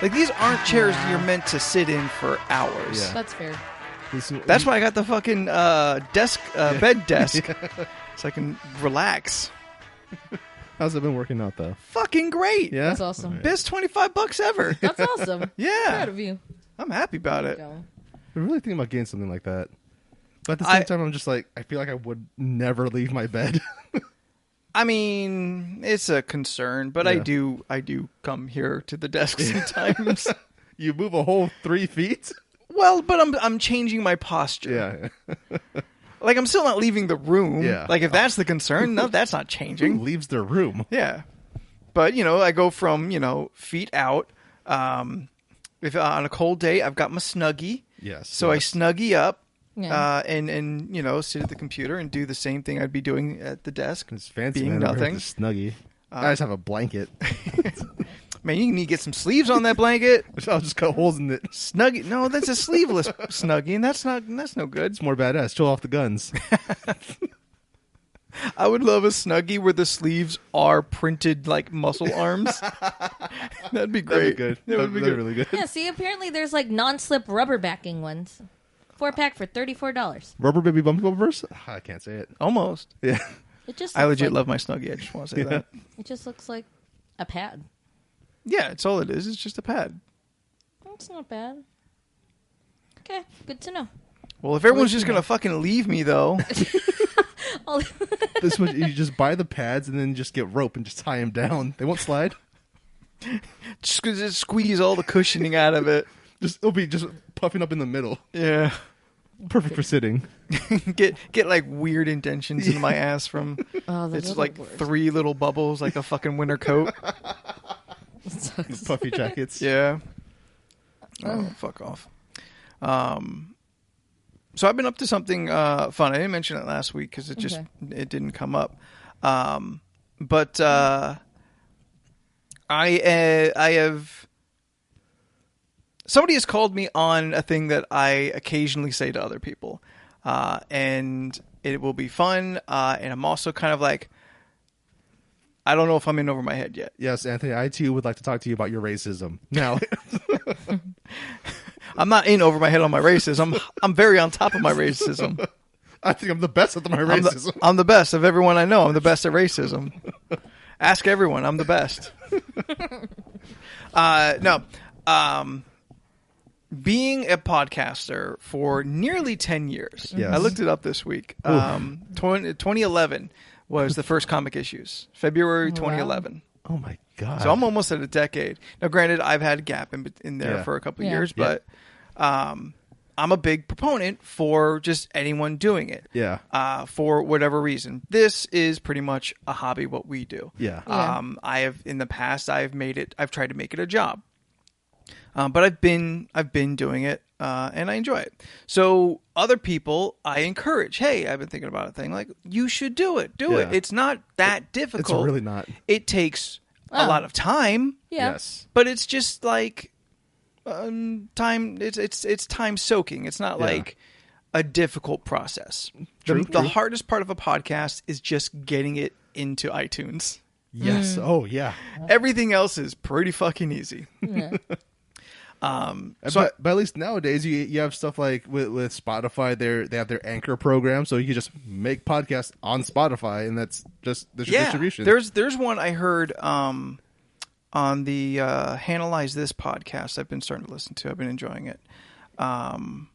Like, these aren't chairs you're meant to sit in for hours. Yeah. That's fair. That's why I got the fucking bed desk. So I can relax. How's it been working out, though? Fucking great. Yeah? That's awesome. Right. Best $25 ever. That's awesome. Yeah. Proud of you. I'm happy about it. Go. I'm really thinking about getting something like that. But at the same time, I'm just like, I feel like I would never leave my bed. I mean, it's a concern, but Yeah. I do come here to the desk sometimes. You move a whole 3 feet? Well, but I'm changing my posture. Yeah. Like, I'm still not leaving the room. Yeah. Like, if that's the concern, no, that's not Who changing. leaves their room? Yeah. But, I go from, feet out. If on a cold day, I've got my Snuggie. Yes. So I Snuggie up. Yeah. And sit at the computer and do the same thing I'd be doing at the desk. It's fancy, being man. nothing. It's Snuggie. I just have a blanket. Man, you need to get some sleeves on that blanket. I'll just cut holes in it. Snuggie. No, that's a sleeveless Snuggie, and that's no good. It's more badass. Show off the guns. I would love a Snuggie where the sleeves are printed like muscle arms. That'd be great. That'd be good. That would be That'd good. really good. Yeah, see, apparently there's like non-slip rubber backing ones. 4-pack for $34. Rubber baby bump bumpers? I can't say it. Almost. Yeah. It just I looks legit like, love my Snuggie. I just want to say that. It just looks like a pad. Yeah, it's all it is. It's just a pad. It's not bad. Okay, good to know. Well, if everyone's just going to fucking leave me, though. This much, you just buy the pads and then just get rope and just tie them down. They won't slide. Just squeeze all the cushioning out of it. It'll be just puffing up in the middle. Yeah. Perfect for sitting. get like weird indentions in my ass from it's like worst. 3 little bubbles like a fucking winter coat. Sucks. Puffy jackets. Yeah. Oh, fuck off. So I've been up to something fun. I didn't mention it last week because it didn't come up. But I have somebody has called me on a thing that I occasionally say to other people, and it will be fun. And I'm also kind of like, I don't know if I'm in over my head yet. Yes, Anthony, I too would like to talk to you about your racism. Now, I'm not in over my head on my racism. I'm very on top of my racism. I think I'm the best at my racism. I'm the best of everyone I know. I'm the best at racism. Ask everyone. I'm the best. No. Being a podcaster for nearly 10 years. Yes. I looked it up this week. 2011 was the first Comic Issues. February 2011. Oh my god! So I'm almost at a decade. Now, granted, I've had a gap in there for a couple of years, but I'm a big proponent for just anyone doing it. Yeah. For whatever reason. This is pretty much a hobby, what we do. Yeah. I have in the past I've tried to make it a job. But I've been doing it, and I enjoy it. So other people, I encourage. Hey, I've been thinking about a thing. Like, you should do it. Do it. It's not that difficult. It's really not. It takes a lot of time. Yeah. Yes. But it's just like time. It's time soaking. It's not like a difficult process. True. The hardest part of a podcast is just getting it into iTunes. Yes. Oh yeah. Everything else is pretty fucking easy. Yeah. But at least nowadays you have stuff like with Spotify. They have their Anchor program, so you can just make podcasts on Spotify, and that's just your distribution. There's one I heard on the Analyze This podcast. I've been starting to listen to. I've been enjoying it. Oh,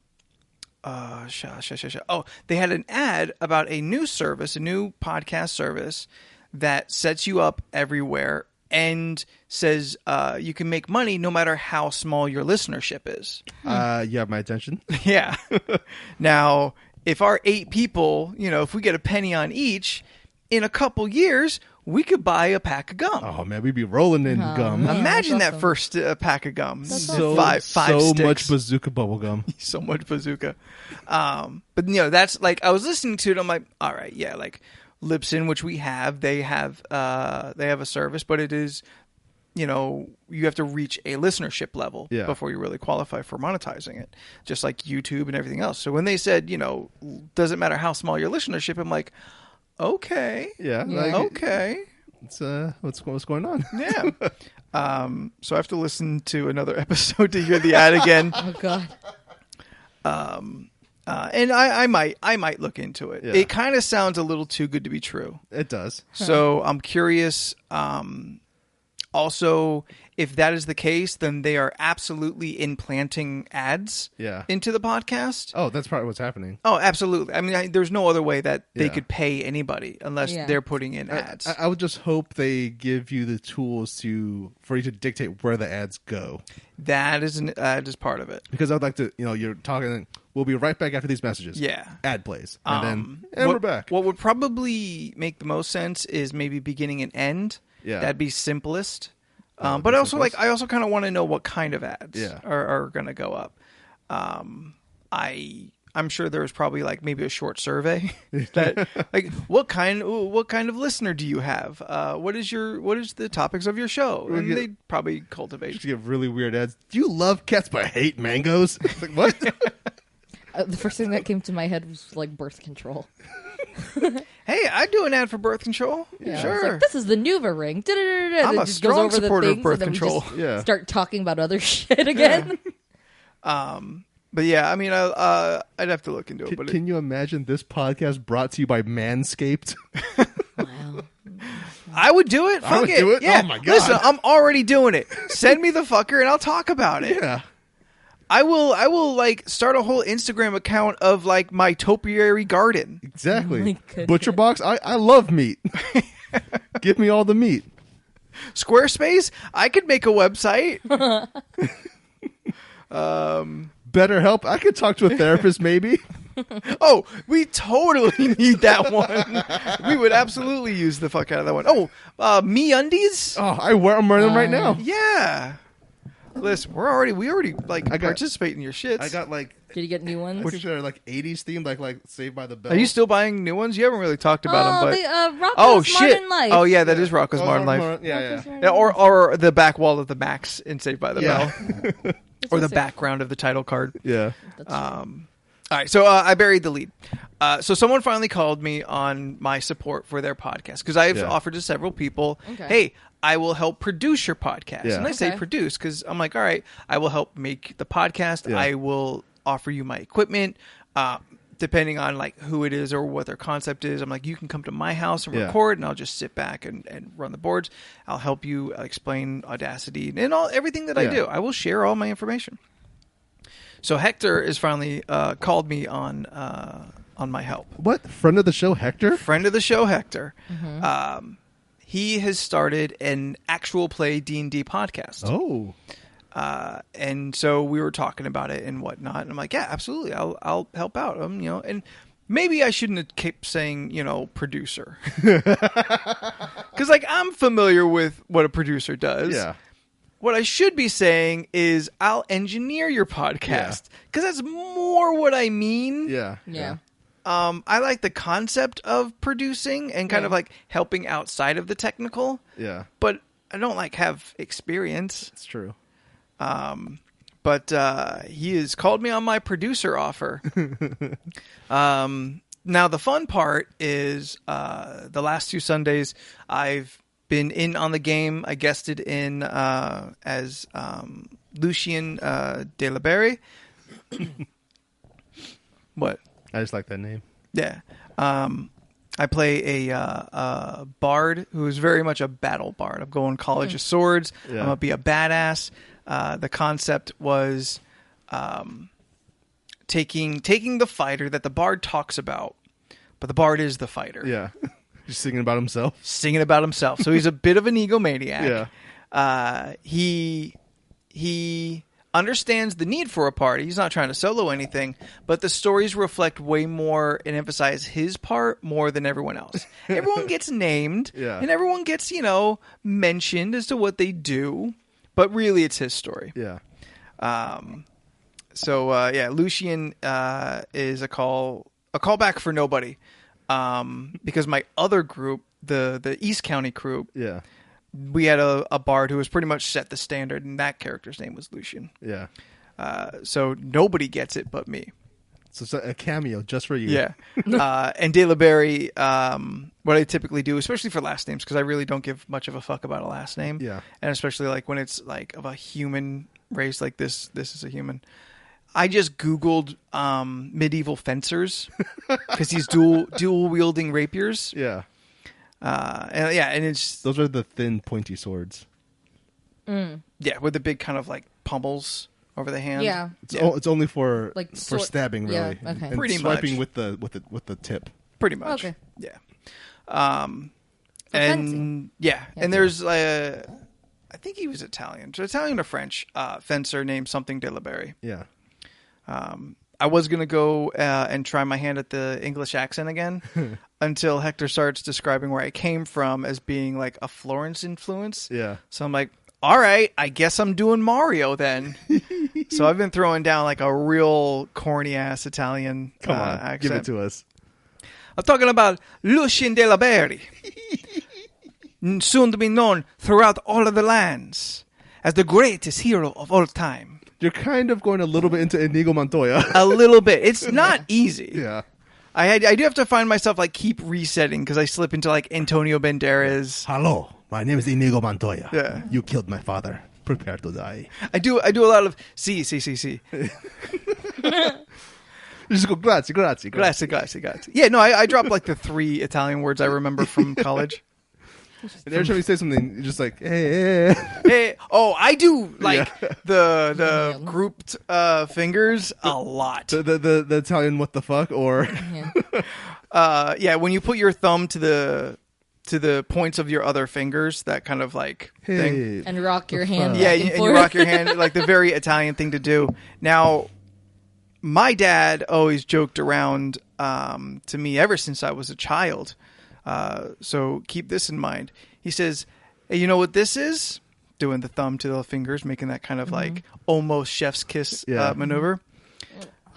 they had an ad about a new service, a new podcast service that sets you up everywhere and says you can make money no matter how small your listenership is. You have my attention. Yeah. Now, if our 8 people, if we get a penny on each, in a couple years, we could buy a pack of gum. Oh man, we'd be rolling in gum. man. Imagine that's that awesome. first pack of gum. So Five sticks. much bazooka bubble gum. So much bazooka. But that's like, I was listening to it. I'm like, all right, yeah, like Libsyn, which we have, they have a service, but it is, you have to reach a listenership level before you really qualify for monetizing it, just like YouTube and everything else. So when they said, doesn't matter how small your listenership, I'm like, okay. Yeah. Yeah. Okay. It's what's going on? Yeah. So I have to listen to another episode to hear the ad again. Oh God. And I might look into it. Yeah. It kind of sounds a little too good to be true. It does. So I'm curious. Also, if that is the case, then they are absolutely implanting ads into the podcast. Oh, that's probably what's happening. Oh, absolutely. I mean, there's no other way that they Yeah. could pay anybody unless they're putting in ads. I would just hope they give you the tools for you to dictate where the ads go. That is part of it. Because I would like to, you're talking. We'll be right back after these messages. Yeah. Ad plays, and we're back. What would probably make the most sense is maybe beginning and end. Yeah. That'd be simplest. But also, I also kind of want to know what kind of ads are going to go up. I'm sure there's probably maybe a short survey that what kind of listener do you have? What is the topics of your show? And they'd probably cultivate. Just give really weird ads. Do you love cats but hate mangoes? It's like, what? The first thing that came to my head was birth control. Hey, I'd do an ad for birth control. Yeah, Sure. it's like, this is the Nuva ring. I'm a strong supporter of birth control. Yeah. Start talking about other shit again. But yeah, I mean, I'd have to look into it. Can you imagine this podcast brought to you by Manscaped? Wow. I would do it. Fuck would do it? Yeah. Oh my God. Listen, I'm already doing it. Send me the fucker and I'll talk about it. Yeah. I will start a whole Instagram account of my topiary garden. Exactly. Oh my goodness. Butcher Box. I love meat. Give me all the meat. Squarespace, I could make a website. BetterHelp. I could talk to a therapist maybe. Oh, we totally need that one. We would absolutely use the fuck out of that one. Oh, MeUndies? Oh, I'm wearing them right now. Yeah. Listen, we already participate in your shits. I got Did you get new ones? which are 80s themed, like Saved by the Bell. Are you still buying new ones? You haven't really talked about them, but Rocco's Modern Life. Oh yeah, that is Rocco's Modern Life. Yeah. Yeah, or the back wall of the Max in Saved by the Yeah. Bell, or the background of the title card. Yeah. All right, so I buried the lead. So someone finally called me on my support for their podcast because I've offered to several people, hey, I will help produce your podcast. Yeah. And I say produce because I'm like, all right, I will help make the podcast. Yeah. I will offer you my equipment. Depending on who it is or what their concept is, I'm like, you can come to my house and record, and I'll just sit back and run the boards. I'll help you explain Audacity and everything that I do. I will share all my information. So Hector is finally called me on my help. What? Friend of the show, Hector? Friend of the show, Hector. Mm-hmm. He has started an actual play D&D podcast. Oh. And so we were talking about it and whatnot. And I'm like, yeah, absolutely. I'll help out. And maybe I shouldn't have kept saying, producer. Because I'm familiar with what a producer does. Yeah. What I should be saying is I'll engineer your podcast. Because that's more what I mean. Yeah. Yeah. I like the concept of producing and kind of helping outside of the technical. Yeah. But I don't have experience. It's true. But he has called me on my producer offer. Now the fun part is the last 2 Sundays I've been in on the game. I guested in as Lucien de la Berry. What? I just like that name. Yeah. I play a bard who is very much a battle bard. I'm going College of Swords. Yeah. I'm going to be a badass. The concept was taking the fighter that the bard talks about, but the bard is the fighter. Yeah. Just singing about himself. Singing about himself. So he's a bit of an egomaniac. Yeah. He understands the need for a party. He's not trying to solo anything, but the stories reflect way more and emphasize his part more than everyone else. Everyone gets named, and everyone gets, mentioned as to what they do, but really it's his story. Yeah. Lucien is a callback for nobody, because my other group, the East County group, we had a bard who was pretty much set the standard, and that character's name was Lucien. Yeah. So nobody gets it but me. So a cameo just for you. Yeah. And De La Berry, what I typically do, especially for last names, because I really don't give much of a fuck about a last name. Yeah. And especially like when it's like of a human race, like this is a human. I just Googled medieval fencers because he's dual wielding rapiers. Yeah. And it's those are the thin, pointy swords. Yeah, with the big kind of like pummels over the hand. Yeah. It's only for like for stabbing, really. Yeah, okay. And Pretty swiping much. with the tip. Pretty much. Okay. Yeah. fencing. And yeah, and there's I think he was Italian, so Italian or French fencer named something De La Berry. Yeah. I was gonna go and try my hand at the English accent again until Hector starts describing where I came from as being like a Florence influence. Yeah. So I'm like, all right, I guess I'm doing Mario then. So I've been throwing down like a real corny ass Italian Come on, accent. give it to us. I'm talking about Lucien de la Berry, soon to be known throughout all of the lands as the greatest hero of all time. You're kind of going a little bit into Inigo Montoya. A little bit. It's not easy. Yeah. I do have to find myself like keep resetting because I slip into like Antonio Banderas. Hello, my name is Inigo Montoya. Yeah. You killed my father. Prepare to die. I do a lot of see. Just go grazie. Grazie. Yeah, no, I dropped like the 3 Italian words I remember from college. And every time you say something, you're just like, hey. Hey, oh, I do like Yeah. the grouped fingers a lot. The Italian what the fuck or Yeah. When you put your thumb to the points of your other fingers, that kind of like thing. hey. And rock your hand. Yeah, back and and you forth. rock your hand, like the very Italian thing to do. Now, my dad always joked around to me ever since I was a child. So keep this in mind. He says, hey, you know what this is? Doing the thumb to the fingers, making that kind of like almost chef's kiss Yeah. maneuver.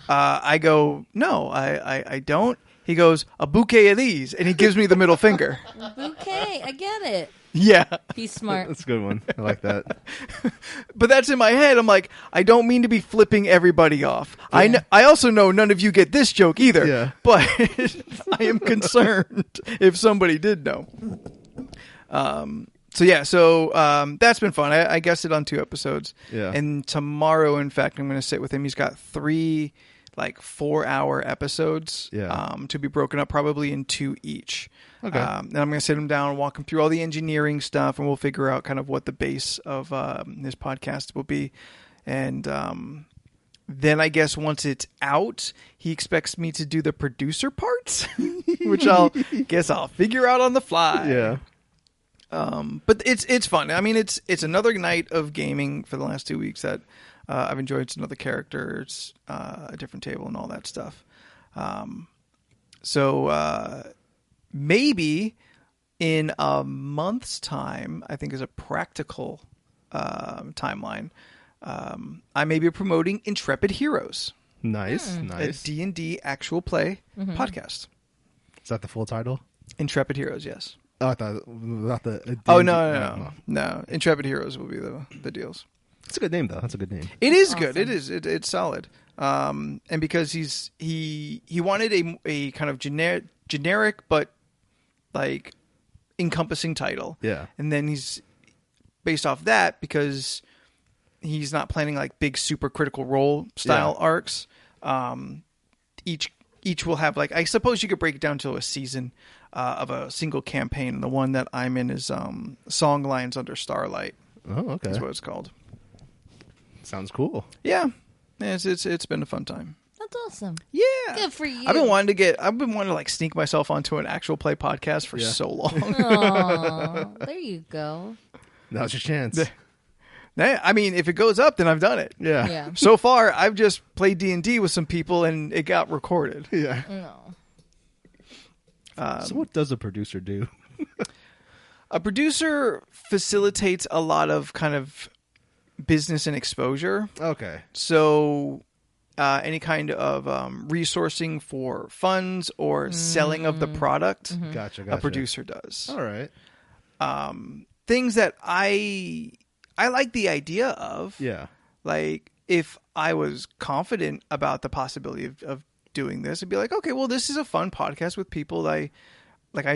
I go, no, I don't. He goes, a bouquet of these. And he gives me the middle finger. Bouquet. I get it. Yeah. He's smart. That's a good one. I like that. But that's in my head. I'm like, I don't mean to be flipping everybody off. Yeah. I also know none of you get this joke either. Yeah. But I am concerned if somebody did know. So that's been fun. I guessed it on 2 episodes. Yeah. And tomorrow, in fact, I'm going to sit with him. He's got 3 like 4-hour episodes. Yeah. To be broken up probably in 2 each. Okay. And I'm going to sit him down and walk him through all the engineering stuff, and we'll figure out kind of what the base of his podcast will be. And then I guess once it's out, he expects me to do the producer parts, which I'll figure out on the fly. Yeah. But it's fun. I mean, it's another night of gaming for the last 2 weeks that I've enjoyed. It's another character. It's a different table and all that stuff. Maybe in a month's time, I think is a practical timeline, I may be promoting Intrepid Heroes, Nice. a Nice. D&D actual play podcast. Is that the full title? Intrepid Heroes, yes. Oh, I thought not the. Oh, no. Intrepid Heroes will be the deals. It's a good name, though. That's a good name. It is Awesome. good. It is. It's solid. And because he wanted a kind of generic but like encompassing title. Yeah. And then he's based off that because he's not planning like big super critical role style arcs. Each will have like, I suppose you could break it down to a season of a single campaign. And the one that I'm in is Songlines Under Starlight. Oh, okay. Is what it's called. Sounds cool. Yeah. It's been a fun time. That's awesome. Yeah. Good for you. I've been wanting to like sneak myself onto an actual play podcast for Yeah. so long. Aw, there you go. Now's your chance. I mean, if it goes up, then I've done it. Yeah. Yeah. So far, I've just played D&D with some people and it got recorded. Yeah. No. So what does a producer do? A producer facilitates a lot of kind of business and exposure. Okay. So any kind of resourcing for funds or selling of the product, Gotcha. a producer does. All right. Things that I like the idea of. Yeah. Like if I was confident about the possibility of doing this and be like, okay, well, this is a fun podcast with people I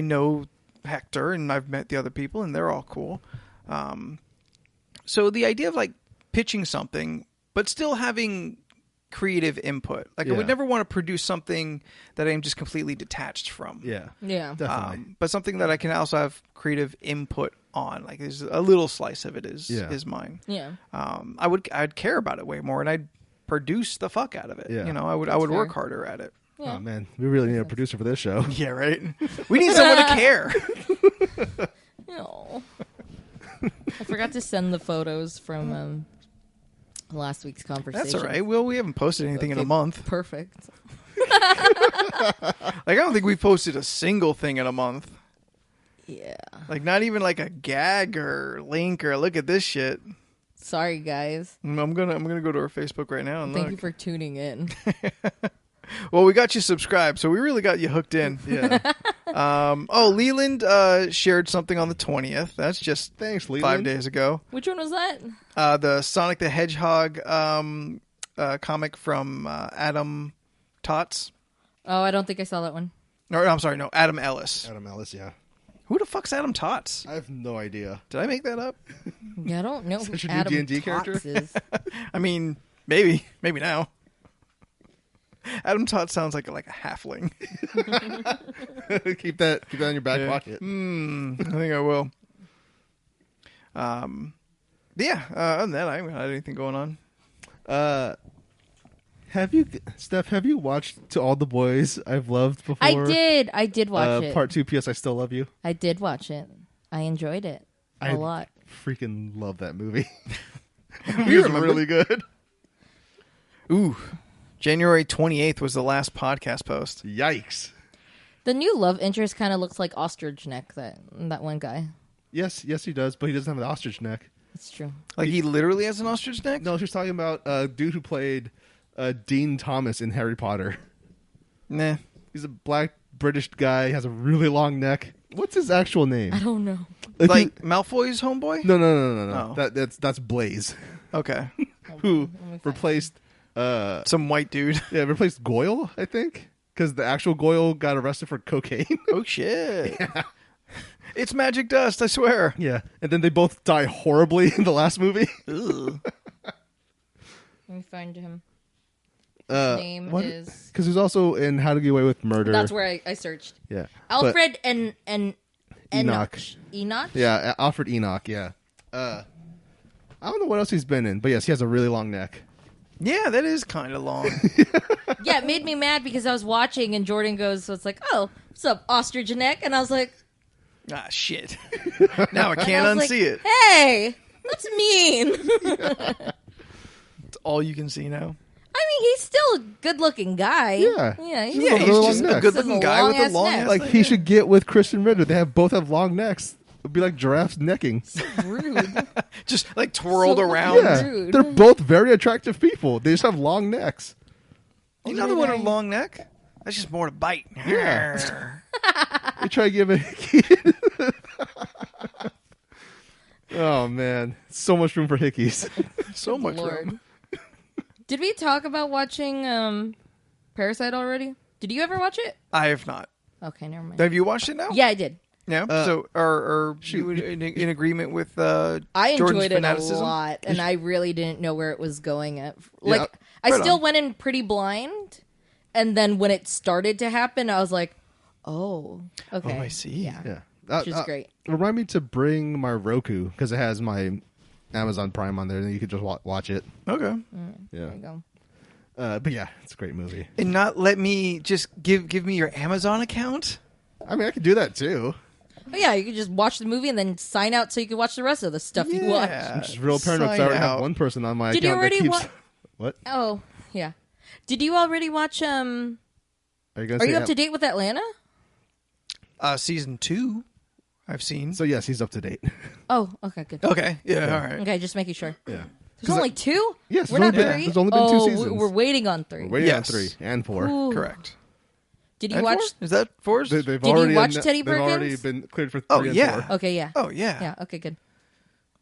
know Hector and I've met the other people and they're all cool. So the idea of like pitching something, but still having creative input. Like I would never want to produce something that I'm just completely detached from. Yeah. Definitely. But something that I can also have creative input on. Like there's a little slice of it is mine. Yeah. I'd care about it way more and I'd produce the fuck out of it. Yeah. I would work harder at it. Yeah. Oh man, we really need a producer for this show. Yeah, right. We need someone to care. No. I forgot to send the photos from last week's conversation. That's all right. Well, we haven't posted anything in a month. Perfect. Like I don't think we've posted a single thing in a month. Yeah. Like not even like a gag or link or look at this shit. Sorry, guys. I'm gonna go to our Facebook right now and Thank look. you for tuning in. Well, we got you subscribed, so we really got you hooked in. Yeah. Leland shared something on the 20th. That's just Thanks, 5 Leland. days ago. Which one was that? The Sonic the Hedgehog comic from Adam Tots. Oh, I don't think I saw that one. Or I'm sorry, no, Adam Ellis. Adam Ellis, yeah. Who the fuck's Adam Tots? I have no idea. Did I make that up? Yeah, I don't know Such who a new Adam D&D character? Tots is. I mean, maybe now. Adam Tots sounds like a halfling. keep that in your back pocket. I think I will. Other than that, I haven't had anything going on. Steph, have you watched To All the Boys I've Loved before? I did watch it. Part 2, P.S. I Still Love You. I did watch it. I enjoyed it a lot. Freaking love that movie. You It's remember? really good. Ooh, January 28th was the last podcast post. Yikes. The new love interest kind of looks like ostrich neck, that one guy. Yes, he does, but he doesn't have an ostrich neck. It's true. Like he literally has an ostrich neck? No, she's talking about a dude who played Dean Thomas in Harry Potter. Nah. He's a black British guy, has a really long neck. What's his actual name? I don't know. Like Malfoy's homeboy? No. Oh. That's Blaze, Okay. who replaced Some white dude. replaced Goyle, I think, because the actual Goyle got arrested for cocaine. Oh, shit. Yeah. It's magic dust, I swear. Yeah, and then they both die horribly in the last movie. Ugh. Let me find him. His name is... Because he's also in How to Get Away with Murder. That's where I searched. Yeah. Alfred and Enoch. Enoch? Yeah, Alfred Enoch, yeah. I don't know what else he's been in, but yes, he has a really long neck. Yeah, that is kind of long. Yeah, it made me mad because I was watching and Jordan goes, so it's like, oh, what's up, ostrich neck? And I was like... Ah, shit. Now I can't I was unsee it. Hey, that's mean. It's all you can see now. I mean, he's still a good-looking guy. Yeah. Yeah, He's Yeah, a he's really just long a neck. good-looking guy with a long-ass long neck. ass Like, neck. he should get with Christian Ritter. They both have long necks. It'd be like giraffes necking. rude. Just like twirled So around. Yeah, rude. they're both very attractive people. They just have long necks. Another one with a long neck? That's just more to bite. Yeah. They try to give a kid. Oh, man. So much room for hickeys. So much Lord. room. Did we talk about watching Parasite already? Did you ever watch it? I have not. Okay, never mind. Have you watched it now? Yeah, I did. Yeah. So, are you in agreement with I Jordan's enjoyed it fanaticism? a lot, and I really didn't know where it was going at. Like, Yeah, I right still on. went in pretty blind, and then when it started to happen, I was like, "Oh, okay, Oh, I see. yeah, Yeah. which is great." Remind me to bring my Roku, because it has my Amazon Prime on there, and you could just watch it. Okay. Yeah. There you go. But yeah, it's a great movie. And not let me just give me your Amazon account? I mean, I could do that too. But yeah, you could just watch the movie and then sign out so you can watch the rest of the stuff you watch. I'm just real paranoid because I Sign already have out. one person on my Did you account already that keeps... wa- What? Oh, yeah. Did you already watch? Are you, gonna Are say you up to date with Atlanta? Season 2, I've seen. So yes, he's up to date. Oh, okay, good. Okay. Yeah. All right. Okay, just making sure. Yeah. There's only 2? Yes, We're there's not only been- 3? there's only been 2 Oh, seasons. we're waiting on 3. We're waiting Yes. on 3 and 4. Ooh. Correct. Did you And watch? 4? Is that 4? They've Did already you watch Teddy They've already Perkins? been cleared for 3 Oh, and yeah. 4. Okay, yeah. Oh, yeah. Yeah, okay, good.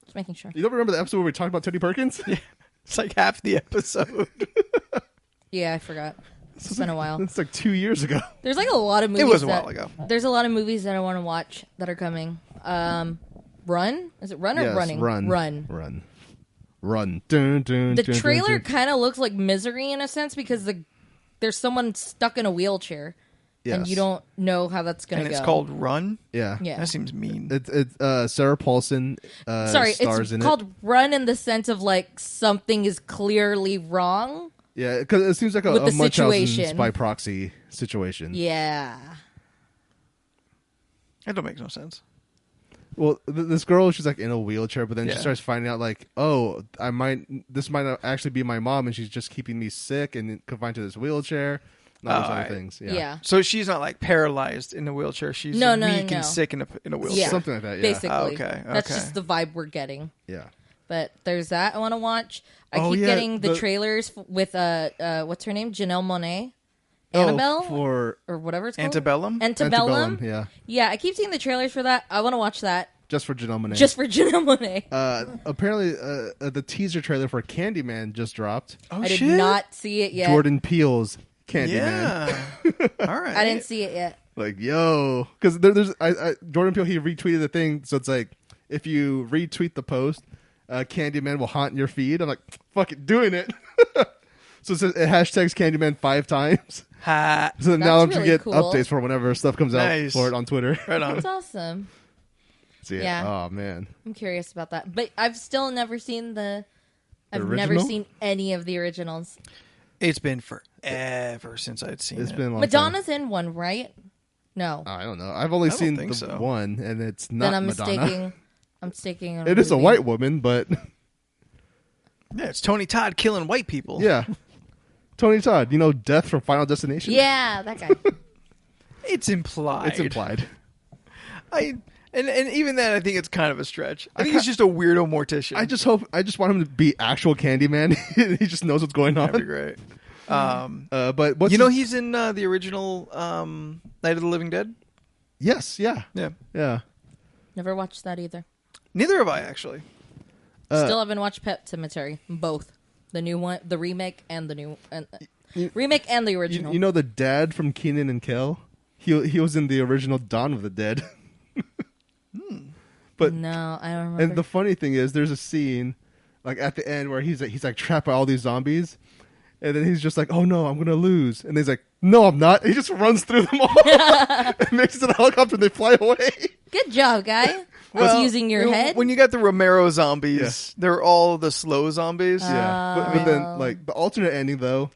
Just making sure. You don't remember the episode where we talked about Teddy Perkins? It's like half the episode. Yeah, I forgot. It's been a while. It's like 2 years ago. There's like a lot of movies. It was a while ago. There's a lot of movies that I want to watch that are coming. Run? Is it Run or Yes, Running? Run. Dun, dun, The dun, trailer dun, dun. kind of looks like Misery in a sense because there's someone stuck in a wheelchair and Yes. you don't know how that's going to And go. it's called Run. Yeah. Yeah. That seems mean. It's Sarah Paulson Sorry, stars it's in called it. Run in the sense of like something is clearly wrong. Yeah, because it seems like a With the Munchausen situation. by proxy situation. Yeah. That don't make no sense. Well, this girl, she's like in a wheelchair, but then she Yeah. starts finding out like, oh, this might not actually be my mom, and she's just keeping me sick and confined to this wheelchair. And all these other Alright. things. Yeah. So she's not like paralyzed in a wheelchair. She's No, weak no, no. and sick in a wheelchair. Yeah. Something like that. Yeah. Basically. Oh, okay, That's okay. just the vibe we're getting. Yeah. But there's that I want to watch. I Oh, keep yeah, getting the the- trailers with what's her name? Janelle Monáe? Annabelle? For or whatever it's called. Antebellum? Antebellum? Yeah. Yeah, I keep seeing the trailers for that. I want to watch that Just for Janelle Monáe. just for Janelle Monáe. Apparently, the teaser trailer for Candyman just dropped. Oh, I did shit. not see it yet. Jordan Peele's Candyman. Yeah. All right. I didn't see it yet. Like, yo, because there's Jordan Peele, he retweeted the thing, so it's like if you retweet the post, Candyman will haunt your feed. I'm like, fuck it, doing it. So it hashtags Candyman 5 times. Ha. So now I'm That's gonna really get cool. updates for whenever stuff comes out Nice. for it on Twitter. Right on. That's awesome. So, Yeah. Oh man. I'm curious about that. But I've still never seen I've never original? seen any of the originals. It's been forever since I'd seen It's it. been a long Madonna's in one, right? No. time. I don't know. I've only don't seen think the so. one, and it's not Then I'm Madonna. mistaking. I'm mistaking. on It is a movie. white woman, but Yeah, it's Tony Todd killing white people. yeah. Tony Todd, Death from Final Destination. Yeah, that guy. It's implied. It's implied. And even then, I think it's kind of a stretch. I think he's just a weirdo mortician. I just want him to be actual Candyman. He just knows what's going That'd be on. great. But what's He's in the original Night of the Living Dead. Yes, yeah, Yeah. yeah. Never watched that either. Neither have I actually. Still haven't watched Pet Cemetery. Both. The new one, the remake, and the new remake and the original. You know the dad from Kenan and Kel? He was in the original Dawn of the Dead. But no, I don't remember. and the funny thing is, there's a scene like at the end where he's like trapped by all these zombies, and then he's just like, "Oh no, I'm gonna lose," and he's like, "No, I'm not." He just runs through them all and makes it to the helicopter and they fly away. Good job, guy. That's using your head. When you got the Romero zombies, Yeah. they're all the slow zombies. Yeah, but then like the alternate ending though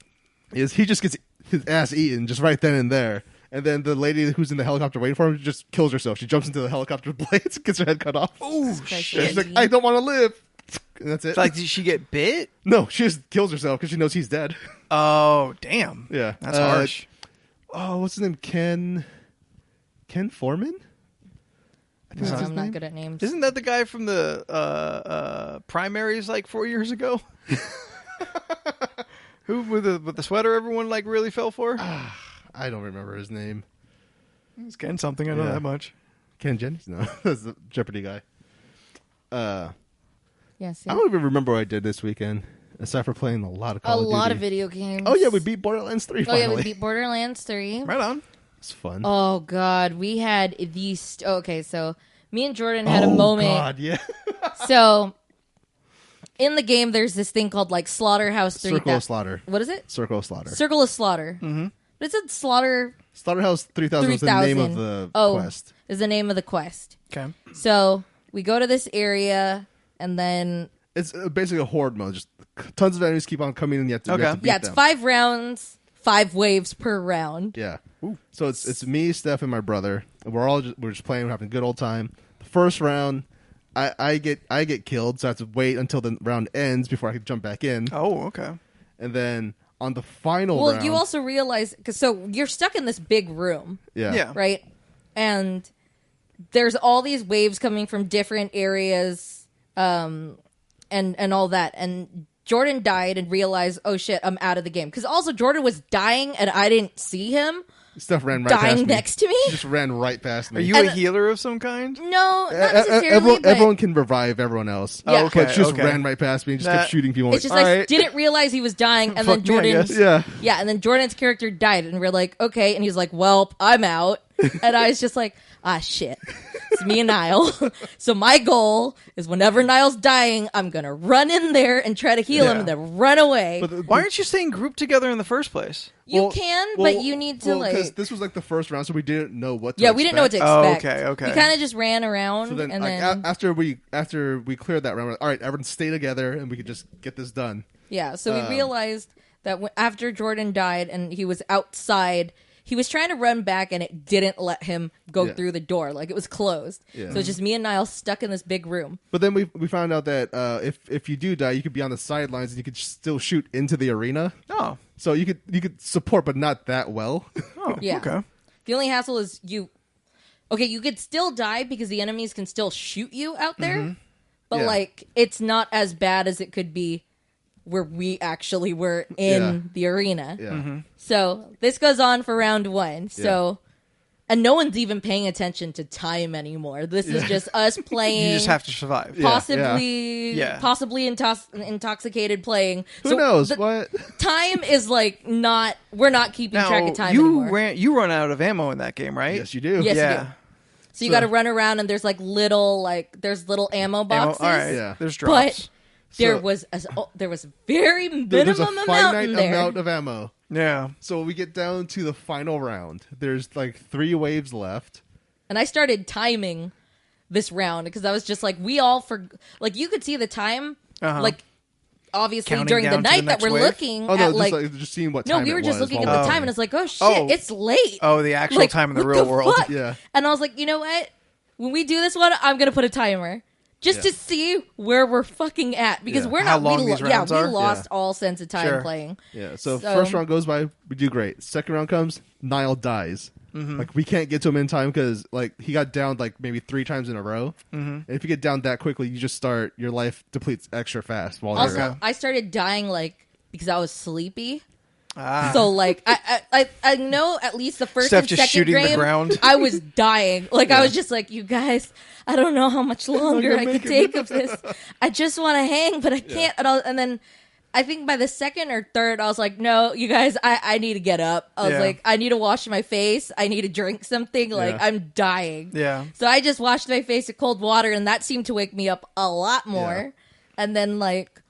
is he just gets his ass eaten just right then and there, and then the lady who's in the helicopter waiting for him just kills herself. She jumps into the helicopter blades, gets her head cut off. Oh Christ, shit! She's like, "I don't want to live," and that's it. Like, did she get bit? No, she just kills herself because she knows he's dead. Oh, damn. Yeah, That's harsh. Oh, what's his name? Ken Foreman. I think that's his I'm not name. good at names. Isn't that the guy from the primaries like 4 years ago? Who with the sweater everyone like really fell for? I don't remember his name. It's Ken something. I know Yeah. that much. Ken Jennings? No, that's the Jeopardy guy. Yes. I don't even remember what I did this weekend, aside from playing a lot of A Call of lot Duty. of video games. Oh yeah, we beat Borderlands 3 Oh finally. yeah, we beat Borderlands 3. Right on. It's fun. Oh god, we had these. Okay, so me and Jordan had a moment. God, yeah. So in the game, there's this thing called like Slaughterhouse 3. Circle of Slaughter. What is it? Circle of Slaughter. Circle of Slaughter. Mm-hmm. But it said Slaughter Slaughterhouse 3000 is the 3000. name of the quest. Is the name of the quest. Okay. So we go to this area, and then It's basically a horde mode. Just tons of enemies keep on coming, and you have to, you have to beat yeah, it's them. 5 rounds, 5 waves per round. Yeah. So it's me, Steph, and my brother. And we're just playing. We're having a good old time. The first round, I get killed, so I have to wait until the round ends before I can jump back in. Oh, okay. And then on the final Well, round, you also realize so you're stuck in this big room, Yeah. right? And there's all these waves coming from different areas, and all that. And Jordan died and realized, oh shit, I'm out of the game. Because also Jordan was dying and I didn't see him. Steph ran right past dying me. next to me. She just ran right past me. Are you a healer of some kind? No, not necessarily. Everyone can revive everyone else. Yeah. Okay, But she just okay. ran right past me and just kept shooting people. It's just All I right. didn't realize he was dying, and then Fuck me, I Jordan, guess. Yeah. and then Jordan's character died, and we're like, okay, and he's like, well, I'm out, and I was just like, ah, shit, it's me and Niall. So my goal is whenever Niall's dying, I'm gonna run in there and try to heal him, Yeah. and then run away. Why aren't you staying grouped together in the first place? You can, but you need to because this was like the first round, so we didn't know what to Yeah, we didn't know what to Oh, expect. okay. We kind of just ran around, So then, and like, then after we cleared that round, we're like, all right, everyone stay together, and we could just get this done. yeah. So we realized that after Jordan died and he was outside, he was trying to run back, and it didn't let him go Yeah. through the door. Like, it was closed. Yeah. So it's just me and Niall stuck in this big room. But then we found out that if you do die, you could be on the sidelines and you could still shoot into the arena. Oh. So you could support, but not that well. Oh, Yeah. okay. The only hassle is you could still die because the enemies can still shoot you out there. But, Yeah. like, it's not as bad as it could be where we actually were in Yeah. the arena. Yeah. So this goes on for round 1. So, and no one's even paying attention to time anymore. This is just us playing. You just have to survive. Yeah. Possibly intoxicated playing. Who knows? the What? time is like not. We're not keeping track of time anymore. You run out of ammo in that game, right? Yes, you do. Yes, you Yeah. do. So you got to run around, and there's like little ammo Ammo, boxes. all right. Yeah. There's drops. There So- was very There's a minimum amount finite in there. amount of ammo. Yeah. So we get down to the final round. There's like 3 waves left. And I started timing this round because I was just like, you could see the time, Uh-huh. like obviously Counting during the down to the night that next we're wave? looking Oh no, at just seeing what no, time we were it just was looking at while the we- time, and it's like, oh shit, Oh. it's late. Oh, the actual Like, time in the what real the world. fuck? Yeah. And I was like, you know what? When we do this one, I'm gonna put a timer. Just Yeah. to see where we're fucking at, because Yeah. we're How not. long these rounds we are? lost Yeah. all sense of time Sure. playing. Yeah. So So- first round goes by, we do great. Second round comes, Niall dies. Like we can't get to him in time because like he got downed like maybe 3 times in a row. And if you get down that quickly, you just start your life depletes extra fast. While Also, you're Okay. I started dying because I was sleepy. Ah. So like I know at least the first Steph and just second shooting the game, ground. I was dying. Like I was just like, you guys, I don't know how much longer I could take of this. I just want to hang, but I can't. And then I think by the second or third, I was like, no, you guys, I need to get up. I was Yeah. like, I need to wash my face. I need to drink something. Like Yeah. I'm dying. Yeah. So I just washed my face with cold water, and that seemed to wake me up a lot more. And then like.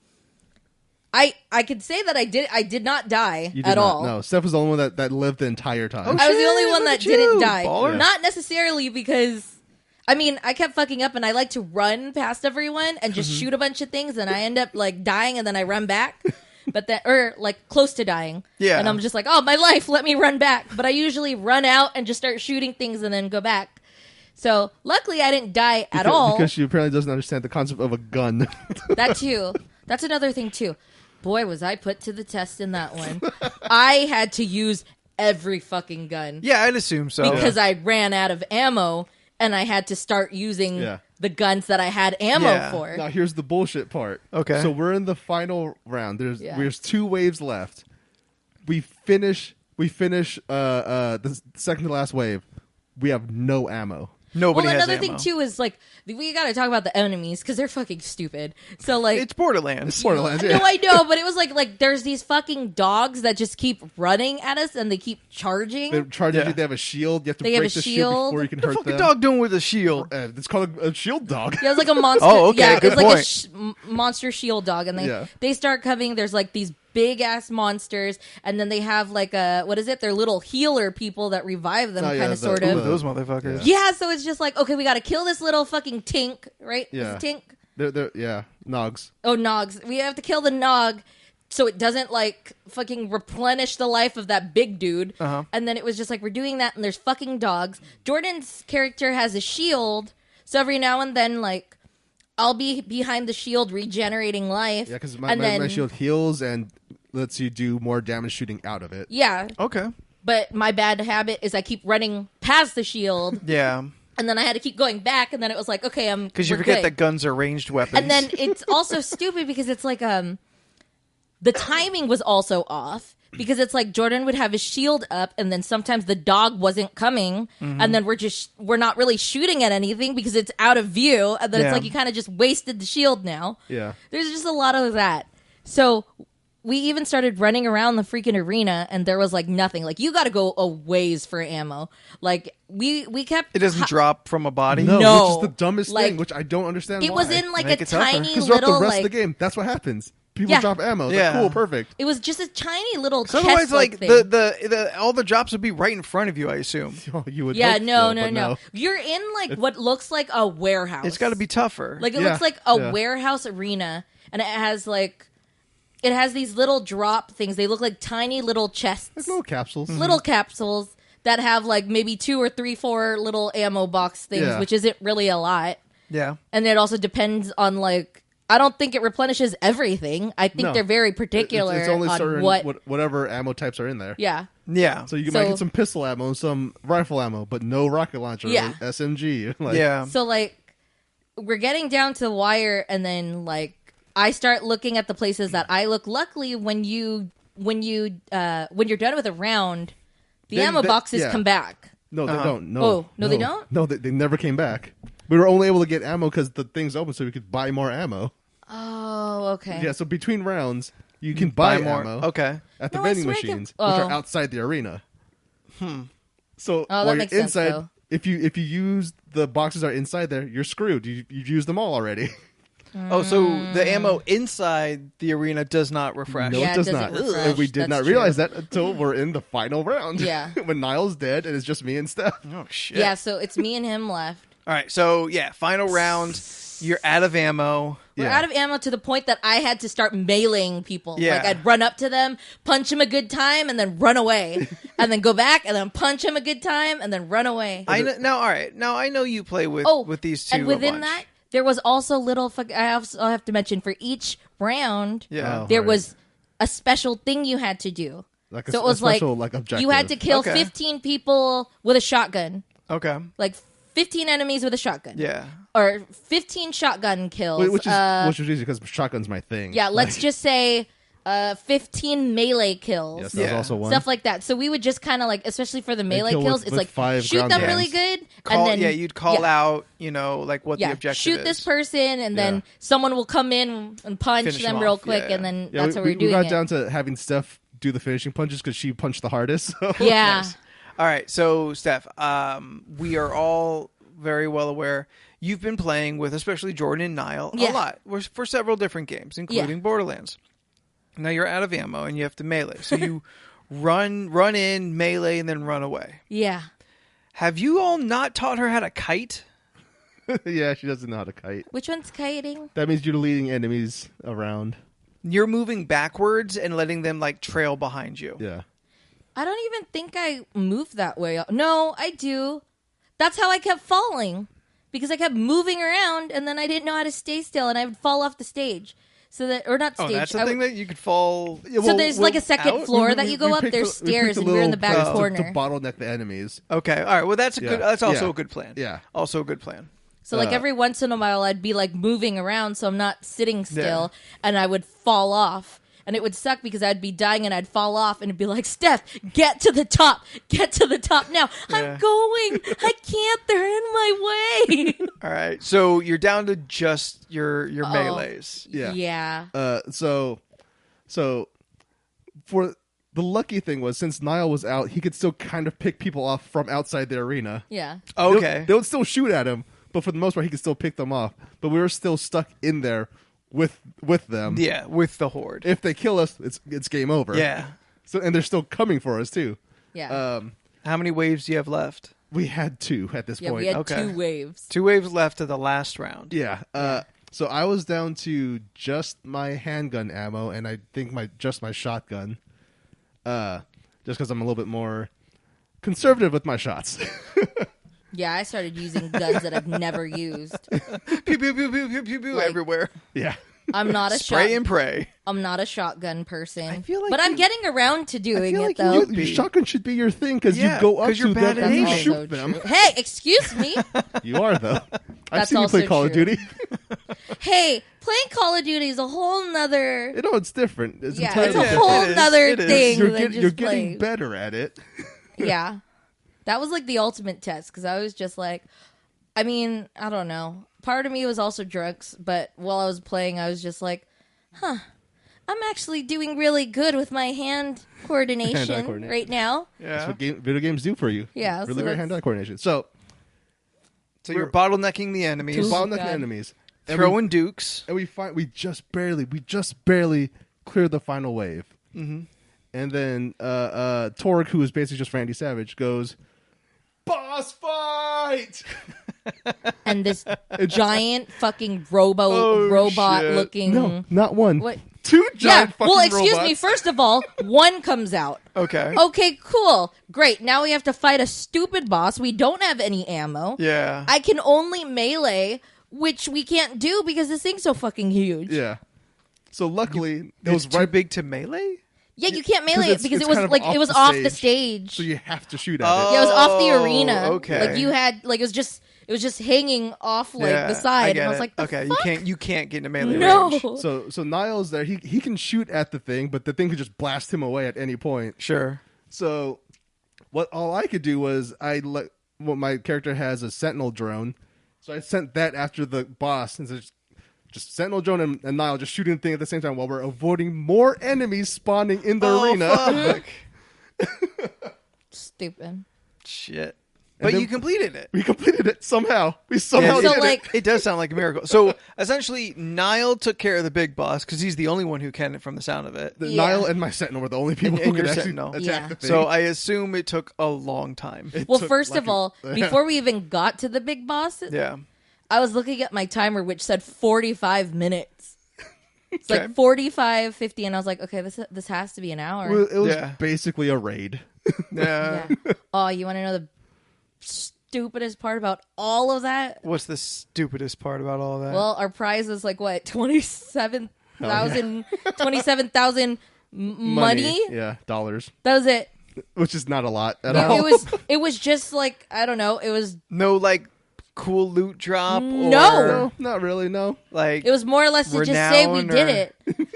I could say that I did not die You did at not. all. No, Steph was the only one that lived the entire time. Oh, I was the only shit, one look that at you, didn't die. baller. Not necessarily because I mean, I kept fucking up and I like to run past everyone and just shoot a bunch of things and I end up like dying and then I run back. But that or like close to dying. Yeah. And I'm just like, "Oh, my life, let me run back." But I usually run out and just start shooting things and then go back. So, luckily I didn't die at all. Because she apparently doesn't understand the concept of a gun. That too. That's another thing too. Boy, was I put to the test in that one. I had to use every fucking gun Yeah, I'd assume so. because I ran out of ammo and I had to start using Yeah. the guns that I had ammo Yeah. for. Now here's the bullshit part. Okay. So we're in the final round. Yeah. There's 2 waves left. We finish the second to last wave. We have no ammo. Nobody Well, has another ammo. thing too is like we got to talk about the enemies because they're fucking stupid. So like, It's Borderlands. Borderlands, yeah. no, I know, but it was like there's these fucking dogs that just keep running at us and they keep charging. They charge Yeah. you. They have a shield. You have to They have break a the shield shield. before you can What the hurt fucking them. dog doing with a shield? It's called a shield dog. Yeah, it was like a monster. Oh, okay, Yeah, it good was like point. a monster shield dog, and Yeah. they start coming. There's like these big ass monsters, and then they have like what is it? They're little healer people that revive them, Oh, yeah, kind of the- sort Ooh, of. those motherfuckers. Yeah, so it's just like, okay, we got to kill this little fucking tink, right? Yeah. Is it tink? Yeah, Nogs. Oh, Nogs. We have to kill the Nog so it doesn't like fucking replenish the life of that big dude. Uh-huh. And then it was just like, we're doing that, and there's fucking dogs. Jordan's character has a shield, so every now and then, like, I'll be behind the shield regenerating life. Yeah, because and my shield heals and lets you do more damage shooting out of it. Yeah, Okay. but my bad habit is I keep running past the shield, Yeah. and then I had to keep going back, and then it was like, okay, Because you we're forget good. that guns are ranged weapons. And then it's also stupid because it's like the timing was also off. Because it's like Jordan would have his shield up, and then sometimes the dog wasn't coming, and then we're not really shooting at anything because it's out of view, and then it's like you kind of just wasted the shield now. Yeah. There's just a lot of that. So we even started running around the freaking arena, and there was like nothing. Like you got to go a ways for ammo. Like we kept. It doesn't drop from a body. No, No. which is the dumbest Like, thing, which I don't understand. It why. was in like Make a it tougher. tiny Because throughout little the rest like. of the game, that's what happens. People Yeah. drop ammo. It's Yeah. like, cool, perfect. It was just a tiny little So chest otherwise, like thing. the all the drops would be right in front of you. I assume Oh, you would Yeah, hope no, so, but no. You're in like what looks like a warehouse. it's got to be tougher. Like it Yeah, looks like a yeah. warehouse arena, and it has these little drop things. They look like tiny little chests, Like little capsules. little capsules that have like maybe 2 or 3, 4 little ammo box things, Yeah. which isn't really a lot. yeah. And it also depends on like. I don't think it replenishes everything. I think No. they're very particular It's only on certain whatever ammo types are in there. Yeah. Yeah. So you So- might get some pistol ammo and some rifle ammo, but no rocket launcher Yeah. or SMG. Like, yeah. So like we're getting down to the wire, and then like I start looking at the places that I look. Luckily, when you're done with a round, the Then ammo boxes yeah. come back. No, they don't. No. Oh, no, they don't? No, they never came back. We were only able to get ammo because the thing's open, so we could buy more ammo. Oh, okay. Yeah, so between rounds, you can buy more. ammo Okay. at the No, I vending swear I can- machines, which oh. are outside the arena. So that while makes you're sense, inside, though. if you use the boxes are inside there, you're screwed. You've used them all already. Oh, so the ammo inside the arena does not refresh. No, Yeah, it it does doesn't not. refresh. And we did That's not true. realize that until we're in the final round. Yeah. When Niall's dead and it's just me and Steph. Oh shit. Yeah, so it's me and him left. All right. So yeah, final round. You're out of ammo. We're Yeah. out of ammo to the point that I had to start meleeing people. Yeah. Like I'd run up to them, punch them a good time, and then run away, and then go back and then punch them a good time, and then run away. I know, now. All right. Now I know you play with these two. And a within bunch. that, there was also little. I also have to mention for each round, Yeah. Oh. there Right. was a special thing you had to do. Like So it was special, like objective. you had to kill Okay. 15 people with a shotgun, Okay. like 15 enemies with a shotgun, Yeah. or 15 shotgun kills. which is easy because shotgun's my thing. Yeah, let's just say 15 melee kills. Yes, that Yeah. was also one. Stuff like that. So we would just kind of like, especially for the melee kill kills, with it's like 5 shoot ground them rounds. really good, Call, and then you'd call yeah, out, like what the objective shoot is. this person, and then Yeah. someone will come in and punch Finish them them real off. quick, Yeah. and then Yeah, that's what we we're doing. got it. down to having Steph do the finishing punches because she punched the hardest. So. Yeah, Nice. All right. So Steph, we are all very well aware you've been playing with, especially Jordan and Niall, a Yeah. lot for several different games, including Borderlands. Now you're out of ammo and you have to melee. So you run in, melee, and then run away. yeah. Have you all not taught her how to kite? Yeah, she doesn't know how to kite. Which one's kiting? That means you're leading enemies around. You're moving backwards and letting them like trail behind you. Yeah. I don't even think I moved that way. No, I do. That's how I kept falling. Because I kept moving around, and then I didn't know how to stay still, and I would fall off the stage. So that, or not Oh, stage. that's the I thing would- that you could fall. Yeah, so there's like a second out? floor that you go up. picked There's we picked stairs, a and we're in the little back place corner. to bottleneck the enemies. Okay, all right. Well, that's a Yeah. good. That's also Yeah. a good plan. Yeah. Also a good plan. So like every once in a while, I'd be like moving around, so I'm not sitting still, and I would fall off. And it would suck because I'd be dying and I'd fall off and it'd be like, Steph, get to the top now. Yeah. I'm going. I can't. They're in my way. All right. So you're down to just your melees. Yeah. Yeah. So for the lucky thing was since Niall was out, he could still kind of pick people off from outside the arena. Yeah. Okay. They would still shoot at him, but for the most part, he could still pick them off. But we were still stuck in there with them. Yeah, with the horde. If they kill us, it's game over. Yeah. So and they're still coming for us too. Yeah. How many waves do you have left? We had 2 at this Yeah, point. we had Okay. 2 waves. 2 waves left of the last round. Yeah. So I was down to just my handgun ammo, and I think my shotgun. Just because I'm a little bit more conservative with my shots. Yeah, I started using guns that I've never used. Pew pew pew pew pew pew pew Like- everywhere. Yeah. I'm not a Spray and pray. I'm not a shotgun person. I feel like but I'm you- getting around to doing feel it like though. you- Your be. shotgun should be your thing because Yeah, you go up 'cause you're to bad them at and you aiming. shoot Also them. true. Hey, excuse me. You are though. I've That's seen you play also Call of true. Duty. Hey, playing Call of Duty is a whole nother. You know, it's different. It's Yeah, entirely it's a different. whole nother It is. thing. You're, than get, just you're getting playing. better at it. Yeah, that was like the ultimate test because I was just like, I mean, I don't know. Part of me was also drunks, but while I was playing, I was just like, I'm actually doing really good with my hand coordination right now. That's Yeah. what video games do for you. Yeah, Really so great that's- hand-eye coordination. So So you're bottlenecking the enemies, Ooh. bottlenecking God. enemies. And throwing dukes. And we just barely cleared the final wave. Mm-hmm. And then Torg, who is basically just Randy Savage, goes, "Boss fight!" And this giant fucking robot shit. looking. No, not one. What? Two giant fucking Well, excuse robots. me. First of all, one comes out. Okay. Okay, cool. Great. Now we have to fight a stupid boss. We don't have any ammo. Yeah. I can only melee, which we can't do because this thing's so fucking huge. Yeah. So luckily, it was was too right. big to melee. Yeah, you can't melee it because it's it was kind of like off it was the off the stage. stage. So you have to shoot at Oh. it. Yeah, it was off the arena. Okay. Like you had like it was just hanging off like Yeah, the side, get and I was it. like, the okay, fuck? you can't get into melee No. range. So Niall's there. He can shoot at the thing, but the thing could just blast him away at any point. Sure. So what all I could do was my character has a sentinel drone, so I sent that after the boss, and so just sentinel drone and Niall just shooting the thing at the same time while we're avoiding more enemies spawning in the arena. Fuck. Stupid. Shit. But then- you completed it. We completed it somehow. We somehow so, did it. like- It does sound like a miracle. So essentially, Niall took care of the big boss because he's the only one who can, from the sound of it. The Yeah. Niall and my sentinel were the only people And who could your actually sentinel. attack Yeah. the thing. So I assume it took a long time. It Well, took first like of all, before we even got to the big boss, Yeah. I was looking at my timer, which said 45 minutes. It's Okay. like 45, 50, and I was like, okay, this has to be an hour. Well, it was Yeah. basically a raid. Yeah. Yeah. Oh, you want to know the stupidest part about all of that? What's the stupidest part about all that? Well, our prize is like what, 27,000 money? Yeah, dollars. That was it. Which is not a lot at all. It was just like, I don't know, it was no, like, cool loot drop? No. Or, No, not really, no. like, It was more or less to just say we Renown did or- it.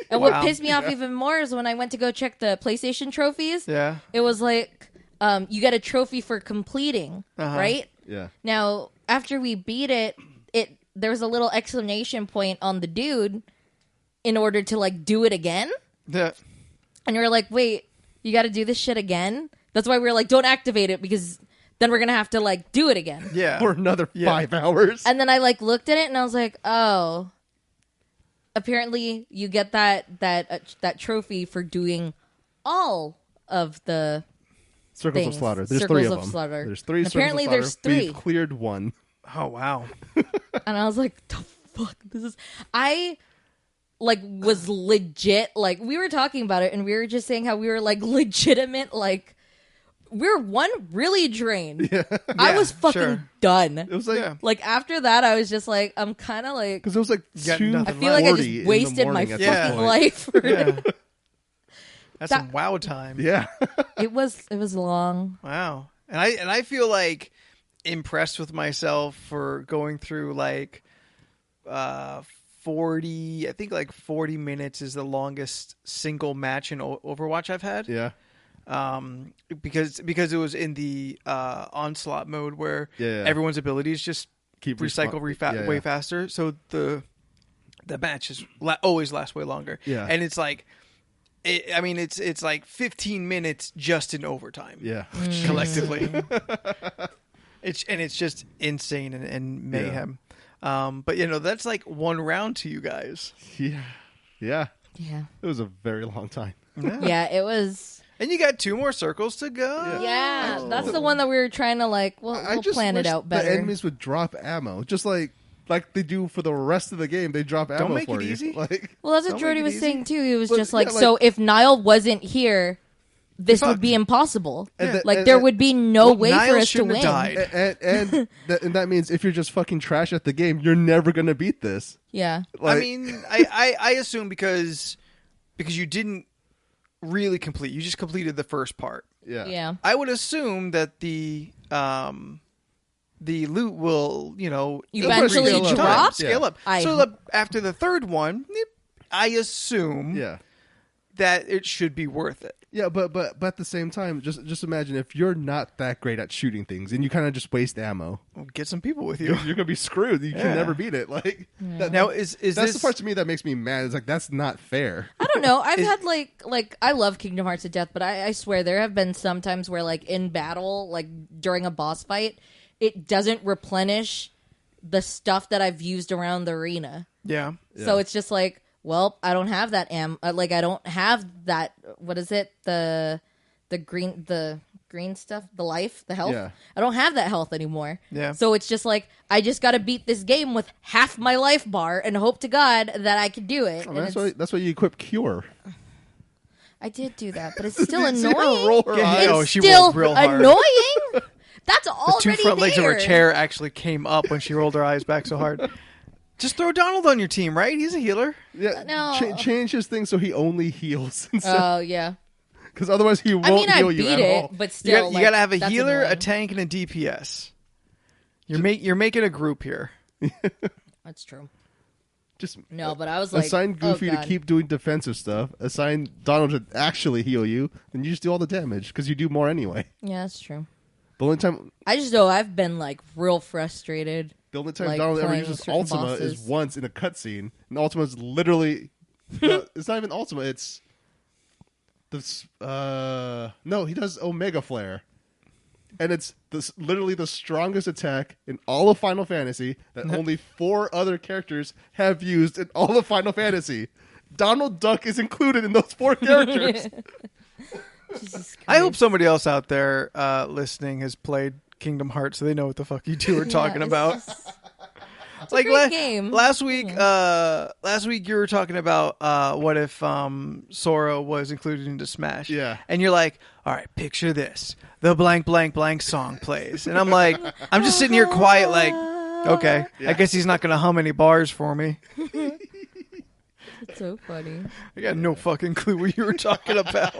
And what Wow. pissed me off even more is when I went to go check the PlayStation trophies. yeah. It was like, you get a trophy for completing, Uh-huh. right? Yeah. Now, after we beat it, there was a little exclamation point on the dude in order to like do it again. Yeah. And you're like, wait, you got to do this shit again? That's why we were like, don't activate it because then we're going to have to like do it again. Yeah. For another Yeah. 5 hours. And then I like looked at it and I was like, oh, apparently you get that trophy for doing all of the Circles things. of Slaughter. There's Circles 3 of of them. Slaughter. There's 3 And Circles apparently of Slaughter. there's 3. We've cleared 1. Oh, wow. And I was like, the fuck, I like was legit, like we were talking about it and we were just saying how we were like legitimate, like we're really drained. I was fucking sure. done. It was like, Yeah. Like after that, I was just like, I'm kind of like, because it was like got 2:40 nothing I feel like I in just the wasted my morning at fucking this point. life. Yeah. That's That- some wow time. Yeah. It was long. Wow. And I feel like impressed with myself for going through like 40, I think like 40 minutes is the longest single match in Overwatch I've had. Yeah. Because it was in the onslaught mode where Yeah. everyone's abilities just Keep recycle yeah, way yeah. faster. So the matches always last way longer. Yeah. And it's like, it's like 15 minutes just in overtime. Yeah. Collectively. It's just insane and mayhem. But that's like one round to you guys. Yeah. Yeah. Yeah. It was a very long time. Yeah, it was. And you got 2 more circles to go. Yeah, that's the one that we were trying to like. We'll just plan it wish out better. The enemies would drop ammo, just like they do for the rest of the game. They drop ammo Don't make for it you. easy. Like, Well, that's what Don't Jordy make it was easy. saying too. He was But, just like, yeah, like- so if Niall wasn't here, this Fuck. would be impossible. And the- Like and- there and- would be no Well, way for Niall us to shouldn't win. have died. and that means if you're just fucking trash at the game, you're never gonna beat this. Yeah, Like, I mean, I assume because you didn't really complete. You just completed the first part. yeah, yeah. I would assume that the the loot will, Eventually increase in time, drop? scale up. I So hope- after the third one, I assume that it should be worth it. Yeah, but at the same time, just imagine if you're not that great at shooting things and you kind of just waste ammo, Well, get some people with you. you're gonna be screwed. You Yeah. can never beat it. Like Now, is that's this the part to me that makes me mad. It's like that's not fair. I don't know. I've had like I love Kingdom Hearts to death, but I swear there have been some times where like in battle, like during a boss fight, it doesn't replenish the stuff that I've used around the arena. Yeah. So it's just like, well, I don't have that like I don't have that. What is it? The green stuff, the life, the health. Yeah. I don't have that health anymore. Yeah. So it's just like I just got to beat this game with half my life bar and hope to God that I can do it. I And mean, it's- that's why you equip Cure. I did do that, but it's still Did you see her annoying. roll her Yeah, eyes? oh, It's she still rolled real hard. annoying. That's The already two front legs of her there. chair actually came up when she rolled her eyes back so hard. Just throw Donald on your team, right? He's a healer. Yeah, No. change his thing so he only heals Oh yeah. because otherwise he won't I mean, I heal you beat at it, all. but You still, got to have a that's healer, a annoying. tank, and a DPS. You're making a group here. That's true. Just No, but I was like, assign Goofy oh, to keep doing defensive stuff. Assign Donald to actually heal you, and you just do all the damage because you do more anyway. Yeah, that's true. The only time I just know I've been like real frustrated. Like, Like, ever playing uses certain Ultima is bosses. once in a cutscene, and Ultima is literally it's not even Ultima. It's this. No, he does Omega Flare, and it's literally the strongest attack in all of Final Fantasy that only 4 other characters have used in all of Final Fantasy. Donald Duck is included in those 4 characters. Jesus I hope Christ. somebody else out there listening has played Kingdom Hearts, so they know what the fuck you two are talking Yeah, about. It's a great game. Last week you were talking about what if Sora was included into Smash. Yeah. And you're like, all right, picture this. The blank, blank, blank song plays. And I'm like, I'm just sitting here quiet like, okay, I guess he's not going to hum any bars for me. It's so funny. I got no fucking clue what you were talking about.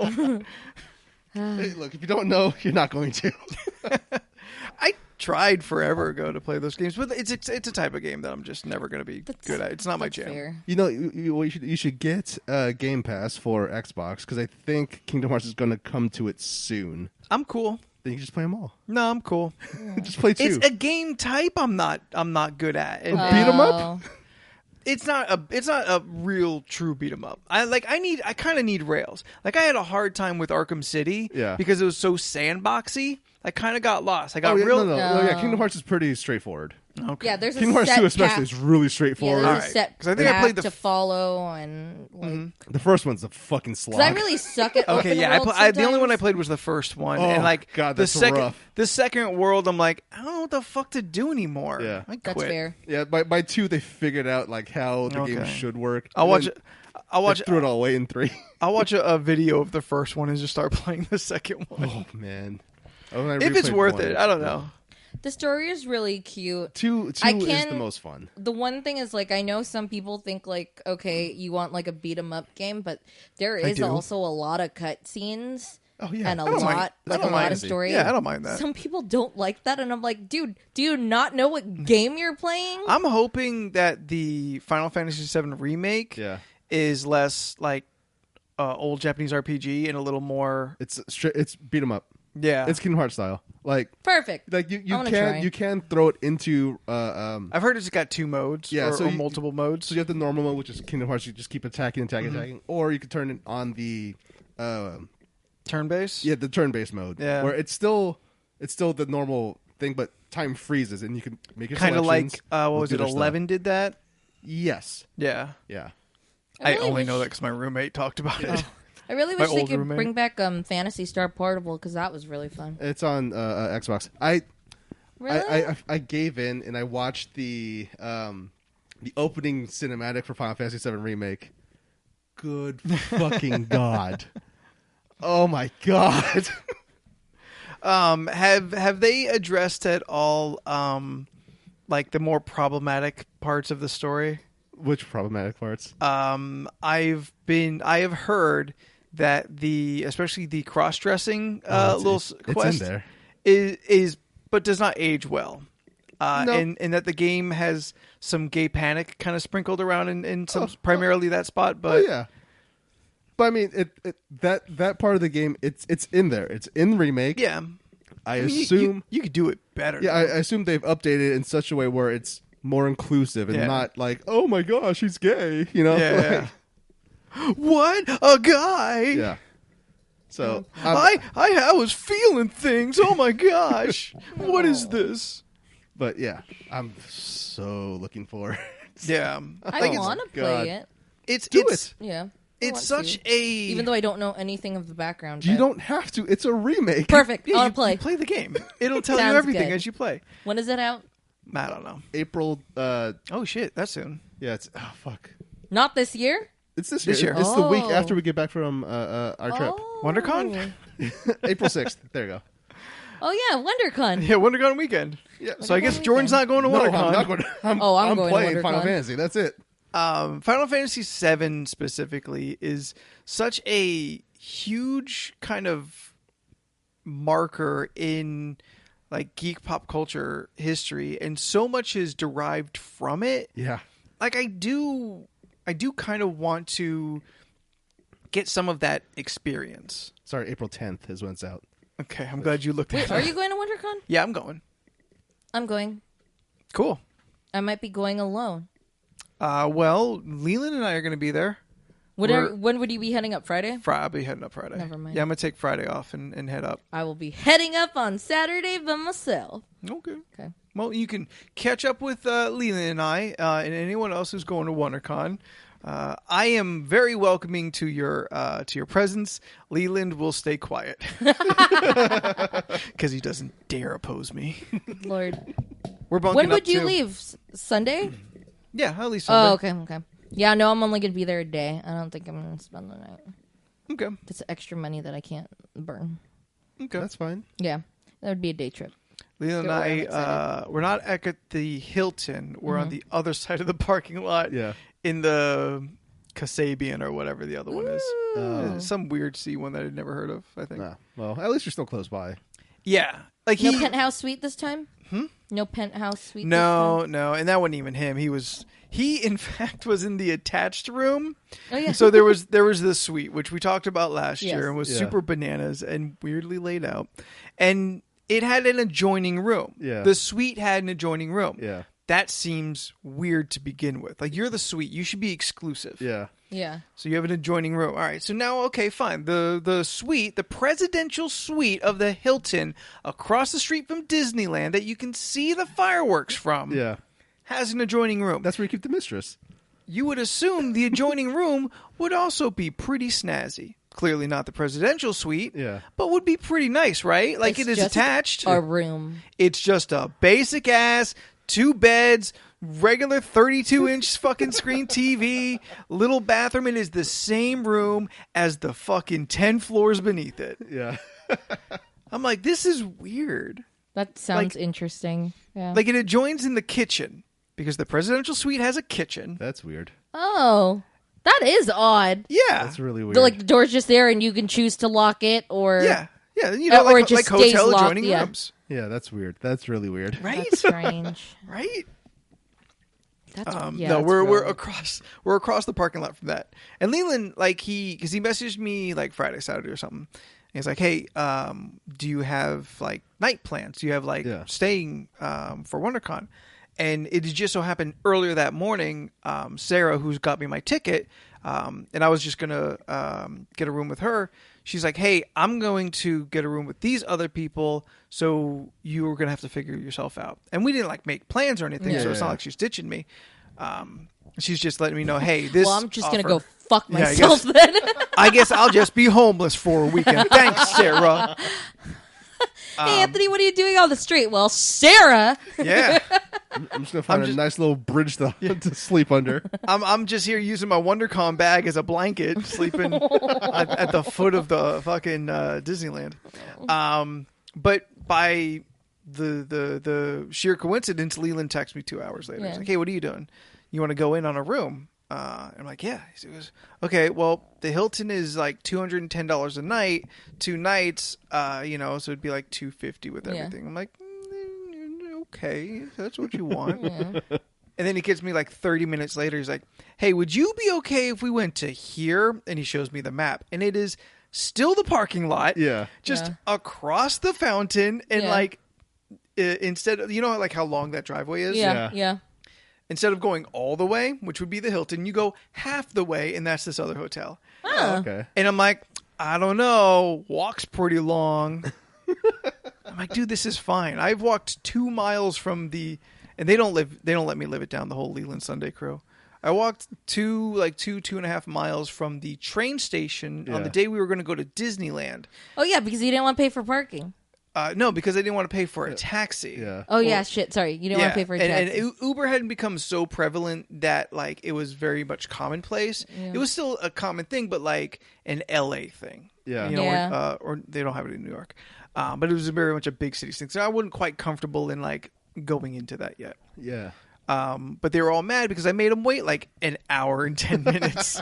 Hey, look, if you don't know, you're not going to. I tried forever ago to play those games, but it's a type of game that I'm just never going to be good at. It's not my jam. Fair. You know, you should get Game Pass for Xbox because I think Kingdom Hearts is going to come to it soon. I'm cool. Then you just play them all. No, I'm cool. Just play 2. It's a game type I'm not good at. And beat 'em up? Oh. it's not a real true beat 'em up. I kind of need rails. Like I had a hard time with Arkham City because it was so sandboxy. I kind of got lost. I got real. No. Oh, yeah, Kingdom Hearts is pretty straightforward. Okay. Yeah, there's a Kingdom Hearts set 2 especially path. is really Yeah, straightforward. there's Alright. a set 'Cause I think I path played the to follow, and like, The first one's a fucking slog. 'cause I really suck at Okay, open yeah. world The only one I sometimes. played was the first one, Oh, and like God, the that's second, rough. the second world, I'm like, I don't know what the fuck to do anymore. Yeah. I quit. That's fair. Yeah, by 2 they figured out like how the game Okay. should work. I'll And watch then it. I'll watch. They threw it all away in 3. I'll watch a video of the first one and just start playing the second one. Oh man, Oh, I If it's replayed worth 1. it, I don't know. The story is really cute. 2 I is can- the most fun. The one thing is, like, I know some people think, like, okay, you want, like, a beat-em-up game, but there is do. also a lot of cutscenes Oh yeah, and a I don't mind- lot, I like, a don't lot mind of story. Yeah, I don't mind that. Some people don't like that, and I'm like, dude, do you not know what game you're playing? I'm hoping that the Final Fantasy VII remake Yeah, is less like old Japanese RPG and a little more. it's straight. It's beat 'em up. Yeah, It's Kingdom Hearts style. Like Perfect. you I wanna try. can throw it into I've heard it's got 2 modes. Yeah, or, so or you- multiple modes. so you have the normal mode, which is Kingdom Hearts. You just keep attacking, or you could turn it on the Turn based. the turn-based mode. Yeah. where it's still the normal thing, but time freezes and you can make it kind of like selections, what we'll was do it? their stuff. 11 did that. Yes. Yeah, Yeah. I really only wish- know that because my roommate talked about it. I really My wish they old could roommate. bring back Phantasy Star Portable, because that was really fun. It's on Xbox. Really? I gave in and I watched the opening cinematic for Final Fantasy VII Remake. Good fucking god! Oh my god! Have they addressed at all like the more problematic parts of the story? Which problematic parts? I have heard that especially the cross dressing It's little in quest there. is but does not age well. and that the game has some gay panic kind of sprinkled around in some primarily that spot. But yeah. But I mean, that part of the game, it's in there. It's in the remake. Yeah, I mean, assume you could do it better. Yeah, I assume they've updated it in such a way where it's more inclusive and not like, oh my gosh, he's gay. You know? Yeah. What? A guy? Yeah. So I was feeling things. Oh my gosh. What is this? But yeah, I'm so looking forward. Yeah. I want to play it. It's Yeah. It's such a... Even though I don't know anything of the background. You don't have to. It's a remake. Perfect. Yeah, I'll play. You play the game. It'll tell you Sounds everything good. as you play. When is it out? I don't know. April. Oh shit, that's soon. Yeah, it's fuck. Not this year? It's this year. It's the week after we get back from our trip. WonderCon? April 6th. There you go. Oh yeah, WonderCon. Yeah, WonderCon weekend. Yeah. So I guess Jordan's not going to No, WonderCon. I'm not going to. I'm going playing to Final WonderCon. Fantasy. That's it. Final Fantasy VII specifically is such a huge kind of marker in like geek pop culture history, and so much is derived from it. Yeah. Like I do kind of want to get some of that experience. Sorry, April 10th is when it's out. Okay, I'm glad you looked at Wait, that. are you going to WonderCon? Yeah, I'm going. I'm going. Cool. I might be going alone. Well, Leland and I are going to be there. When would you be heading up? Friday? I'll be heading up Friday. Never mind. Yeah, I'm going to take Friday off and head up. I will be heading up on Saturday by myself. Okay. Okay. Well, you can catch up with Leland and I and anyone else who's going to WonderCon. I am very welcoming to your presence. Leland will stay quiet because he doesn't dare oppose me. Lord. We're bunking When up would you too. leave? Sunday? Yeah, at least Oh, Sunday. okay. Yeah, no, I'm only going to be there a day. I don't think I'm going to spend the night. Okay. It's extra money that I can't burn. Okay. That's fine. Yeah, that would be a day trip. Leland and Go, I'm I, excited. we're not at the Hilton. We're on the other side of the parking lot. Yeah. In the Kasabian or whatever the other one is. Oh. Some weird sea one that I'd never heard of, I think. Nah. Well, at least you're still close by. Yeah. Like No penthouse suite this time? No penthouse suite this time? No, and that wasn't even him. He in fact was in the attached room. Oh, yeah. So there was the suite, which we talked about last Yes. year and was Yeah. super bananas and weirdly laid out. And it had an adjoining room. Yeah. The suite had an adjoining room. Yeah. That seems weird to begin with. Like, you're the suite. You should be exclusive. Yeah. Yeah. So you have an adjoining room. All right. So now, okay, fine. The suite, the presidential suite of the Hilton across the street from Disneyland that you can see the fireworks from Yeah. has an adjoining room. That's where you keep the mistress. You would assume the adjoining room would also be pretty snazzy. Clearly not the presidential suite, Yeah. but would be pretty nice, right? Like, It's it is just attached. A room. It's just a basic ass 2 beds, regular 32-inch fucking screen TV, little bathroom. It is the same room as the fucking 10 floors beneath it. Yeah. I'm like, this is weird. That sounds interesting. Yeah. Like, it adjoins in the kitchen because the presidential suite has a kitchen. That's weird. Oh, that is odd. Yeah. That's really weird. Like the door's just there and you can choose to lock it or... Yeah. Yeah. You know, Or like, it just like stays hotel locked, adjoining yeah. rooms. Yeah, that's weird. That's really weird. Right? That's strange. Right? That's, No, that's we're real. across the parking lot from that. And Leland, like, because he messaged me like Friday, Saturday or something. And he's like, "Hey, do you have like night plans? Do you have like staying for WonderCon?" And it just so happened earlier that morning, Sarah, who's got me my ticket, and I was just gonna get a room with her. She's like, "Hey, I'm going to get a room with these other people, so you were gonna have to figure yourself out." And we didn't like make plans or anything, so it's not like she's ditching me. She's just letting me know, "Hey, this." Well, I'm just offer- gonna go fuck Yeah, myself then. I guess I'll just be homeless for a weekend. Thanks, Sarah. Hey, Anthony, what are you doing on the street? Well, Sarah. Yeah, I'm just gonna find I'm a nice little bridge to sleep under. I'm just here using my WonderCon bag as a blanket, sleeping at the foot of the fucking Disneyland. But by the sheer coincidence, Leland texted me 2 hours later. He's like, "Hey, what are you doing? You want to go in on a room?" I'm like, "Yeah." He goes, "Okay, well, the Hilton is like $210 a night, 2 nights, so it'd be like $250 with everything." I'm like, okay, that's what you want. And then he gets me like 30 minutes later. He's like, hey, would you be okay if we went to here? And he shows me the map. And it is still the parking lot. Yeah. Just across the fountain. And like, instead of, you know, like how long that driveway is? Yeah. Instead of going all the way, which would be the Hilton, you go half the way, and that's this other hotel. Oh, okay. And I'm like, I don't know. Walk's pretty long. I'm like, dude, this is fine. I've walked 2 miles from the, and they don't let me live it down, the whole Leland Sunday crew. I walked 2.5 miles from the train station on the day we were going to go to Disneyland. Oh yeah, because you didn't want to pay for parking. No, because I didn't want to pay for a taxi. Yeah. Oh yeah, shit. Sorry, you didn't want to pay for a taxi. And Uber hadn't become so prevalent that like it was very much commonplace. Yeah. It was still a common thing, but like an LA thing. Yeah. You know, or they don't have it in New York. But it was very much a big city thing. So I wasn't quite comfortable in like going into that yet. Yeah. But they were all mad because I made them wait like an hour and 10 minutes.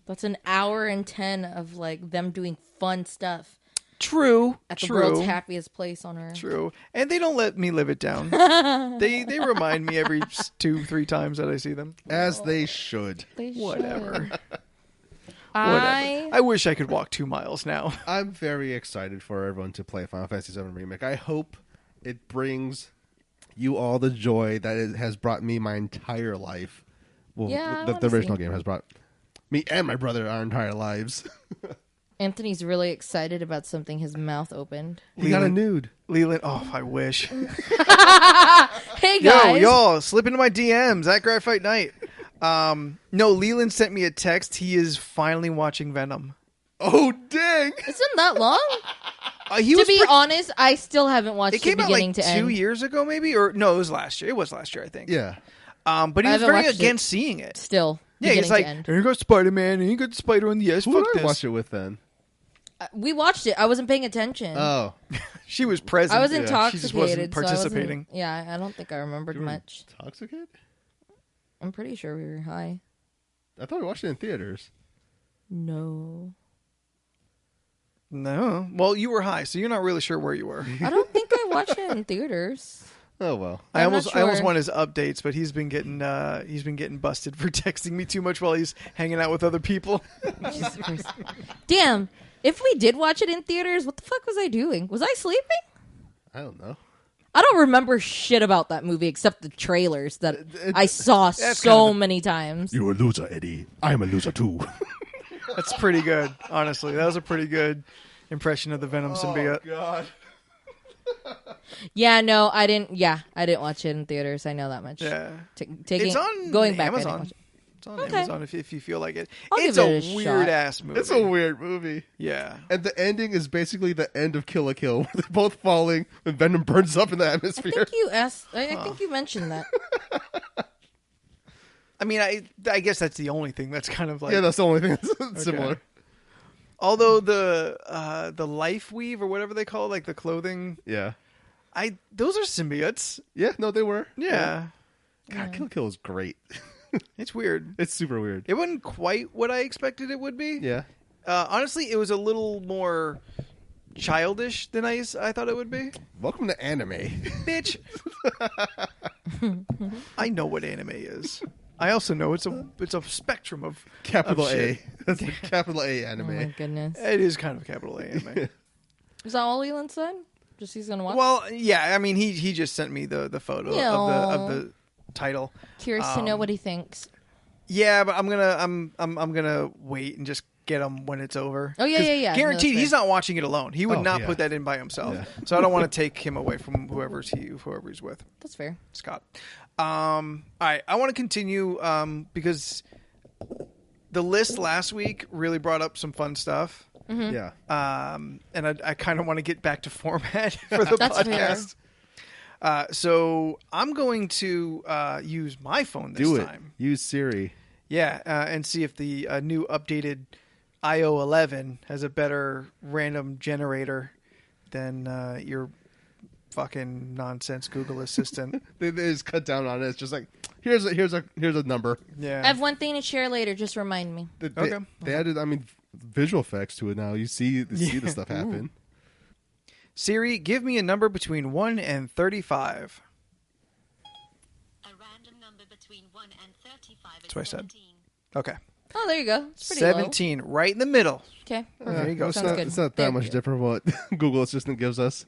That's an hour and 10 of like them doing fun stuff. True. At the world's happiest place on earth. True. And they don't let me live it down. They remind me every 2-3 times that I see them. As they should. Whatever. I wish I could walk 2 miles now. I'm very excited for everyone to play Final Fantasy VII Remake. I hope it brings you all the joy that it has brought me my entire life. Well, the original game has brought me and my brother our entire lives. Anthony's really excited about something. His mouth opened. He got a nude. Leland, oh, I wish. Hey, guys. Yo, y'all, slip into my DMs at Graphite Night. No, Leland sent me a text. He is finally watching Venom. Oh, dang. Isn't that long? To be honest, I still haven't watched it beginning to end. 2 years ago, maybe? Or no, it was last year. It was last year, I think. Yeah. But he was very against seeing it. Still. Yeah, he's like, here you go Spider-Man, and you got Spider-Man. Yes, Who fuck did this. I watch it with then? We watched it. I wasn't paying attention. Oh. She was present. I was intoxicated. She just wasn't participating. I don't think I remembered much. Intoxicated? I'm pretty sure we were high. I thought we watched it in theaters. No. No. Well, you were high, so you're not really sure where you were. I don't think I watched it in theaters. Oh well. I almost want his updates, but he's been getting busted for texting me too much while he's hanging out with other people. Jesus Christ. Damn. If we did watch it in theaters, what the fuck was I doing? Was I sleeping? I don't know. I don't remember shit about that movie except the trailers that I saw so many times. You're a loser, Eddie. I'm a loser too. That's pretty good, honestly. That was a pretty good impression of the Venom symbiote. Oh God. Yeah, no, I didn't. Yeah, I didn't watch it in theaters. I know that much. Yeah, it's on going back. Amazon. It's on Amazon if you feel like it. It's a weird ass movie. It's a weird movie. Yeah, and the ending is basically the end of Kill la Kill, where they're both falling and Venom burns up in the atmosphere. I think you asked. I think you mentioned that. I mean, I guess that's the only thing that's kind of like that's the only thing that's similar. Although the life weave or whatever they call it, like the clothing. Yeah. Those are symbiotes. Yeah, no, they were. Yeah. God, Kill la Kill is great. It's weird. It's super weird. It wasn't quite what I expected it would be. Yeah. Honestly, it was a little more childish than I thought it would be. Welcome to anime. Bitch. I know what anime is. I also know it's a spectrum of capital of A. That's the capital A anime. Oh my goodness. It is kind of capital A anime. Is that all Leland said? Just he's gonna watch? Well, yeah. I mean, he just sent me the photo of the title. Curious to know what he thinks. Yeah, but I'm gonna wait and just get him when it's over. Oh yeah. Guaranteed, he's not watching it alone. He would not put that in by himself. Yeah. So I don't want to take him away from whoever he's with. That's fair. Scott. All right, I want to continue because the list last week really brought up some fun stuff. Mm-hmm. Yeah. And I kind of want to get back to format for the podcast. So I'm going to use my phone this time. Use Siri. Yeah, and see if the new updated IO 11 has a better random generator than your fucking nonsense Google Assistant. They just cut down on it. It's just like here's a number. Yeah, I have one thing to share later. Just remind me. They added, visual effects to it now. You see the stuff happen. Siri, give me a number between 1 and 35. number between 1 and 35 That's what I said. 17. Okay. Oh, there you go. It's pretty 17, right in the middle. low. Okay. There you go. It's Sounds not, good. it's not that Thank much you. different from what Google Assistant gives us.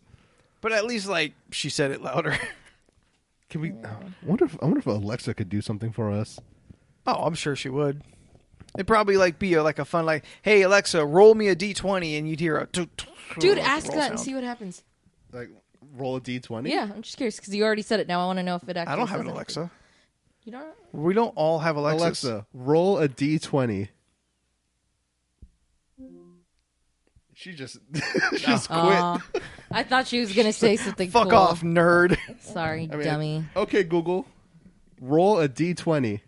But at least, like, she said it louder. Can we? I wonder if Alexa could do something for us. Oh, I'm sure she would. It'd probably, like, be like a fun, like, hey, Alexa, roll me a D20, and you'd hear a... Dude, ask that and see what happens. Like roll a D20. Yeah, I'm just curious because you already said it. Now I want to know if it actually. I don't have an says Alexa. anything. You don't. We don't all have Alexas. Alexa, roll a D20. She just quit. I thought she was gonna say something. Fuck cool. off, nerd. Sorry, I mean, dummy. Okay, Google, roll a D20.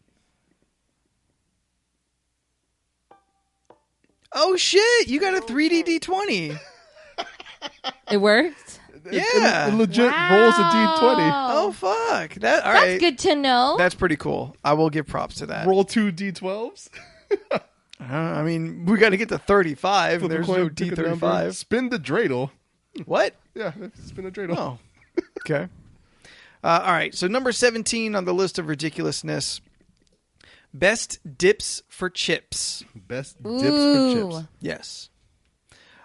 Oh, shit. You got a 3D D20. It worked. Yeah. It legit rolls a D20. Oh, fuck. All That's right. good to know. That's pretty cool. I will give props to that. Roll 2 D12s. I mean, we got to get to 35. Flip a There's coin, no pick a number, D35. Spin the dreidel. What? Yeah, spin a dreidel. Oh. Okay. All right. So number 17 on the list of ridiculousness. Best dips for chips. Best dips Ooh. for chips. Yes.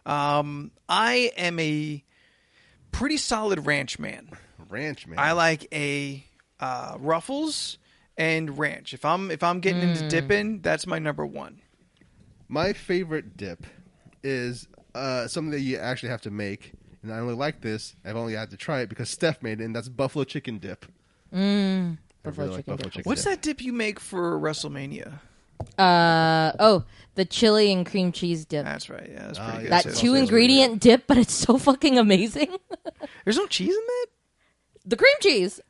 I am a pretty solid ranch man. Ranch, man. I like a Ruffles and ranch. If I'm getting into dipping, that's my number one. My favorite dip is something that you actually have to make, and I only like this. I've only had to try it because Steph made it, and that's buffalo chicken dip. Buffalo chicken dip. What's that dip you make for WrestleMania? The chili and cream cheese dip. That's right. Yeah, that's pretty good. yeah. That too. Also 2-ingredient dip, but it's so fucking amazing. There's no cheese in that? The cream cheese.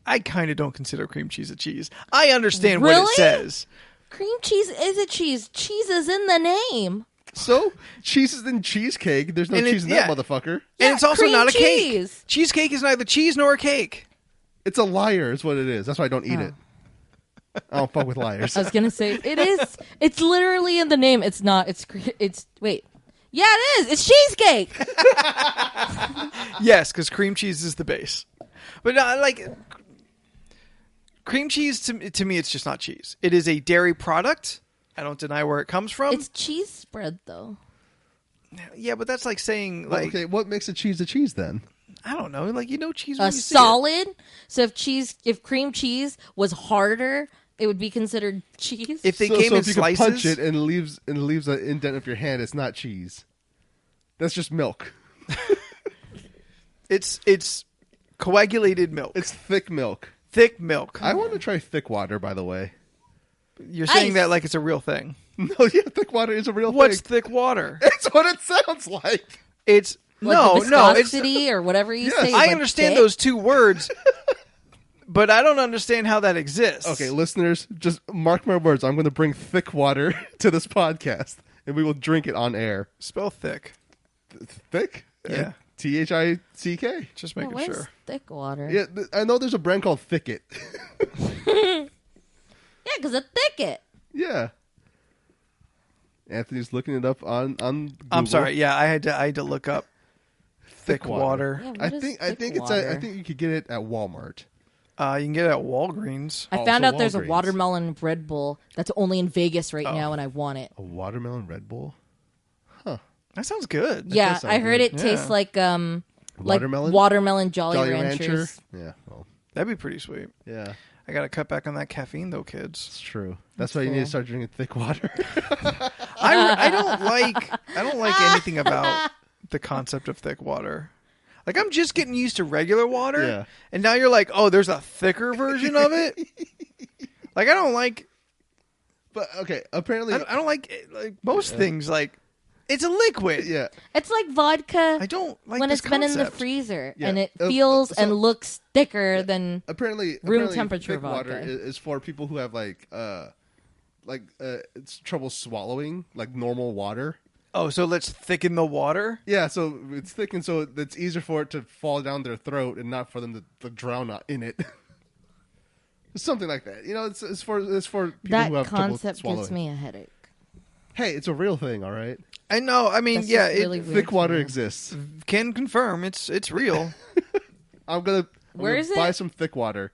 I kind of don't consider cream cheese a cheese. I understand what Really? it says. Cream cheese is a cheese. Cheese is in the name. So, cheese is in cheesecake. There's no And cheese in yeah. that motherfucker. Yeah, And it's also cream not a cheese. cake. Cheesecake is neither cheese nor a cake. It's a liar is what it is. That's why I don't eat it. I don't fuck with liars. I was gonna say it is. It's literally in the name. It's not. It's wait. Yeah, it is. It's cheesecake. Yes, because cream cheese is the base. But like cream cheese to me, it's just not cheese. It is a dairy product. I don't deny where it comes from. It's cheese spread though. Yeah, but that's like saying Well, like okay, what makes a cheese then? I don't know, like cheese when A you see solid. So if cream cheese was harder, it would be considered cheese. it. If they so came in if you slices, can punch it and it leaves an indent of your hand, it's not cheese. That's just milk. it's coagulated milk. It's thick milk. Thick milk. I want to try thick water, by the way. You're saying Ice. that like it's a real thing. No, yeah, thick water is a real What's thing. thick water? It's what it sounds like. It's like the no. It's viscosity or whatever you Yes. say. I like understand thick. those two words, but I don't understand how that exists. Okay, listeners, just mark my words. I'm going to bring thick water to this podcast, and we will drink it on air. Spell thick. Thick? Yeah. Thick. Just Yeah, making what is sure. thick water? Yeah, I know there's a brand called Thicket. Yeah, because of thicket. Yeah. Anthony's looking it up on Google. I'm sorry. Yeah, I had to look up thick water. Yeah, what I is think thick it's water? I think you could get it at Walmart. You can get it at Walgreens. I Also found out there's a Walgreens. watermelon Red Bull that's only in Vegas right now, and I want it. A watermelon Red Bull? That sounds good. Yeah, does sound I heard good. it tastes Yeah. like Watermelon? watermelon Jolly Jolly Ranchers. Rancher? Yeah. Well, That'd be pretty sweet. yeah. I got to cut back on that caffeine though, kids. It's true. That's why you need to start drinking thick water. I don't like anything about the concept of thick water. Like I'm just getting used to regular water, Yeah. and now you're like, oh, there's a thicker version of it. Like I don't like. But okay, apparently I don't like most things. Like it's a liquid. yeah. It's like vodka I don't like when this it's been in the concept. freezer, Yeah. and it feels so- and looks thicker than. Apparently Room temperature thick water vodka. is for people who have it's trouble swallowing like normal water. Oh, so let's thicken the water. Yeah, so it's thick and so it's easier for it to fall down their throat and not for them to drown in it. Something like that. You know, it's for people That who have trouble concept swallowing. gives me a headache. Hey, it's a real thing, all right? I know. I mean, That's yeah, just really it weird Thick for water me. exists. can confirm it's real. I'm gonna Where is buy it? some thick water.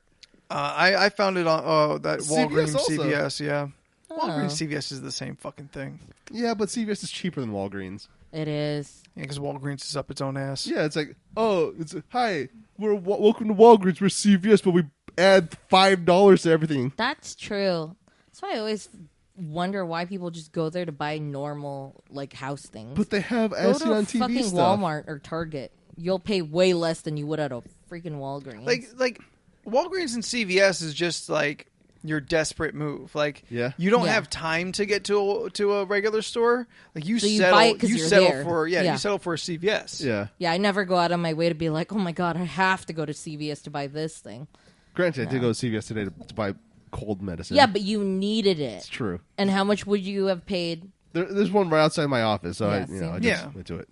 I found it on that CVS Walgreens, also. CVS. Yeah, Oh. Walgreens, CVS is the same fucking thing. Yeah, but CVS is cheaper than Walgreens. It is. Yeah, because Walgreens is up its own ass. Yeah, it's like, hi, welcome to Walgreens. We're CVS, but we add $5 to everything. That's true. That's why I always wonder why people just go there to buy normal like house things. But they have Go as to seen a on TV fucking stuff. Walmart or Target. You'll pay way less than you would at a freaking Walgreens. Like Walgreens and CVS is just like your desperate move. Like Yeah. you don't Yeah. have time to get to a regular store. Like you So you settle buy it 'cause you you're settle there. for Yeah. you settle for a CVS. Yeah. yeah, I never go out of my way to be like, oh my god, I have to go to CVS to buy this thing. Granted, I did go to CVS today to buy cold medicine. Yeah, but you needed it. It's true. And how much would you have paid? There's one right outside my office, so Yeah, I same. just went to it.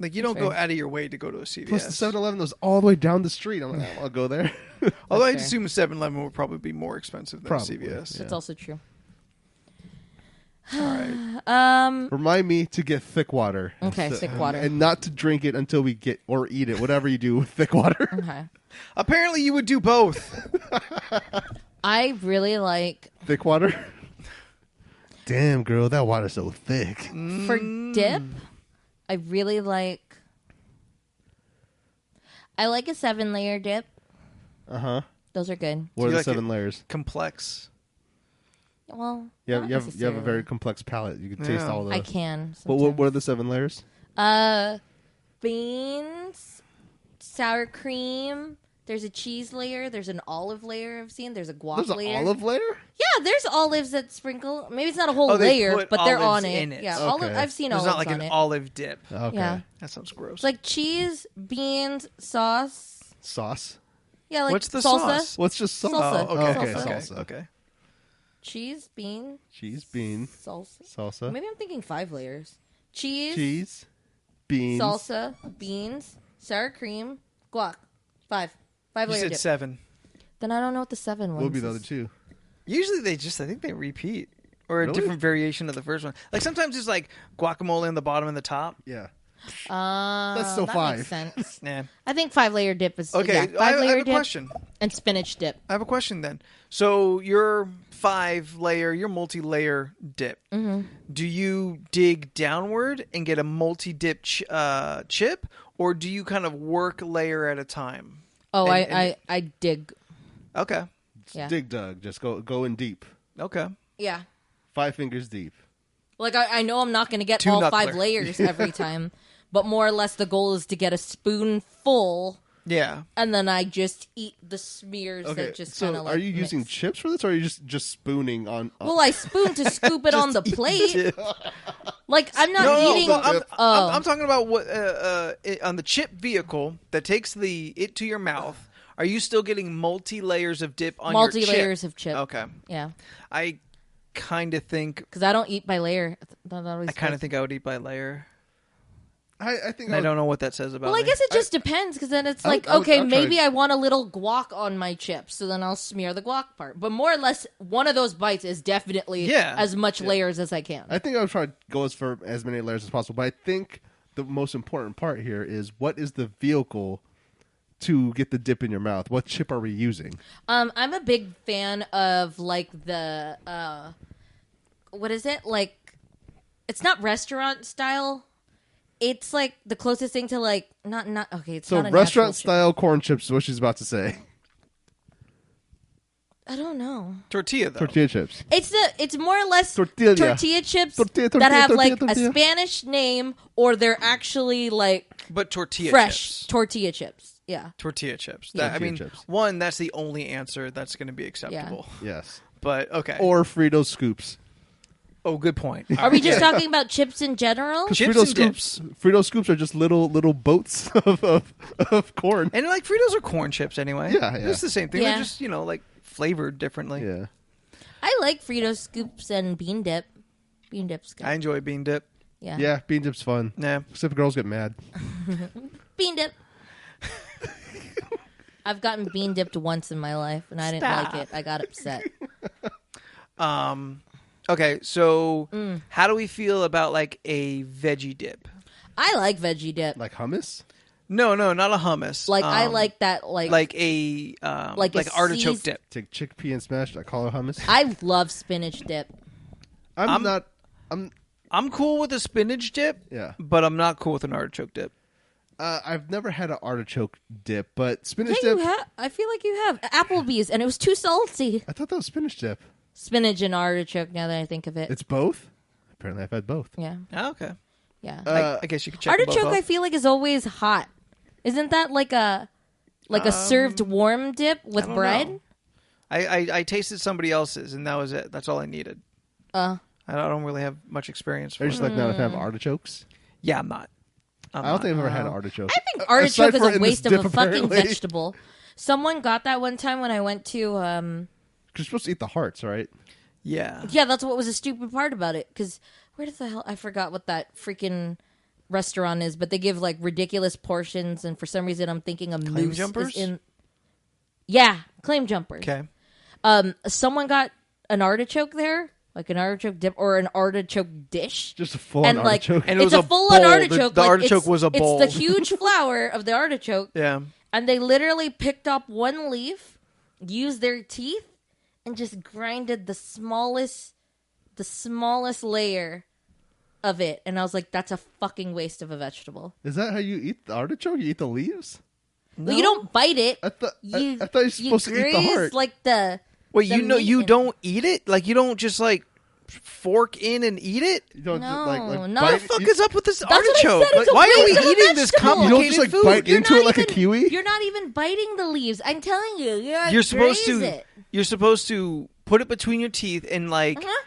Like you don't go fair. out of your way to go to a CVS. Plus, the 7-Eleven was all the way down the street. I'm like, I'll go there. Although I'd fair. assume 7-Eleven would probably be more expensive than Probably, CVS. yeah. That's also true. All right. Remind me to get thick water. Okay, thick water. And not to drink it until we get, or eat it, whatever you do with thick water. Okay. Apparently, you would do both. I really like Thick water? Damn, girl, that water's so thick. for dip. I really like. I like a 7-layer dip. Uh-huh. Those are good. What are you the like 7 layers? Complex. Well, You not have a necessarily. very complex palate. You can taste Yeah. all those. I can. But what are the 7 layers? Beans, sour cream. There's a cheese layer. There's an olive layer I've seen. There's a guac There's an layer. olive layer? Yeah, there's olives that sprinkle. Maybe it's not a whole Oh, they layer, put but they're olives on it. in it. Yeah, Okay. I've seen There's olives not like on an it. olive dip. Okay. Yeah. That sounds gross. It's like cheese, beans, sauce. Sauce? Yeah, like What's the salsa. sauce? What's just sauce? Salsa. Oh, okay, Okay, okay, salsa. okay. Cheese, bean, Cheese, bean, salsa. salsa, Maybe I'm thinking 5 layers. cheese, beans. salsa, beans, sour cream, guac. 5 You layer said dip. 7. Then I don't know what the 7 ones What would be the is. other 2? Usually I think they repeat. Or a Really? different variation of the first one. Like sometimes it's like guacamole on the bottom and the top. Yeah. That's still that 5. Makes sense. Yeah. I think 5-layer dip is Okay, yeah, I 5-layer have a dip question. and spinach dip. I have a question then. So your 5-layer, your multi-layer dip, do you dig downward and get a multi-dip chip, or do you kind of work layer at a time? Oh, And- I dig. Okay. Yeah. Dig dug. Just go in deep. Okay. Yeah. 5 fingers deep. Like I know I'm not going to get Two all knuckler. 5 layers every time, but more or less the goal is to get a spoonful, Yeah. and then I just eat the smears that just so kind of like. are you using mix. chips for this, or are you just spooning on? Well, I spoon to scoop it on the plate. Like I'm not No, eating. but Oh. I'm talking about what on the chip vehicle that takes it to your mouth. Are you still getting multi-layers of dip on your chip? Multi-layers of chip. Okay. Yeah, I kind of think because I don't eat by layer. That always I kind goes- of think I would eat by layer. I think And I don't know what that says about Well, I me. guess it just depends because then it's I like, would- I would okay, try maybe to- I want a little guac on my chips, so then I'll smear the guac part. But more or less, one of those bites is definitely Yeah. as much layers as I can. I think I would try to go for as many layers as possible. But I think the most important part here is what is the vehicle to get the dip in your mouth? What chip are we using? I'm a big fan of like the what is it? Like it's not restaurant style. It's like the closest thing to like not okay. It's So not a restaurant natural chip. style corn chips is what she's about to say. I don't know. Tortilla though. Tortilla chips. It's more or less Tortilla. chips Tortilla, that have like tortilla. a Spanish name or they're actually like But tortilla fresh chips. tortilla chips. Yeah. Tortilla chips. Yeah. That, I mean, Tortilla chips. one, that's the only answer that's going to be acceptable. Yes. But okay. Or Frito scoops. Oh, good point. Are we just talking about chips in general? Because Chips Frito and scoops, Frito scoops are just little boats of corn. And like Fritos are corn chips anyway. Yeah, yeah. It's the same thing. Yeah. They're just, like flavored differently. Yeah. I like Frito scoops and bean dip. Bean dip's good. I enjoy bean dip. Yeah. Yeah, bean dip's fun. Yeah. Except girls get mad. Bean dip. I've gotten bean dipped once in my life and I didn't Stop. like it. I got upset. Okay, so how do we feel about like a veggie dip? I like veggie dip. Like hummus? No, not a hummus. Like I like that. like a artichoke seas- dip. Take chickpea and smash. I call it hummus. I love spinach dip. I'm not. I'm cool with a spinach dip. Yeah. But I'm not cool with an artichoke dip. I've never had an artichoke dip, but spinach Yeah, dip. you have. I feel like you have Applebee's, and it was too salty. I thought that was spinach dip. Spinach and artichoke. Now that I think of it, It's both. Apparently, I've had both. yeah, Oh, okay. yeah. I guess you could check them both Artichoke, I off. feel like, is always hot. Isn't that like a served warm dip with don't bread? know. I tasted somebody else's, and that was it. That's all I needed. I don't really have much experience for Are you it. just like not a fan of artichokes? Yeah, I'm not. I don't think I've ever had an artichoke. I think artichoke is for a in waste this of a dip, fucking apparently. vegetable. Someone got that one time when I went to. Because you're supposed to eat the hearts, right? Yeah. Yeah, that's what was a stupid part about it. Because where the hell I forgot what that freaking restaurant is, but they give like ridiculous portions, and for some reason I'm thinking a Claim moose jumpers? is in. Yeah, claim jumpers. Okay. Someone got an artichoke there, like an artichoke dip or an artichoke dish. Just a full-on And like artichoke. And it it's was a a full-on bowl. artichoke. The like, artichoke was a bowl. It's the huge flower of the artichoke, Yeah. and they literally picked up one leaf, used their teeth, and just grinded the smallest layer of it. And I was like, that's a fucking waste of a vegetable. Is that how you eat the artichoke? You eat the leaves? Well, you don't bite it. I thought You, I thought you're supposed to eat the graze, heart. like the. Wait, the you know meat you in- don't eat it? Like you don't just like fork in and eat it? You don't No, like no. What bite the fuck you, is up with this what I artichoke? said, it's a Why are we waste of a eating this vegetable. complicated You don't just, like, food? bite You're into not it like a even- kiwi? You're not even biting the leaves. I'm telling you. You're supposed graze to. it. You're supposed to put it between your teeth and like Uh-huh.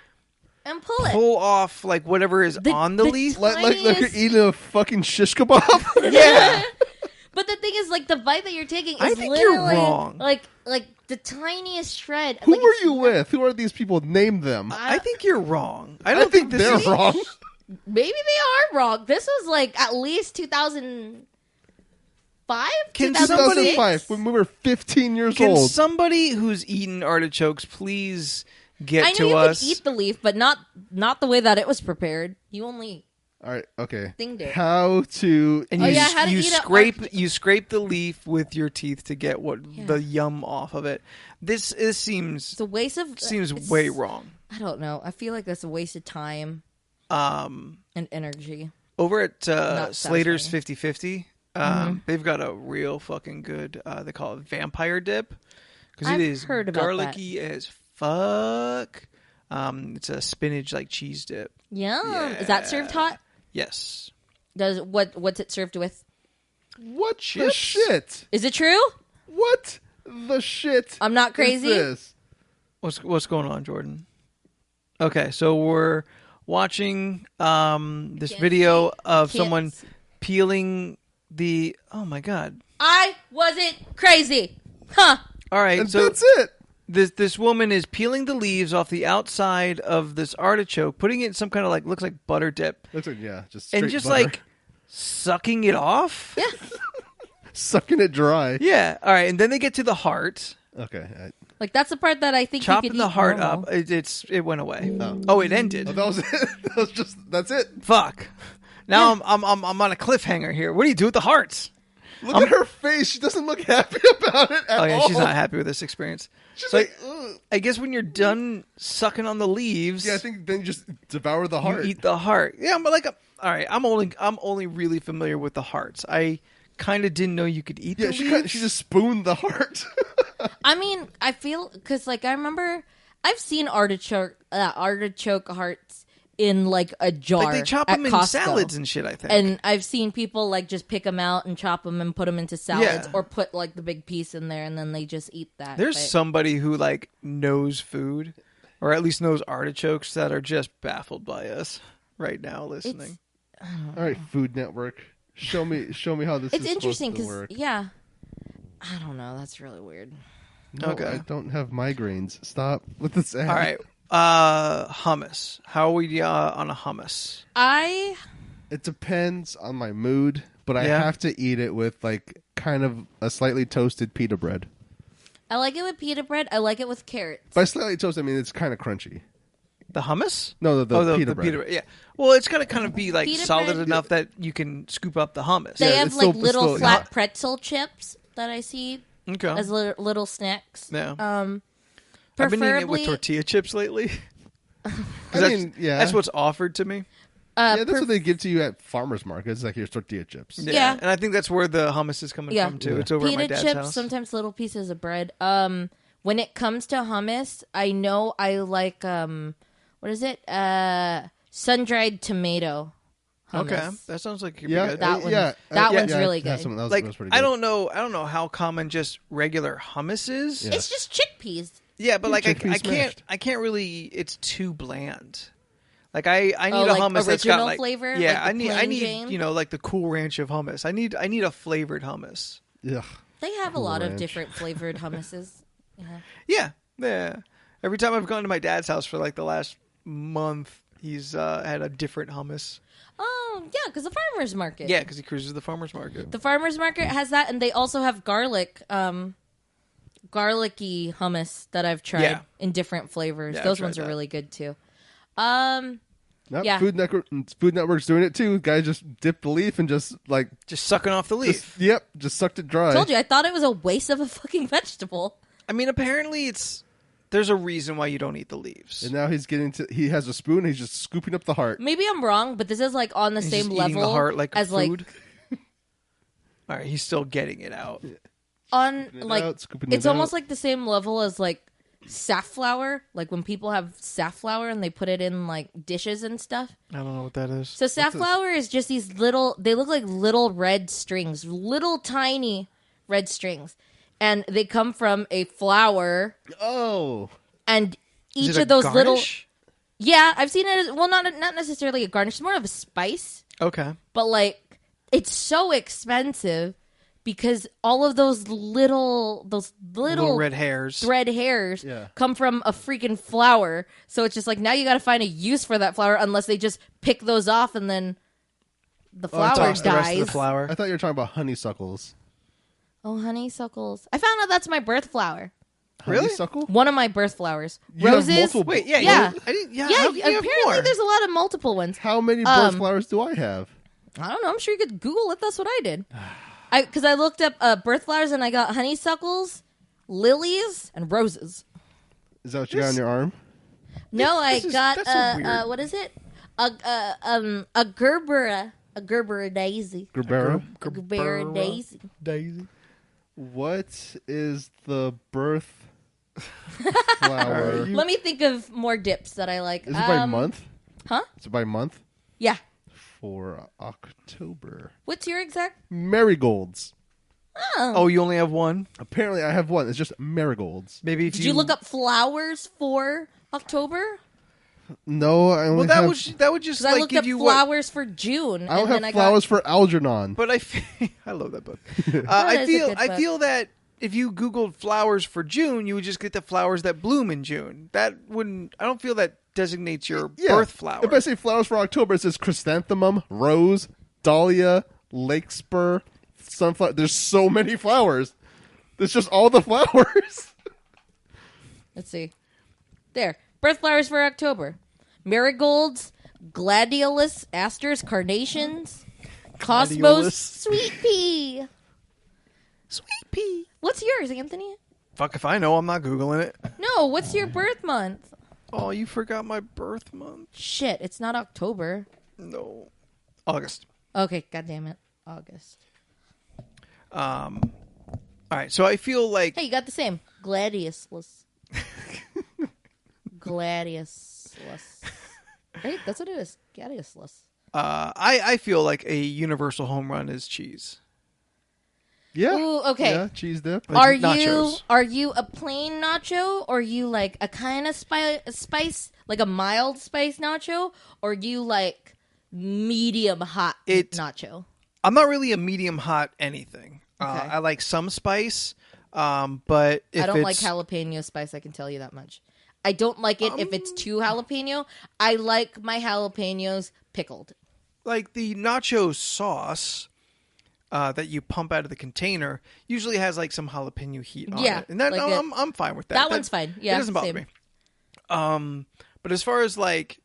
And pull it. pull off like whatever is on the leaf. like you're tiniest- eating a fucking shish kebab? Yeah. But the thing is, like, the bite that you're taking is I think you're literally wrong. like the tiniest shred. Who like, were it's you not- with? Who are these people? Name them. I think you're wrong. I I don't think this they're is wrong. Maybe they are wrong. This was like at least 2005. Can somebody- 2005, when we were 15 years Can old. somebody who's eaten artichokes please get I know to you us? could eat the leaf, but not the way that it was prepared. You only All right, okay. Dinged it. How to and Oh, you, yeah, how to you eat a scrape the leaf with your teeth to get the yum off of it. This seems it's a waste of seems way wrong. I don't know. I feel like that's a waste of time and energy. Over at Not Slater's satisfying. 50/50, they've got a real fucking good. They call it vampire dip because I've it is heard about garlicky as fuck. It's a spinach like cheese dip. Yum. Is that served hot? Yes. What's it served with? what the Chips? shit? Is it true? What the shit? I'm not crazy. Is this? What's going on, Jordan? Okay, so we're watching this Can't video see. of Can't someone see. peeling the. Oh my god! I wasn't crazy. Huh. All right, And so that's it. this woman is peeling the leaves off the outside of this artichoke, putting it in some kind of like looks like butter dip, Looks like, yeah, just and straight just butter. like sucking it off. Yeah. sucking it dry. Yeah. All right, and then they get to the heart, Okay. Like that's the part that I think you chopping could the eat heart normal. up. It went away. Oh, it ended. Oh, that was it. That was just. That's it. Fuck. Now I'm on a cliffhanger here. What do you do with the hearts? Look at her face. She doesn't look happy about it at Oh yeah, all. she's not happy with this experience. She's So like, ugh. I guess when you're done sucking on the leaves, Yeah, I think then you just devour the you heart. eat the heart. Yeah, but like, all right, I'm only really familiar with the hearts. I kind of didn't know you could eat Yeah, the she leaves. she just spooned the heart. I mean, I feel because like I remember I've seen artichoke hearts in like a jar. like they chop at them in Costco. salads and shit. I think. And I've seen people like just pick them out and chop them and put them into salads, Yeah. or put like the big piece in there and then they just eat that. There's But- somebody who like knows food, or at least knows artichokes, that are just baffled by us right now listening. All right, Food Network. Show me how this It's is interesting supposed because to work. yeah, I don't know. That's really weird. No, Okay. I don't have migraines. Stop with this ad. All right, hummus. How are we on a hummus? It depends on my mood, but I Yeah. have to eat it with like kind of a slightly toasted pita bread. I like it with pita bread. I like it with carrots. By slightly toasted, I mean it's kind of crunchy. The hummus? No, the pita the bread. pita. Yeah. Well, it's gotta kind of be like Pita solid bread? enough that you can scoop up the hummus. They Yeah, have it's like still- little it's still- flat pretzel chips that I see Okay. as little snacks. Yeah. Preferably, I've been eating it with tortilla chips lately. 'Cause I mean, yeah. That's what's offered to me. Yeah, that's what they give to you at farmers markets, like your tortilla chips. Yeah. And I think that's where the hummus is coming from too. Yeah. It's over at my pita dad's chips, house. sometimes little pieces of bread. When it comes to hummus, I know I like what is it? Sun-dried tomato hummus. Okay, that sounds like Yeah, good. That one's- yeah, that one's yeah, really it has good. some- that was Like pretty good. I don't know how common just regular hummus is. Yeah. It's just chickpeas. Yeah, but Yeah, like chickpeas I can't really. It's too bland. Like I need Oh, a like hummus that's got original like flavor? Yeah, Like the I plain need Jane? like the Cool Ranch of hummus. I need a flavored hummus. Ugh. They have Cool a lot of Ranch. different flavored hummuses. Yeah. Every time I've gone to my dad's house for like the last month, he's had a different hummus. Oh, yeah, because the farmer's market. Yeah, because he cruises the farmers market. The farmer's market has that, and they also have garlic, garlicky hummus that I've tried Yeah. in different flavors. Yeah, I've Those tried ones are that. really good too. Nope, Yeah. Food Network's doing it too. Guy just dipped the leaf and just like Just sucking off the leaf. just sucked it dry. Told you, I thought it was a waste of a fucking vegetable. I mean, apparently there's a reason why you don't eat the leaves. And now he has a spoon. And he's just scooping up the heart. Maybe I'm wrong, but this is like on the He's same just eating level the heart like as food. like All right, he's still getting it out. on it like out, scooping it it's almost out. like the same level as like safflower. Like when people have safflower and they put it in like dishes and stuff. I don't know what that is. So safflower is just these little, they look like little red strings, little tiny red strings. And they come from a flower, Oh, and Is each it a of those little, garnish? yeah, I've seen it as, well, not necessarily a garnish, it's more of a spice, Okay. but like, it's so expensive because all of those little Little red hairs. thread hairs Yeah. come from a freaking flower. So it's just like, now you got to find a use for that flower unless they just pick those off and then the flower Toss the rest of dies. the flower. I thought you were talking about honeysuckles. Oh, honeysuckles. I found out that's my birth flower. Really? Honeysuckle? One of my birth flowers. You have Roses. multiple- Wait, yeah. Yeah. I didn't, yeah, Yeah, how can you have apparently more? there's a lot of multiple ones. How many birth flowers do I have? I don't know. I'm sure you could Google it. That's what I did. Because I looked up birth flowers and I got honeysuckles, lilies, and roses. Is that what you got on your arm? No, I This is- got that's so weird. what is it? A gerbera daisy. Gerbera? A gerbera daisy. Daisy. What is the birth flower? Let me think of more dips that I like. Is it by month? Huh? Is it by month? Yeah. For October. What's your exact? Marigolds. Oh, you only have one? Apparently, I have one. It's just marigolds. Maybe if Did you look up flowers for October? No, I only Well, that have. would just Because I like looked give up you what. flowers for June. I don't and have then I flowers for Algernon. But I love that book. That I is a good I book. feel that if you Googled flowers for June, you would just get the flowers that bloom in June. That wouldn't. I don't feel that designates your birth flower. If I say flowers for October, it says chrysanthemum, rose, dahlia, lakespur, sunflower. There's so many flowers. There's just all the flowers. Let's see. There. Birth flowers for October. Marigolds, gladiolus, asters, carnations, cosmos, Gladiolus. sweet pea. Sweet pea. What's yours, Anthony? Fuck if I know. I'm not Googling it. No, what's your birth month? Oh, you forgot my birth month. Shit, it's not October. No, August. Okay, goddamn it. August. All right, so I feel like Hey, you got the same. Gladiolus. Gladiolus. Right? That's what it is. Gladiolus. I feel like a universal home run is cheese. Yeah. Ooh, okay. Yeah, cheese dip. Are nachos. you a plain nacho, or you like a kind of spice, like a mild spice nacho, or you like medium hot nacho? I'm not really a medium hot anything. Okay. I like some spice, but if I don't like it's- jalapeno spice. I can tell you that much. I don't like it if it's too jalapeno. I like my jalapenos pickled. like the nacho sauce that you pump out of the container usually has like some jalapeno heat on Yeah, it, and that like I'm fine with that. That one's fine. Yeah, it doesn't bother same. me. But as far as like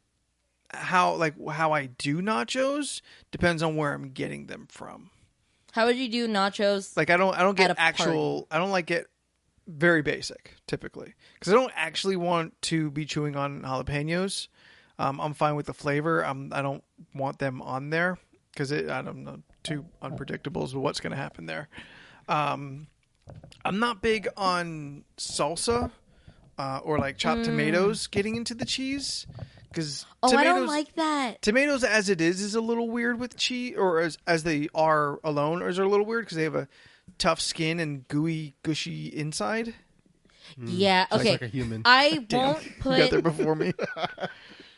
how I do nachos depends on where I'm getting them from. How would you do nachos? Like I don't get at a actual. I don't like get very basic typically because I don't actually want to be chewing on jalapenos. I'm fine with the flavor. I don't want them on there because I don't know, too unpredictable is what's going to happen there. I'm not big on salsa or like chopped tomatoes getting into the cheese because I don't like that. Tomatoes as it is a little weird with cheese, or as they are alone, or is a little weird because they have a tough skin and gooey, gushy inside. Yeah. Okay. Like a human. I won't put. You got there before me.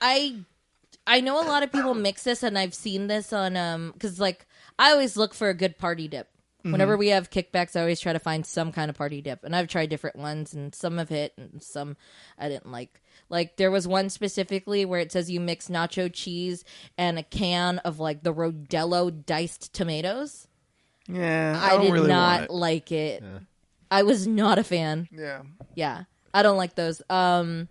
I know a lot of people mix this, and I've seen this on because like I always look for a good party dip. Whenever we have kickbacks, I always try to find some kind of party dip, and I've tried different ones, and some have hit, and some I didn't like. Like there was one specifically where it says you mix nacho cheese and a can of like the Rodello diced tomatoes. Yeah, I don't did really want not it. like it. Yeah. I was not a fan. Yeah. Yeah, I don't like those. When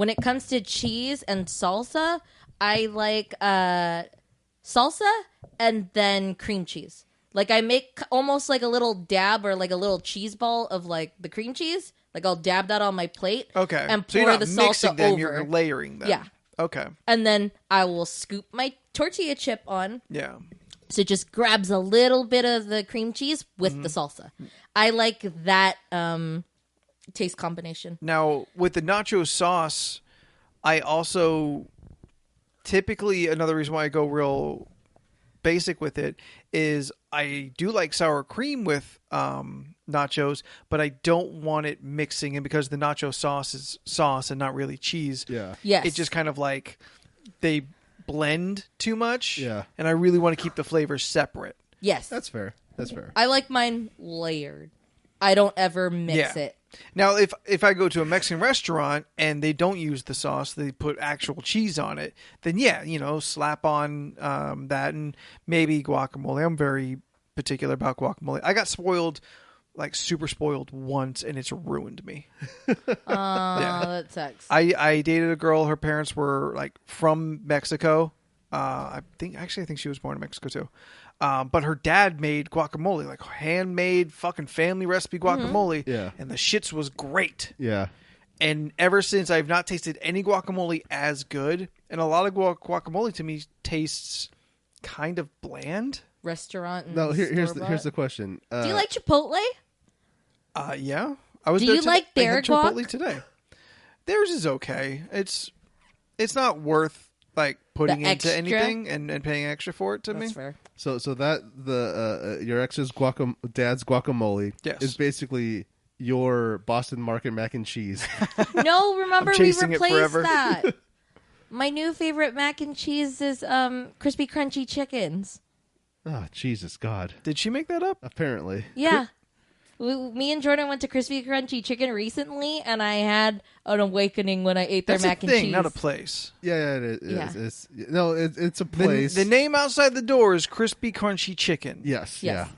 it comes to cheese and salsa, I like salsa and then cream cheese. Like I make almost like a little dab or like a little cheese ball of like the cream cheese. Like I'll dab that on my plate. Okay. And So pour you're not the mixing salsa them, over. you're layering them. Yeah. Okay. And then I will scoop my tortilla chip on. Yeah. So it just grabs a little bit of the cream cheese with the salsa. I like that taste combination. Now, with the nacho sauce, I also typically, another reason why I go real basic with it is I do like sour cream with nachos, but I don't want it mixing in because the nacho sauce is sauce and not really cheese. Yeah. Yes. It just kind of like they blend too much. Yeah. And I really want to keep the flavors separate. Yes. That's fair. That's fair. I like mine layered. I don't ever mix it. Now, if I go to a Mexican restaurant and they don't use the sauce, they put actual cheese on it, then yeah, slap on that and maybe guacamole. I'm very particular about guacamole. I got spoiled, like super spoiled once, and it's ruined me. That sucks. I dated a girl. Her parents were like from Mexico. I think she was born in Mexico too. But her dad made guacamole, like handmade fucking family recipe guacamole. Yeah. And the shits was great. Yeah. And ever since, I've not tasted any guacamole as good. And a lot of guacamole to me tastes kind of bland. Restaurant. And No, here's store-bought. the question. Do you like Chipotle? Yeah. I was Do there you like I their had Chipotle today. Theirs is okay. It's not worth like putting The into extra? anything and paying extra for it to That's me. fair. So that your ex's dad's guacamole Yes. is basically your Boston Market mac and cheese. No, remember we chasing it replaced forever. that. My new favorite mac and cheese is crispy crunchy chickens. Oh, Jesus God. Did she make that up? Apparently. Yeah. Me and Jordan went to Crispy Crunchy Chicken recently, and I had an awakening when I ate their That's mac a and thing, cheese. not a place. Yeah, it is. Yeah. It's a place. The name outside the door is Crispy Crunchy Chicken. Yes. Yes. Yeah.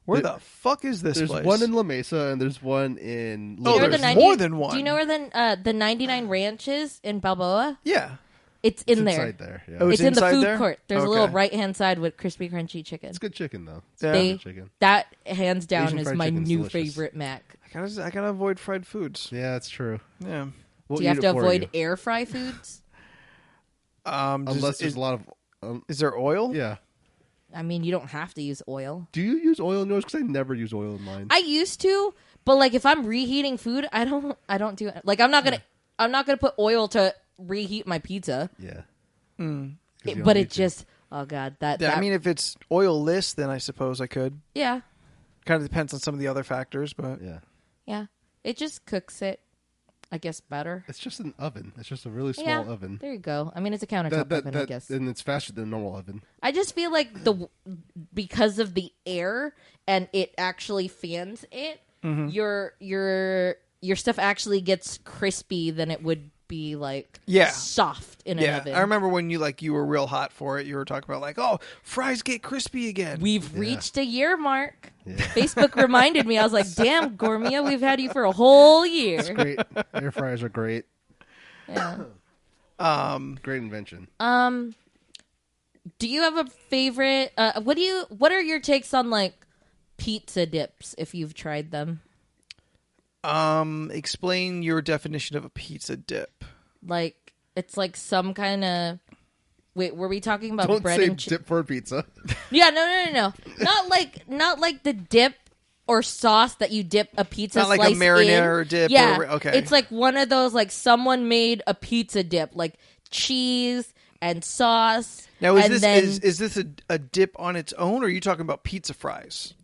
Where the fuck is this There's place? one in La Mesa and there's one in. Oh, You know where there's the more than one. Do you know where the 99 Ranch is in Balboa? Yeah. It's in It's there. inside there. Yeah. Oh, It's in the inside food there? court. There's a Okay. little right-hand side with Crispy Crunchy Chicken. It's good chicken though. It's Yeah. good chicken. That, hands down, Asian is fried my chicken's new delicious. favorite mac. I gotta avoid fried foods. Yeah, that's true. Yeah. We'll Do you have eat to it for avoid you. air fry foods? Unless there's is, a lot of. is there oil? Yeah. I mean, you don't have to use oil. Do you use oil in yours? Because I never use oil in mine. I used to, but like if I'm reheating food, I don't do it. Like I'm not gonna put oil to reheat my pizza. Yeah. But it just, oh god, Yeah, that I mean, if it's oil-less, then I suppose I could. yeah, Kind of depends on some of the other factors, but Yeah. it just cooks it, I guess, better. It's just an oven. It's just a really small Yeah, oven. there you go. I mean, it's a countertop oven, I guess. And it's faster than a normal oven. I just feel like because of the air and it actually fans it, Mm-hmm. your stuff actually gets crispy than it would be like Yeah. soft in an yeah. oven. I remember when you were real hot for it. You were talking about like, oh, fries get crispy again. We've reached a year mark. Facebook reminded me. I was like, damn, Gormia, we've had you for a whole year. It's great. Air fryers are great. Yeah. Great invention. Do you have a favorite? What are your takes on like pizza dips if you've tried them? Explain your definition of a pizza dip. Like it's like some kind of. Wait, were we talking about Don't bread say and dip for pizza. Yeah, no. Not like the dip or sauce that you dip a pizza Not like slice a marinara in. dip. Yeah, Okay. It's like one of those like someone made a pizza dip, like cheese and sauce. Now, and then, is this a dip on its own, or are you talking about pizza fries?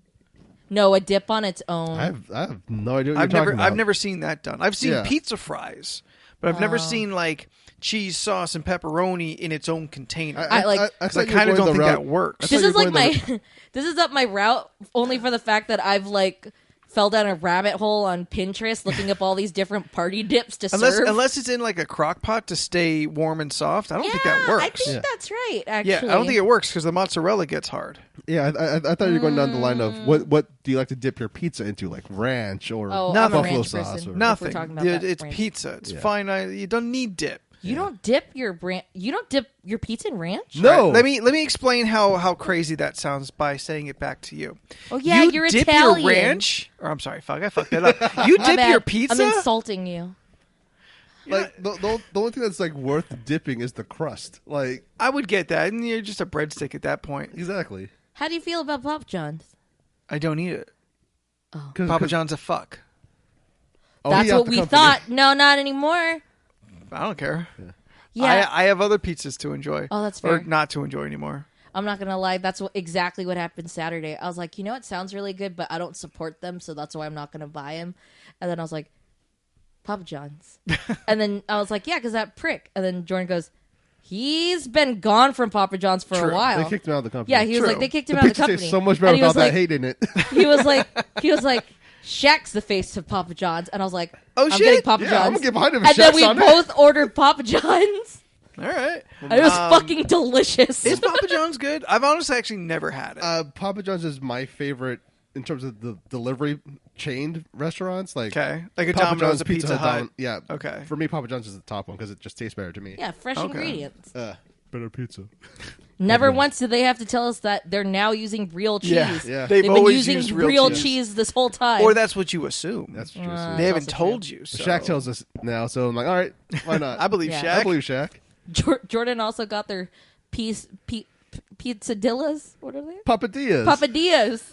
No, a dip on its own. I have no idea what you're talking about. I've never seen that done. I've seen Yeah. pizza fries, but I've never seen like cheese sauce and pepperoni in its own container. I kind of don't think that works. This is like this is up my route only for the fact that I've like fell down a rabbit hole on Pinterest looking up all these different party dips to serve. Unless it's in like a crock pot to stay warm and soft. I don't think that works. I think that's right, actually. Yeah, I don't think it works because the mozzarella gets hard. Yeah, I thought you were going down the line of what do you like to dip your pizza into, like ranch or I'm a buffalo ranch sauce? person. Or... We're Nothing. talking about that It's ranch. pizza. It's Yeah. fine. You don't need dip. You don't dip your pizza in ranch? No. All right, let me explain how crazy that sounds by saying it back to you. Oh yeah, you you're dip Italian. your ranch, or I'm sorry, fuck, I fucked that up. You My dip bad. your pizza. I'm insulting you. Like the only thing that's like worth dipping is the crust. Like I would get that, and you're just a breadstick at that point. exactly. How do you feel about Papa John's? I don't eat it. Oh. Papa John's a fuck. Oh, That's he out what the we company. thought. No, not anymore. I don't care. Yeah. I have other pizzas to enjoy. Oh, that's Or fair. not to enjoy anymore. I'm not gonna lie. That's exactly what happened Saturday. I was like, you know, it sounds really good, but I don't support them, so that's why I'm not gonna buy them. And then I was like, Papa John's. And then I was like, yeah, because that prick. And then Jordan goes, he's been gone from Papa John's for a while. They kicked him out of the company. Yeah, he was True. like, they kicked him The out of the pizza company. tastes so much And better he was without that like, hate in it. he was like, Shaq's the face of Papa John's, and I was like, Oh, I'm shit. getting Papa Yeah, John's. I'm gonna get behind him. And then Shaq's we on it. both ordered Papa John's. All right. And it was fucking delicious. Is Papa John's good? I've honestly actually never had it. Papa John's is my favorite in terms of the delivery chained restaurants. Like Okay. Like a Papa Domino's, John's, a Pizza Hut. Yeah. Okay. For me, Papa John's is the top one because it just tastes better to me. Yeah, fresh Okay. ingredients. Better pizza. Never once did they have to tell us that they're now using real cheese. Yeah. Yeah. They've been always using used real cheese. cheese this whole time. Or that's what you assume. That's true. They haven't also told true. you. So. Shaq tells us now, so I'm like, all right, why not? I believe Yeah. Shaq. I believe Shaq. Jordan also got their pizzadillas. What are they? Papadillas. Papadillas.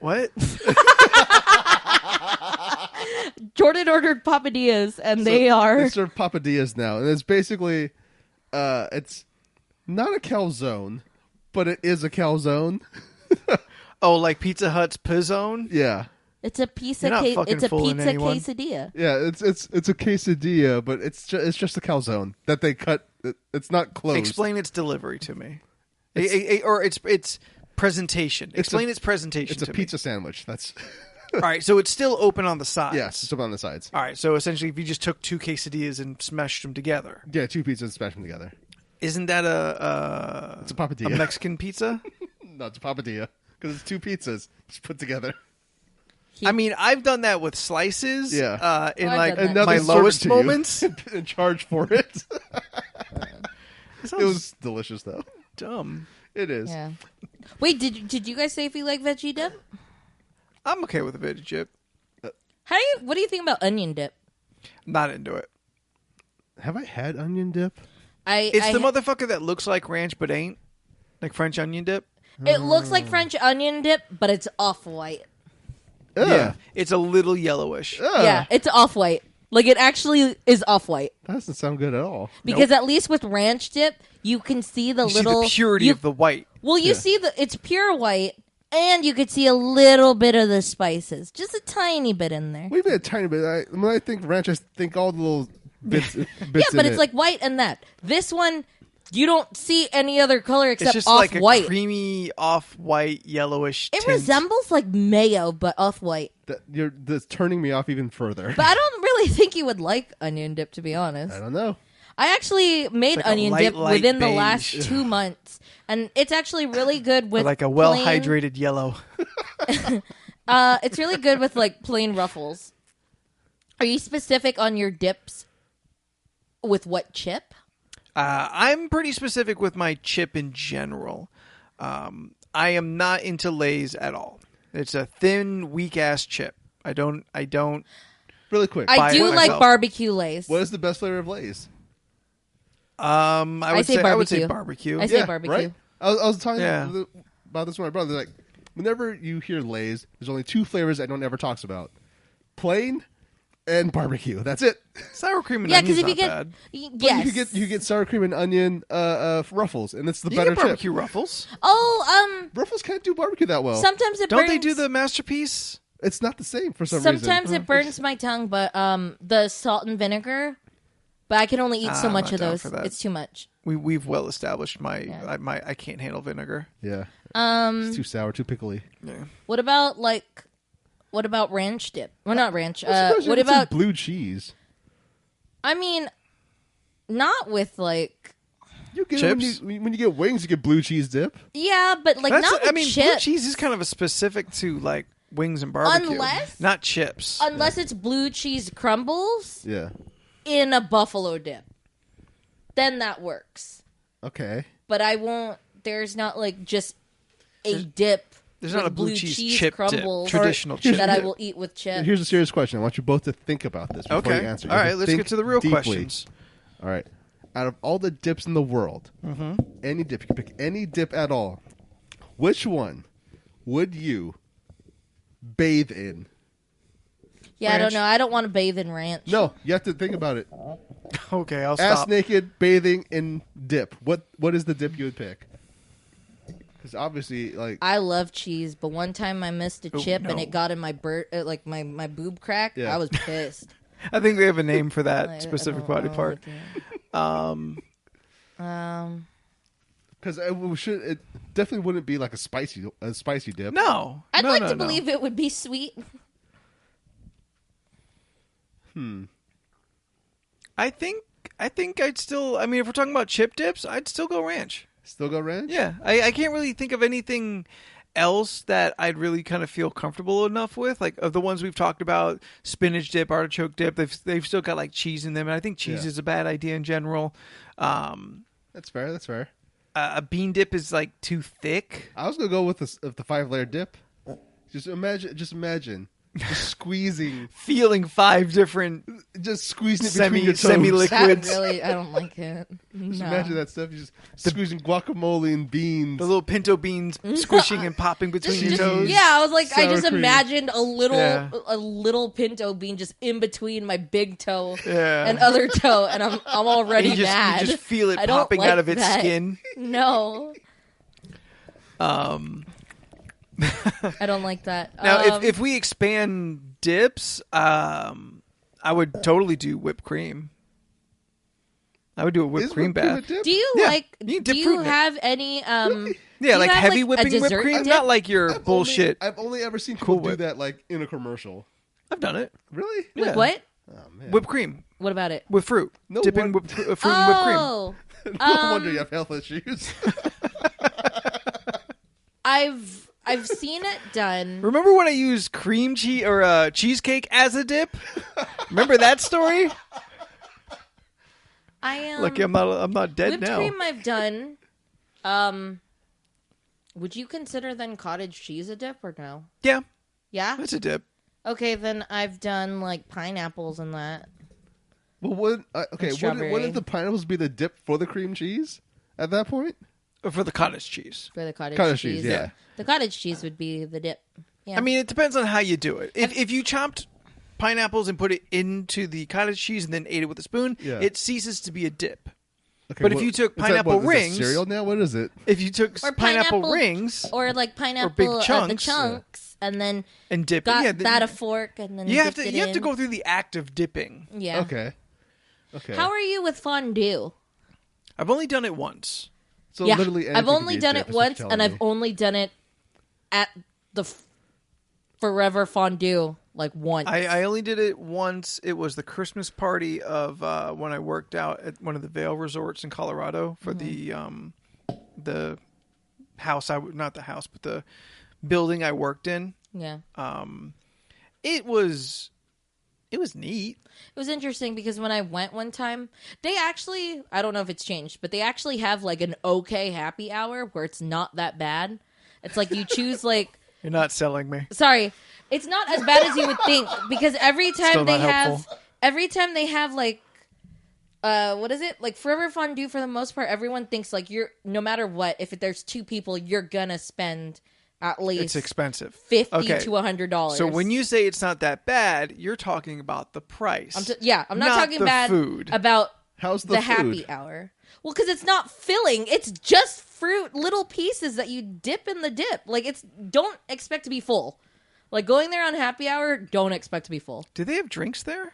What? Jordan ordered papadillas, and they are. They serve papadillas now, and it's basically, it's not a calzone, but it is a calzone. Oh, like Pizza Hut's Pizzone? Yeah, It's a pizza. You're not fucking It's a fooling pizza anyone. quesadilla. yeah. It's a quesadilla, but it's just a calzone that they cut. It's not closed. Explain its delivery to me. Or its presentation. Explain its presentation It's a to pizza sandwich. That's me. All right, so it's still open on the sides. yes, it's up on the sides. All right, so essentially if you just took two quesadillas and smashed them together, Yeah, two pizzas smashed them together. isn't that a It's a papadilla. Mexican pizza? No, it's a papadilla because it's two pizzas just put together. I mean, I've done that with slices. Yeah. In Oh, I've like done that. And now my they serve it lowest to you moments. and charge for it. It It was delicious though. dumb. It is. Yeah. Wait, did you guys say if you like veggie dip? I'm okay with a veggie chip. What do you think about onion dip? Not into it. Have I had onion dip? It's the motherfucker that looks like ranch but ain't. Like French onion dip. It looks like French onion dip, but it's off white. Ugh. Yeah. It's a little yellowish. Ugh. Yeah, it's off white. Like it actually is off white. That doesn't sound good at all. Because at least with ranch dip, you can see the You little see the purity of the white. Well, you see it's pure white, and you could see a little bit of the spices, just a tiny bit in there. We've been a tiny bit. When I think ranch, I think all the little bits. Yeah, bits but in it's it. like white and that. This one, you don't see any other color It's except just off like a white. creamy off-white yellowish It tint. resembles like mayo, but off white. That's turning me off even further. But I don't really think you would like onion dip, to be honest. I don't know. I actually made like a onion light, dip light within the beige. last 2 months, and it's actually really good with like a plain- well-hydrated yellow. It's really good with like plain ruffles. Are you specific on your dips? With what chip? I'm pretty specific with my chip in general. I am not into Lay's at all. It's a thin, weak ass chip. I don't. Really quick. I do it like myself. barbecue Lays. What is the best flavor of Lay's? I would say barbecue. I say barbecue. Right? I was talking Yeah. about this with my brother. Like, whenever you hear Lay's, there's only 2 flavors that no one ever talks about: plain and barbecue. That's it. Sour cream and Yeah, onion's because if you not get bad. yes, You get sour cream and onion Ruffles, and it's the You better get chip. barbecue Ruffles. Ruffles can't do barbecue that well. sometimes it Don't burns. they do the masterpiece? It's not the same for some reason. Sometimes it burns my tongue, but the salt and vinegar. But I can only eat so I'm much not of down those. for that. It's too much. We've well established I can't handle vinegar. Yeah. It's too sour, too pickly. Yeah. What about ranch dip? Well, not ranch. What about blue cheese? I mean, not with like. You get Chips? when you get wings, you get blue cheese dip. Yeah, but like not with blue chips. cheese is kind of a specific to like wings and barbecue, not chips. Unless it's blue cheese crumbles Yeah. in a buffalo dip, then that works. Okay. But I won't. There's not like just a dip. There's with not a blue cheese chip dip, crumbles traditional or- chip that I dip. will eat with chips. Here's a serious question. I want you both to think about this before Okay. you answer. All right, let's Think get to the real deeply. questions. All right. Out of all the dips in the world, any dip, you can pick any dip at all. Which one would you bathe in? Yeah, I don't Ranch? know. I don't want to bathe in ranch. No, you have to think about it. Okay, I'll Ass stop. naked, bathing in dip. What is the dip you would pick? Because obviously, like, I love cheese, but one time I missed a chip and no. it got in my my boob crack. Yeah. I was pissed. I think they have a name for that I specific don't- body I don't part. like it. because it definitely wouldn't be like a spicy dip. No, I'd no, like no, to no. believe it would be sweet. I think I'd still. I mean, if we're talking about chip dips, I'd still go ranch. Still go ranch? Yeah, I can't really think of anything else that I'd really kind of feel comfortable enough with. Like of the ones we've talked about, spinach dip, artichoke dip, they've still got like cheese in them, and I think cheese Yeah. is a bad idea in general. That's fair. That's fair. A bean dip is like too thick. I was gonna go with the 5-layer dip. Just imagine squeezing, Feeling 5 different just squeezing it between your toes. semi-liquid That liquids. really, I don't like it. Just No. imagine that stuff. You just squeezing guacamole and beans. The little pinto beans squishing and popping between your toes. Yeah, I was like, I Sour just cream. imagined a Yeah. little pinto bean just in between my big toe Yeah. and other toe, and I'm already you just, mad. You just feel it I don't popping like out of its that. skin. No. I don't like that. Now, if we expand dips, I would totally do whipped cream. I would do a whipped Is cream whipped cream a bath. dip? do you Yeah, like? you can Do dip fruit you in it. have any? Yeah, do like you have, heavy a whipping whipped dessert cream, dip? not like your I've bullshit. I've only ever seen people Cool do Whip. that like in a commercial. I've done it. Really? Yeah. Like what? Oh man. Whipped cream What about it? with fruit. No Dipping one- fruit in whipped cream. Oh, No wonder you have health issues. I've seen it done. Remember when I used cream cheese or cheesecake as a dip? Remember that story? I am. Lucky I'm not dead Whipped now. cream I've done. Would you consider then cottage cheese a dip or no? Yeah, Yeah. that's a dip. Okay, then I've done like pineapples and that. Well, wouldn't strawberry. the pineapples be the dip for the cream cheese at that point? For the cottage cheese. For the cottage Cheese, cheese. yeah. The cottage cheese would be the dip. Yeah. I mean, it depends on how you do it. If you chopped pineapples and put it into the cottage cheese and then ate it with a spoon, Yeah. it ceases to be a dip. Okay, But if you took is that pineapple is that rings- cereal now, what is it? If you took Or pineapple pineapple- rings or like pineapple, big the chunks, chunks, and then and dip got it, that a fork, and then you have dipped to it have to in. go through the act of dipping. Yeah. Okay. How are you with fondue? I've only done it once. So Yeah, literally anything I've could only be a done dip, it is what once, you're and telling I've me. only done it at the Forever Fondue like once. I only did it once. It was the Christmas party of when I worked out at one of the Vail resorts in Colorado for Mm-hmm. the house. Not the house, but the building I worked in. Yeah. It was It was neat. It was interesting because when I went one time, they actually, I don't know if it's changed, but they actually have like an okay happy hour where it's not that bad. It's like you choose like... You're not selling me. Sorry. It's not as bad as you would think because every time Still they not have... helpful. Every time they have like... what is it? Like Forever Fondue, for the most part, everyone thinks like you're... No matter what, if there's 2 people, you're gonna spend... At least It's expensive. $50 Okay. to $100. So when you say it's not that bad, you're talking about the price. I'm not talking the bad food. about How's the food? happy hour. Well, because it's not filling. It's just fruit, little pieces that you dip in the dip. Like don't expect to be full. Like going there on happy hour, don't expect to be full. Do they have drinks there?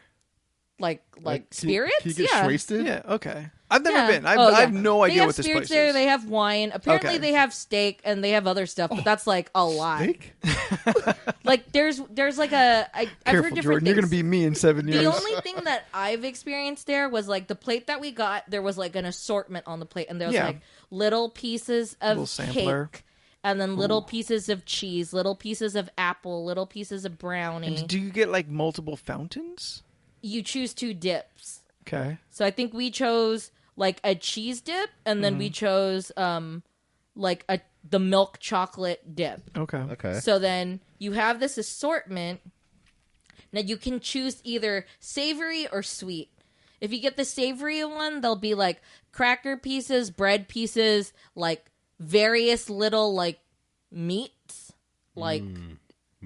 Like spirits? Can you get Yeah. wasted? Yeah. Okay. I've never Yeah. been. I Oh, yeah. have no They idea have what this spirits place there. is. They have wine. Apparently, Okay. they have steak and they have other stuff, but that's like a lot. Steak? Like there's like I've Careful, heard different Jordan. You're things. going to be me in 7 years. The only thing that I've experienced there was like the plate that we got. There was like an assortment on the plate, and there was Yeah. like little pieces of Little sampler. cake, and then little pieces of cheese, little pieces of apple, little pieces of brownie. Do you get like multiple fountains? You choose 2 dips. Okay. So I think we chose like a cheese dip, and then we chose like the milk chocolate dip. Okay. Okay. So then you have this assortment. Now you can choose either savory or sweet. If you get the savory one, there'll be like cracker pieces, bread pieces, like various little like meats, like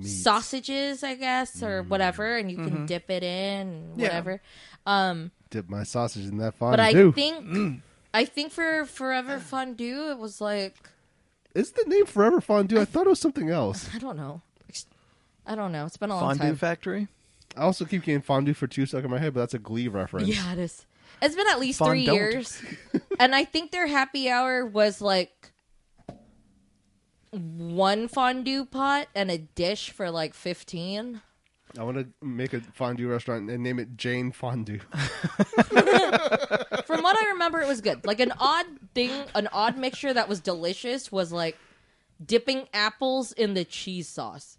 sausages, I guess, or whatever, and you can dip it in, and Yeah. whatever. Dip my sausage in that But fondue. I think for Forever Fondue, it was like, Is the name Forever Fondue? I thought it was something else. I don't know. It's been a long Fondue time. Factory? I also keep getting fondue for 2 stuck in my head, but that's a Glee reference. Yeah, it is. It's been at least 3 Fondant. years. And I think their happy hour was like 1 fondue pot and a dish for like 15. I want to make a fondue restaurant and name it Jane Fondue. From what I remember, it was good. Like an odd mixture that was delicious was like dipping apples in the cheese sauce.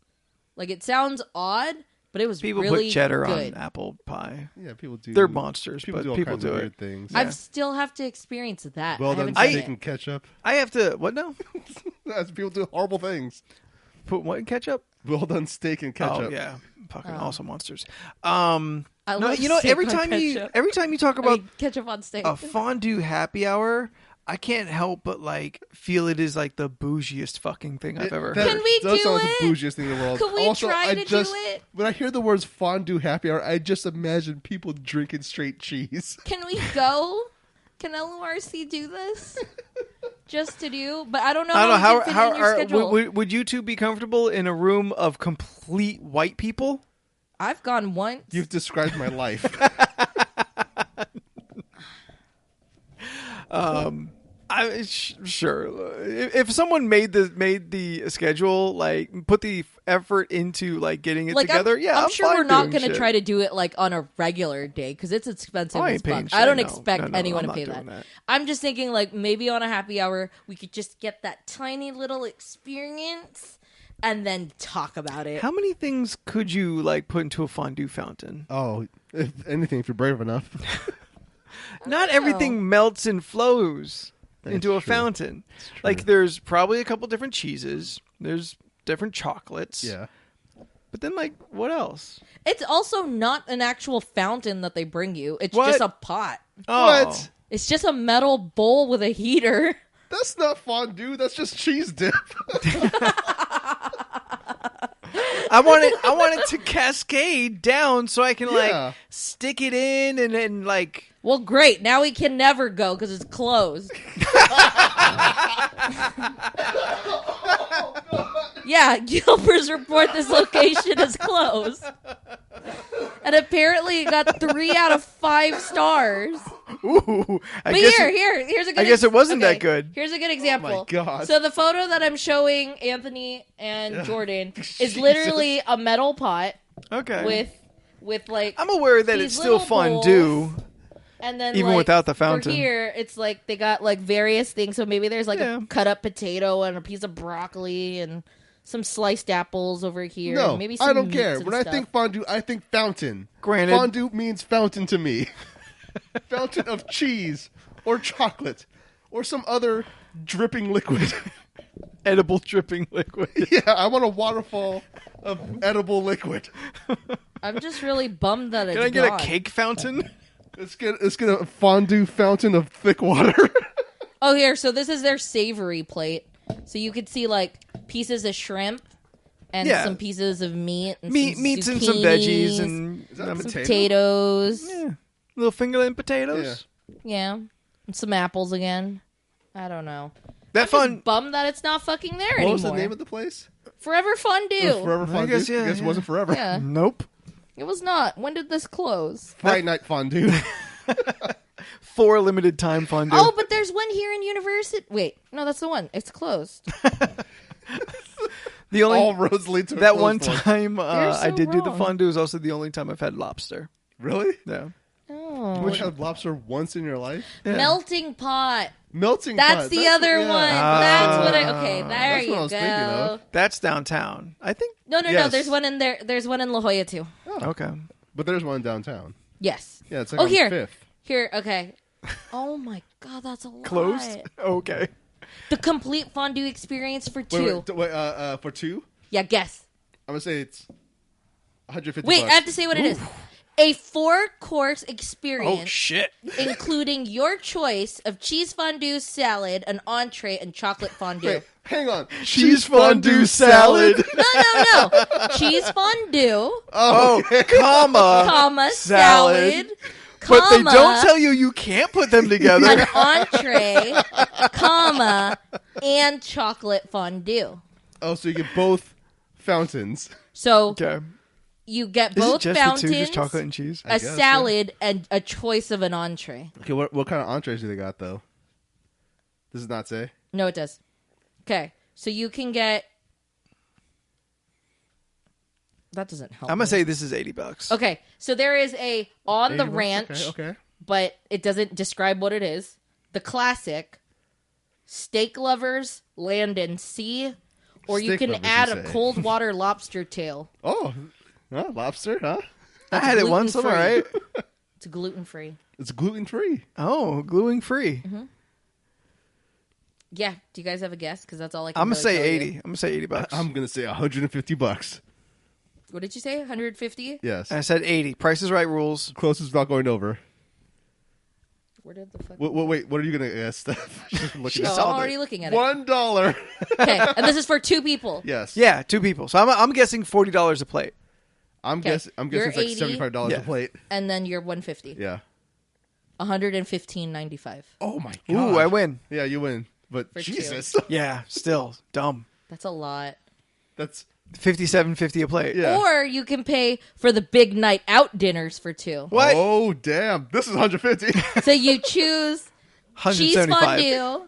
Like it sounds odd, but it was People really put cheddar good. on apple pie. Yeah, people do. They're monsters, People but do all people kinds do of it. weird things. Yeah. I still have to experience that. Well I done haven't done steak it. and ketchup. I have to... What now? That's people do horrible things. Put what in ketchup? Well done steak and ketchup. Oh, yeah. Fucking awesome monsters. I No, love you know, steak every on time ketchup. you talk I about mean, ketchup on steak. a fondue happy hour, I can't help but like feel it is like the bougiest fucking thing I've ever That heard. Can we does do sound like it? the bougiest thing in the world. Could we also, try I to just, do it? When I hear the words fondue happy hour, I just imagine people drinking straight cheese. Can we go? Can LoRC do this? Just to do? But I don't know I don't know how we can fit it in your schedule. would you two be comfortable in a room of complete white people? I've gone once. You've described my life. Sure. If someone made the schedule, like put the effort into like getting it like together, I'm sure we're not going to try to do it like on a regular day because it's expensive Oh, I as ain't paying fuck. shit. I don't No, expect no, anyone I'm to pay not doing that. that. I'm just thinking like maybe on a happy hour we could just get that tiny little experience and then talk about it. How many things could you like put into a fondue fountain? Oh, if anything, if you're brave enough. Not know. everything melts and flows into a true. fountain. Like there's probably a couple different cheeses. There's different chocolates. Yeah. But then like what else? It's also not an actual fountain that they bring you. It's What? just a pot. Oh. What? It's just a metal bowl with a heater. That's not fondue. That's just cheese dip. I want it to cascade down so I can Yeah. like stick it in and then like Well, great. Now we can never go because it's closed. Yeah, Gilbert's report this location is closed. And apparently it got 3 out of 5 stars. ooh. But here's a good I guess it wasn't that good. Here's a good example. Oh my God. So the photo that I'm showing Anthony and Jordan is literally a metal pot Okay. with like I'm aware that these it's still little fondue. bowls. And then Even like, without the for fountain. here, it's like they got like various things. So maybe there's like Yeah. a cut up potato and a piece of broccoli and some sliced apples over here. No, maybe some I don't meats care. and When I stuff. think fondue, I think fountain. Granted. Fondue means fountain to me. Fountain of cheese or chocolate or some other dripping liquid. Edible dripping liquid. Yeah, I want a waterfall of edible liquid. I'm just really bummed that it's Can I get gone. a cake fountain? Let's get a fondue fountain of thick water. Oh, here. So this is their savory plate. So you could see like pieces of shrimp and Yeah. some pieces of meat, and some Meats and some veggies zucchinis, and Is that some potato? potatoes. yeah, little fingerling potatoes. Yeah, and some apples again. I don't know. That I'm fun. just bummed that it's not fucking there What anymore. was the name of the place? Forever Fondue. It was Forever I Fondue. guess, yeah, I guess yeah. it wasn't forever. Yeah, Nope. it was not. When did this close? Friday night fondue. 4 limited time fondue. Oh, but there's one here in University. Wait, no, that's the one. It's closed. the only All roads lead to a that closed one time You're I so did do the wrong. fondue is also the only time I've had lobster. Really? Yeah. Oh, You had lobster once in your life? Yeah. melting pot. Melting That's pot. the other yeah. one. That's what I. Okay, there That's you what I was thinking go. of. That's downtown. I think. No. Yes. There's one in there. There's one in La Jolla too. Okay. But there's one downtown. Yes. Yeah, it's like Oh, on here. 5th. Here. Okay. Oh my god, that's a lot. Closed. Okay. The complete fondue experience for two. Wait, for two? Yeah, guess. I'm going to say it's 150 Wait, bucks. I have to say what it is. A 4-course Oh experience, shit. including your choice of cheese fondue salad, an entree, and chocolate fondue. Wait, hang on. Cheese fondue salad. No. Cheese fondue, Oh, comma. comma, Salad. salad, But they comma, don't tell you can't put them an together. entree, comma, and chocolate fondue. Oh, so you get both fountains. So Okay. you get Is it both just fountains, the two, just chocolate and cheese? I a guess, salad, and a choice of an entree. Okay, what kind of entrees do they got, though? Does it not say? No, it does. Okay, so you can get. That doesn't help. I'm gonna me. say this is $80. Okay, so there is a on the 80 bucks? ranch, Okay. but it doesn't describe what it is. The classic, steak lovers land in sea, or you Steak can lovers, add you a say. cold water lobster tail. Oh, lobster, huh? I had it once. I'm all right. It's gluten free. It's gluten-free. Oh, gluing free. Yeah. Do you guys have a guess? Because that's all I can. I'm gonna really say tell you. 80. I'm gonna say $80. I'm going to say 150 bucks. What did you say? 150? Yes. I said 80. Price is right rules. Closest without going over. Where did the fuck? Wait, what are you going to guess, Steph? She's looking Oh, at I'm saw already looking at it. $1. Okay, and this is for 2 people. Yes. Yeah, 2 people. So I'm guessing $40 a plate. I'm Okay. guessing You're it's like 80. $75 Yeah. a plate. And then you're 150. Yeah. 115.95. Oh my god. Ooh, I win. Yeah, you win. But For Jesus. Yeah, still dumb. That's a lot. That's $57.50 a plate. yeah. Or you can pay for the big night out dinners for 2. What? Oh, damn. This is 150. So you choose cheese 175. fondue.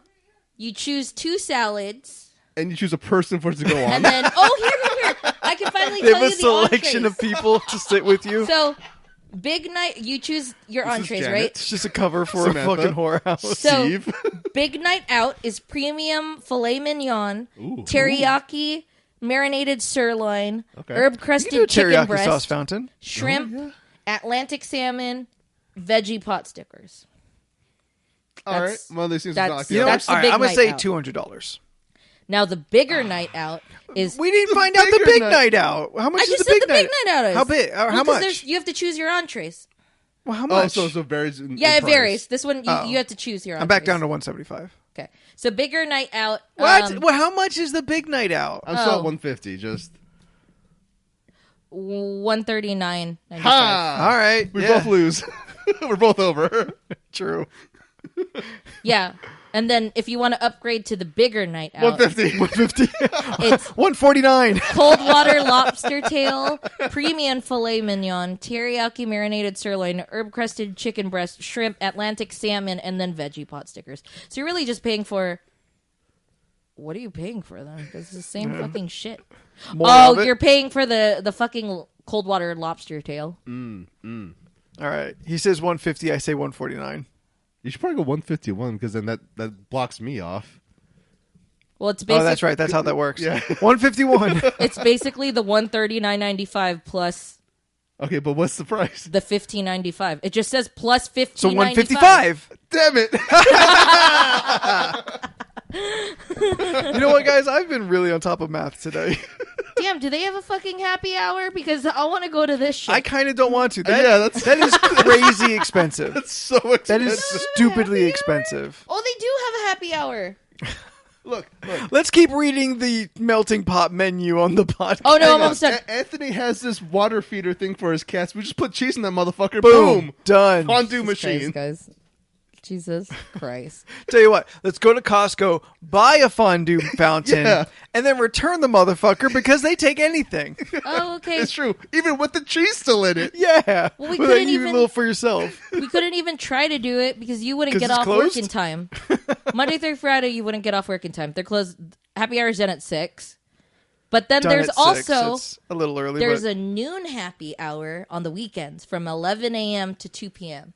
You choose 2 salads. And you choose a person for it to go on. And then, here. I can finally They tell have a you the selection entrees. of people to sit with you. So, big night, you choose your This is entrees, Janet. right? It's just a cover for Samantha. a fucking whorehouse. So, Steve. big night out is premium filet mignon, Ooh. teriyaki, marinated sirloin, Okay. herb You can crusted do a chicken teriyaki breast, sauce fountain. shrimp, Atlantic salmon, veggie pot stickers. All right. That's- Well, these things that's- are not You know, That's what? the All big right, I'm gonna night say out. $200. Now the bigger night out is. We didn't The find out the bigger big night- night out. How much I is just the said big the big night out is. How big? How Well, 'cause much? there's- You have to choose your entrees. Well, how Oh, much? so it varies in Yeah, it price. varies. This one Oh. you have to choose your entrees. I'm back down to 175. Okay, so bigger night out. What? Well, how much is the big night out? I'm still Oh. at 150, just... 139.95. Ha! All right, We yeah. both lose. We're both over. True. Yeah, and then if you want to upgrade to the bigger night out, 150. 150. it's 149. cold water lobster tail, premium filet mignon, teriyaki marinated sirloin, herb crusted chicken breast, shrimp, Atlantic salmon, and then veggie pot stickers. So you're really just paying for. What are you paying for then? Because it's the same fucking shit. More of it. You're paying for the fucking cold water lobster tail. All right. He says 150. I say 149. You should probably go 151 because then that blocks me off. Well, it's basically that's right. That's how that works. Yeah. 151. it's basically the $139.95 plus Okay, but what's the price? the $15.95. It just says plus $15.95. So 155. Damn it! You know what, guys? I've been really on top of math today. Damn, do they have a fucking happy hour? Because I want to go to this shit. I kind of don't want to. Yeah, that is crazy expensive. That's so expensive. That is stupidly expensive. Oh, they do have a happy hour. Look. Let's keep reading the melting pot menu on the podcast. Oh, no, Hang I'm on. almost done. Anthony has this water feeder thing for his cats. We just put cheese in that motherfucker. Boom. Boom. Done. Fondue Jesus machine. Christ, guys. Jesus Christ. Tell you what, let's go to Costco, buy a fondue fountain, Yeah. and then return the motherfucker because they take anything. Oh, okay. It's true. Even with the cheese still in it. Yeah. Well, we With couldn't a even- little for yourself. We couldn't even try to do it because you wouldn't 'Cause get it's off work closed? in time. Monday through Friday, you wouldn't get off work in time. They're closed. Happy hour's done at 6. But then Done there's at 6. also It's a little early. there's but a noon happy hour on the weekends from 11 a.m. to 2 p.m.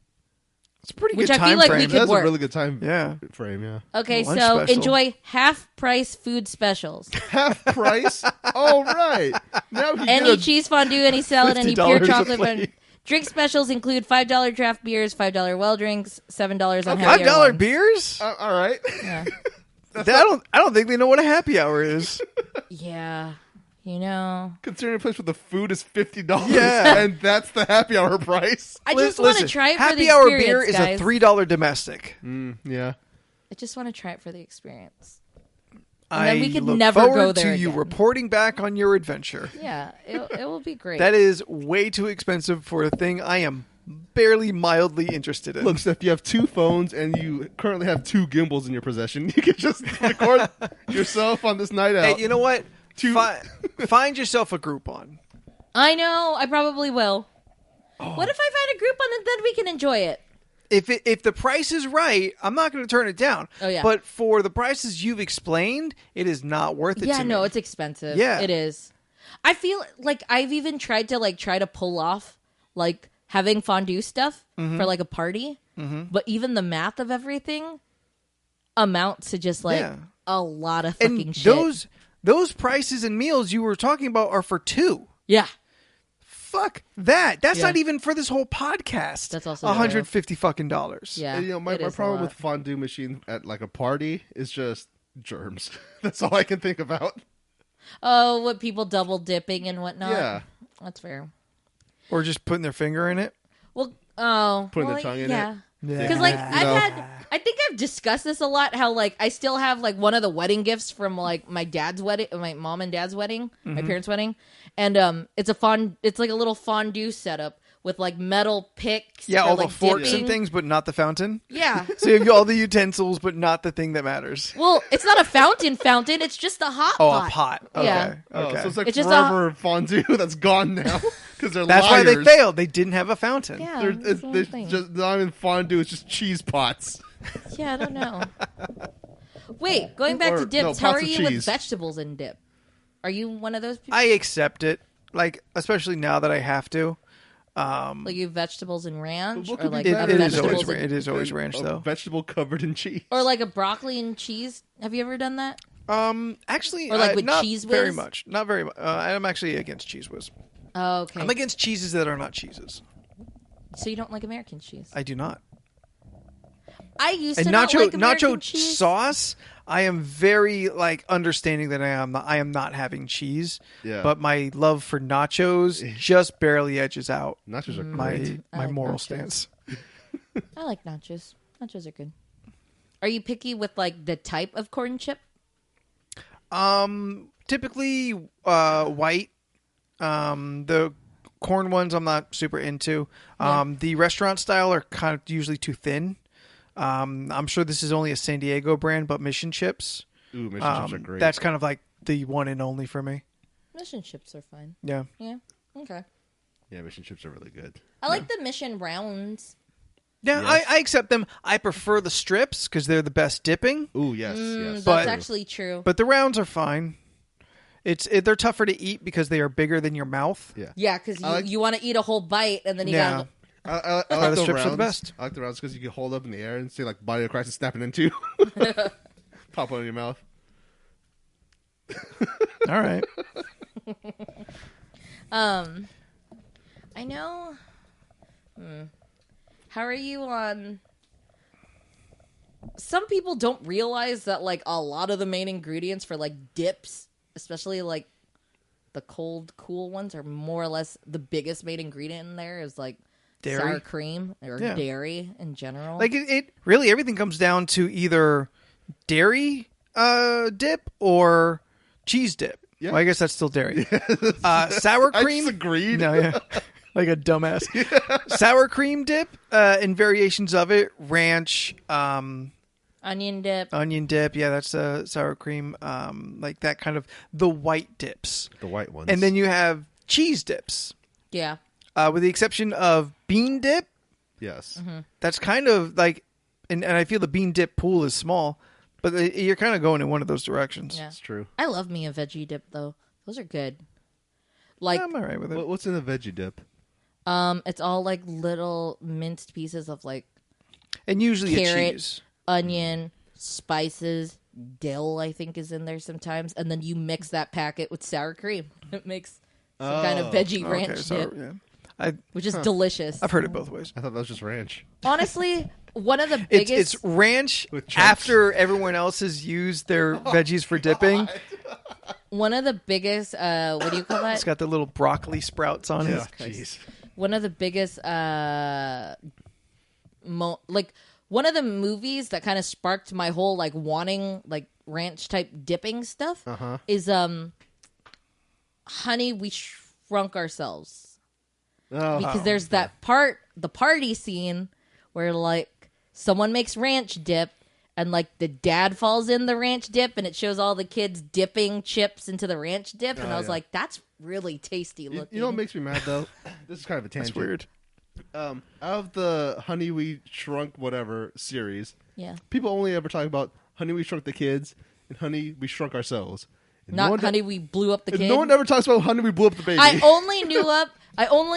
it's a pretty which good I feel time like we frame. could That's work. a really good time Yeah. frame, yeah. Okay, Lunch so special. enjoy half price food specials. Half price? All right. Now you Any get a... cheese fondue, any salad, any pure $50 a chocolate. plate. Drink specials include $5 draft beers, $5 well drinks, $7 on Okay. happy hour $5 wines. beers? all right. Yeah. I don't think they know what a happy hour is. Yeah. You know. Considering a place where the food is $50 Yeah. and that's the happy hour price. I just want to Listen, try it for happy the hour experience, beer is guys. a $3 domestic. Yeah. I just want to try it for the experience. I then we could look never forward go there to you again. reporting back on your adventure. Yeah, it will be great. That is way too expensive for a thing I am barely mildly interested in. Look, Steph, you have 2 phones and you currently have 2 gimbals in your possession. You can just record yourself on this night out. Hey, you know what? Find yourself a Groupon. I know. I probably will. Oh. What if I find a group on it, then we can enjoy it? If the price is right, I'm not going to turn it down. Oh, yeah. But for the prices you've explained, it is not worth it. Yeah, to no, me. it's expensive. Yeah. It is. I feel like I've even tried to pull off like having fondue stuff Mm-hmm. for like a party, but even the math of everything amounts to just like Yeah. a lot of fucking and shit. those prices and meals you were talking about are for 2. Yeah. Fuck that. That's Yeah. not even for this whole podcast. That's also $150 fucking dollars. Yeah. And, my it is a problem lot. with fondue machine at like a party is just germs. That's all I can think about. Oh, what people double dipping and whatnot. Yeah. That's fair. Or just putting their finger in it. Well, Putting well, their tongue in yeah. it. Yeah. Because like know. I think I've discussed this a lot. How like I still have like one of the wedding gifts from like my dad's wedding, my mom and dad's wedding, my parents' wedding, and it's like a little fondue setup with like metal picks. Yeah, for, all like, the forks dipping. and things, but not the fountain. Yeah. So you have all the utensils, but not the thing that matters. Well, it's not a fountain. It's just a hot Oh, pot. a pot. Okay. Yeah. Okay. So it's like It's just forever fondue that's gone now because they're That's why liars. they failed. They didn't have a fountain. Yeah. They're, that's the whole they're thing. just not even fondue. It's just cheese pots. Yeah, I don't know. Wait, going back Or, to dips, no, how pots are of you with cheese. vegetables in dip? Are you one of those people? I accept it. Like, especially now that I have to. Like you have vegetables and ranch, What or could be like better? a It is vegetables always and- it is always And ranch a though. Vegetable covered in cheese. or like a broccoli and cheese. Have you ever done that? Actually, Or like with not Cheese very Whiz? much. Not very much. I'm actually against Cheese Whiz. Oh, okay. I'm against cheeses that are not cheeses. So you don't like American cheese? I do not. I used And to not like American nacho cheese. sauce, I am very like understanding that I am not having cheese. Yeah. But my love for nachos just barely edges out Nachos are my great. I my like moral nachos. stance. I like nachos. Nachos are good. Are you picky with like the type of corn chip? Typically white. The corn ones I'm not super into. The restaurant style are kind of usually too thin. I'm sure this is only a San Diego brand, but Mission Chips. Ooh, mission chips are great. That's kind of like the one and only for me. Mission chips are fine. Yeah. Yeah. Okay. Yeah, mission chips are really good. I like the Mission rounds. Yeah, Yes. I accept them. I prefer the strips because they're the best dipping, Ooh, yes, yes. That's But- actually true. but the rounds are fine. They're tougher to eat because they are bigger than your mouth. Yeah. Yeah, because I like- you want to eat a whole bite and then you Yeah. gotta. I why like the the strips are the rounds. best. I like the rounds because you can hold up in the air and see like body of Christ is snapping in two. Pop one in your mouth. All right. I know. How are you on? Some people don't realize that like a lot of the main ingredients for like dips, especially like the cold, cool ones, are more or less the biggest main ingredient in there is like Dairy. sour cream or Yeah. dairy in general. Like it really everything comes down to either dairy dip or cheese dip. Yeah. Well, I guess that's still dairy. Sour I cream. just agreed. No, yeah. Like a dumbass. Sour cream dip and variations of it. Ranch, Onion dip. onion dip. Yeah, that's sour cream. Like that kind of the white dips. The white ones. And then you have cheese dips. Yeah. With the exception of bean dip. Yes. That's kind of like, and I feel the bean dip pool is small, but you're kind of going in one of those directions. Yeah. That's true. I love me a veggie dip though. Those are good. Like I'm all right with it. What's in a veggie dip? it's all like little minced pieces of like And usually a carrot, cheese. onion, spices, dill I think is in there sometimes, and then you mix that packet with sour cream. It makes some kind of veggie ranch Okay, so dip, yeah, which is delicious. I've heard it both ways. I thought that was just ranch. Honestly, one of the biggest It's ranch With chunks. after everyone else has used their veggies for dipping. one of the biggest what do you call It's that? got the little broccoli sprouts on it. Jeez. One of the biggest like one of the movies that kind of sparked my whole like wanting like ranch type dipping stuff is Honey, We Shrunk Ourselves. Oh, Because there's that part, the party scene where like someone makes ranch dip and like the dad falls in the ranch dip and it shows all the kids dipping chips into the ranch dip and I was yeah. like, that's really tasty looking. you know what makes me mad though? This is kind of a tangent. It's weird. Out of the Honey We Shrunk whatever series, Yeah. people only ever talk about Honey We Shrunk the Kids and Honey We Shrunk Ourselves. And Not no one, Honey, We Blew Up the and Kid. no one ever talks about Honey We Blew Up the Baby. I only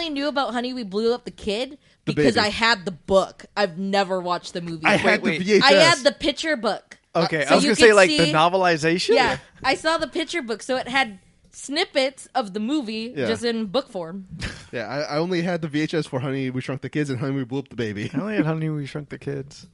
knew about Honey, We Blew Up the Kid The because baby. I had the book. I've never watched the movie. I had wait. the VHS. I had the picture book. Okay, So I was you going to say could like see- the novelization. Yeah, I saw the picture book, so it had snippets of the movie Yeah. just in book form. Yeah, I only had the VHS for Honey We Shrunk the Kids and Honey We Blew Up the Baby. I only had Honey We Shrunk the Kids.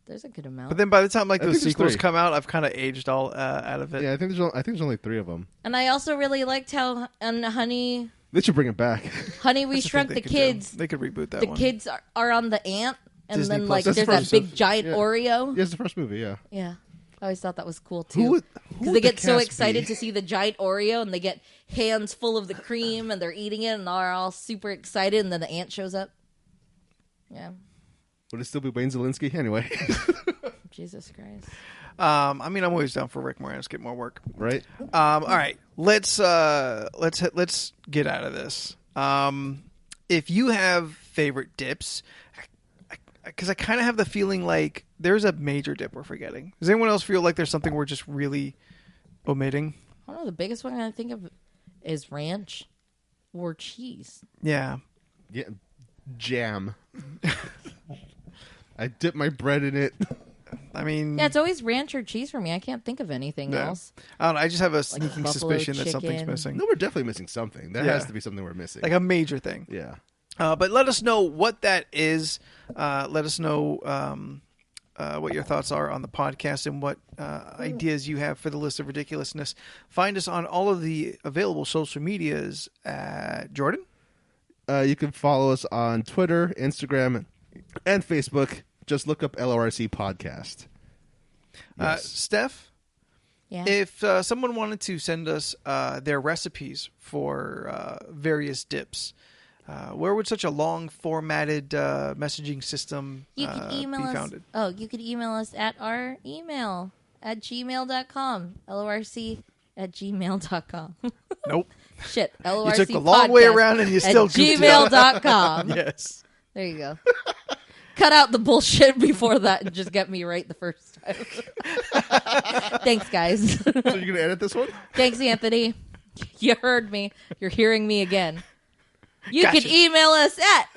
There's a good amount. But then by the time like I those think there's sequels 3. come out, I've kind of aged all out of it. Yeah, I think there's only 3 of them. And I also really liked how on Honey, They should bring it back. Honey, We That's Shrunk thing the they could do. Kids. They could reboot that The one. kids are on the ant, and Disney then Plus. like That's there's the that first big stuff. giant Yeah. Oreo. Yeah, it's the first movie, yeah. Yeah. I always thought that was cool Who too. would Because they get so cast excited be? to see the giant Oreo and they get hands full of the cream and they're eating it and they're all super excited and then the ant shows up. Yeah. Would it still be Wayne Zielinski? Anyway. Jesus Christ. I mean, I'm always down for Rick Moranis get more work. Right? All right, let's get out of this. If you have favorite dips, because I kind of have the feeling like there's a major dip we're forgetting. Does anyone else feel like there's something we're just really omitting? I don't know. The biggest one I think of is ranch or cheese. Yeah. Yeah. Jam. I dip my bread in it. I mean, Yeah, it's always ranch or cheese for me. I can't think of anything Yeah. else. I don't know. I just have a sneaking buffalo suspicion that something's chicken. missing. No, we're definitely missing something. There Yeah. has to be something we're missing. Like a major thing. yeah. But let us know what that is. Let us know what your thoughts are on the podcast and what ideas you have for the list of ridiculousness. Find us on all of the available social medias. Jordan? You can follow us on Twitter, Instagram, and Facebook. Just look up LORC Podcast. Yes. Steph? Yeah. If someone wanted to send us their recipes for various dips, where would such a long formatted messaging system You could be email us. founded? Oh, you could email us at our email at gmail.com. LORC@gmail.com. Nope. Shit. LORC You took the long way podcast around and you at still goofed it up. gmail.com. Yes. There you go. Cut out the bullshit before that and just get me right the first time. Thanks, guys. So you're going to edit this one? Thanks, Anthony. You heard me. You're hearing me again. You Gotcha. can email us at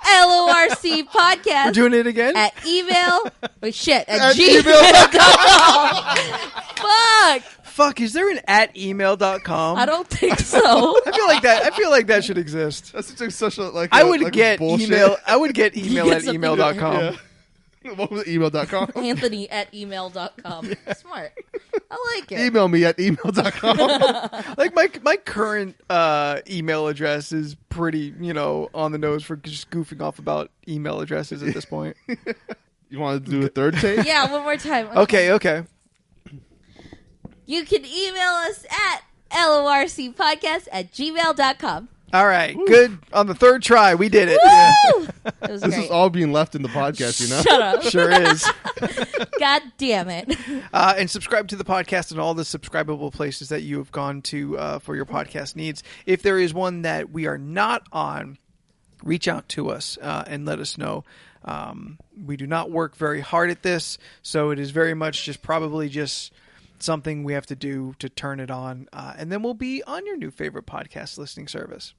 LORC podcast. We're doing it again? At email. At At gmail.com. Fuck. Fuck, is there an at email.com? I don't think so. I feel like that should exist. That's just such a like. I would like get bullshit. email. I would get email Get at something email.com. Yeah. What was it? Email.com. Anthony at email.com. Smart. I like it. Email me at email.com. Like my current email address is pretty, on the nose for just goofing off about email addresses at this point. You want to do a third take? Yeah, one more time. Okay. You can email us at LORCpodcast@gmail.com. All right, good. On the third try, we did it. Woo! It was This great. is all being left in the podcast, Shut up. Sure is. God damn it. And subscribe to the podcast in all the subscribable places that you have gone to for your podcast needs. If there is one that we are not on, reach out to us and let us know. We do not work very hard at this, so it is very much probably just something we have to do to turn it on, and then we'll be on your new favorite podcast listening service.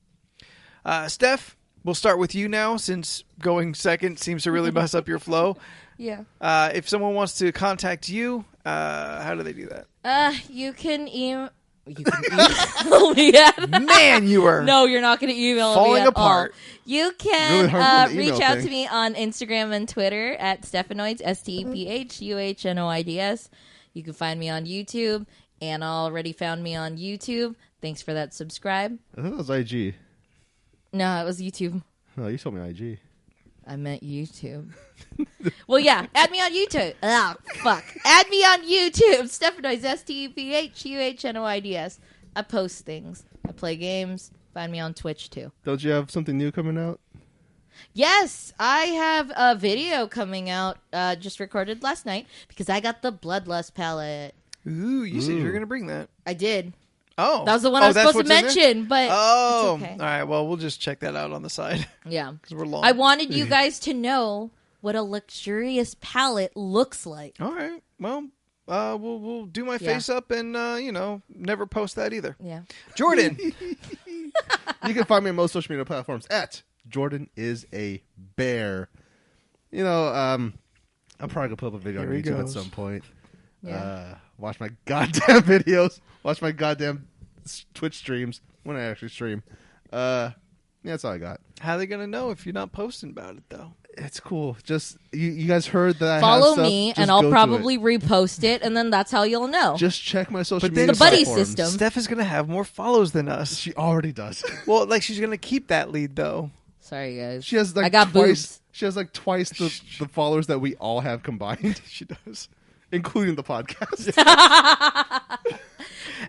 Steph, we'll start with you now, since going second seems to really mess up your flow. Yeah. If someone wants to contact you, how do they do that? You can email me at... Man, you are No, you're not going to email falling me at apart. all. You Really can hard with the reach email out thing. to me on Instagram and Twitter at Stephanoids, STEPHUHNOIDS. You can find me on YouTube. Anna already found me on YouTube. Thanks for that subscribe. I thought that was IG. No, it was YouTube. Oh, you told me IG. I meant YouTube. Well, yeah, add me on YouTube. Oh, fuck. Add me on YouTube. Stephanoids, STEPHUHNOIDS. I post things. I play games. Find me on Twitch, too. Don't you have something new coming out? Yes, I have a video coming out, just recorded last night, because I got the Bloodlust palette. Ooh, you said you were going to bring that. I did. Oh. That was the one I was that's supposed to what's in there? mention, but Oh. it's okay. All right, well, we'll just check that out on the side, Yeah. because we're long. I wanted you guys to know what a luxurious palette looks like. All right, well, we'll do my face up and, never post that either. Yeah. Jordan. You can find me on most social media platforms at Jordan is a bear. I'm probably gonna put up a video Here on he YouTube at goes. some point. Yeah. Watch my goddamn videos. Watch my goddamn Twitch streams when I actually stream. Yeah, that's all I got. How are they going to know if you're not posting about it, though? It's cool. Just you guys heard that I Follow have stuff, me, just and go I'll to probably it. repost it, and then that's how you'll know. Just check my social But then- media The buddy platforms. system. Steph is going to have more follows than us. She already does. Well, she's going to keep that lead, though. Sorry, guys. She has I got twice. boobs. She has twice the followers that we all have combined, She does. including the podcast.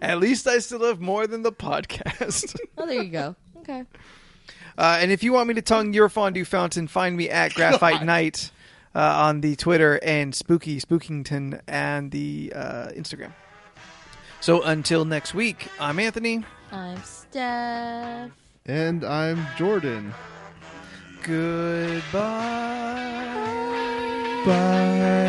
At least I still have more than the podcast. Oh, there you go. Okay. And if you want me to tongue your fondue fountain, find me at Graphite Night on the Twitter and Spookington and the Instagram. So until next week, I'm Anthony. I'm Steph. And I'm Jordan. Goodbye. Bye.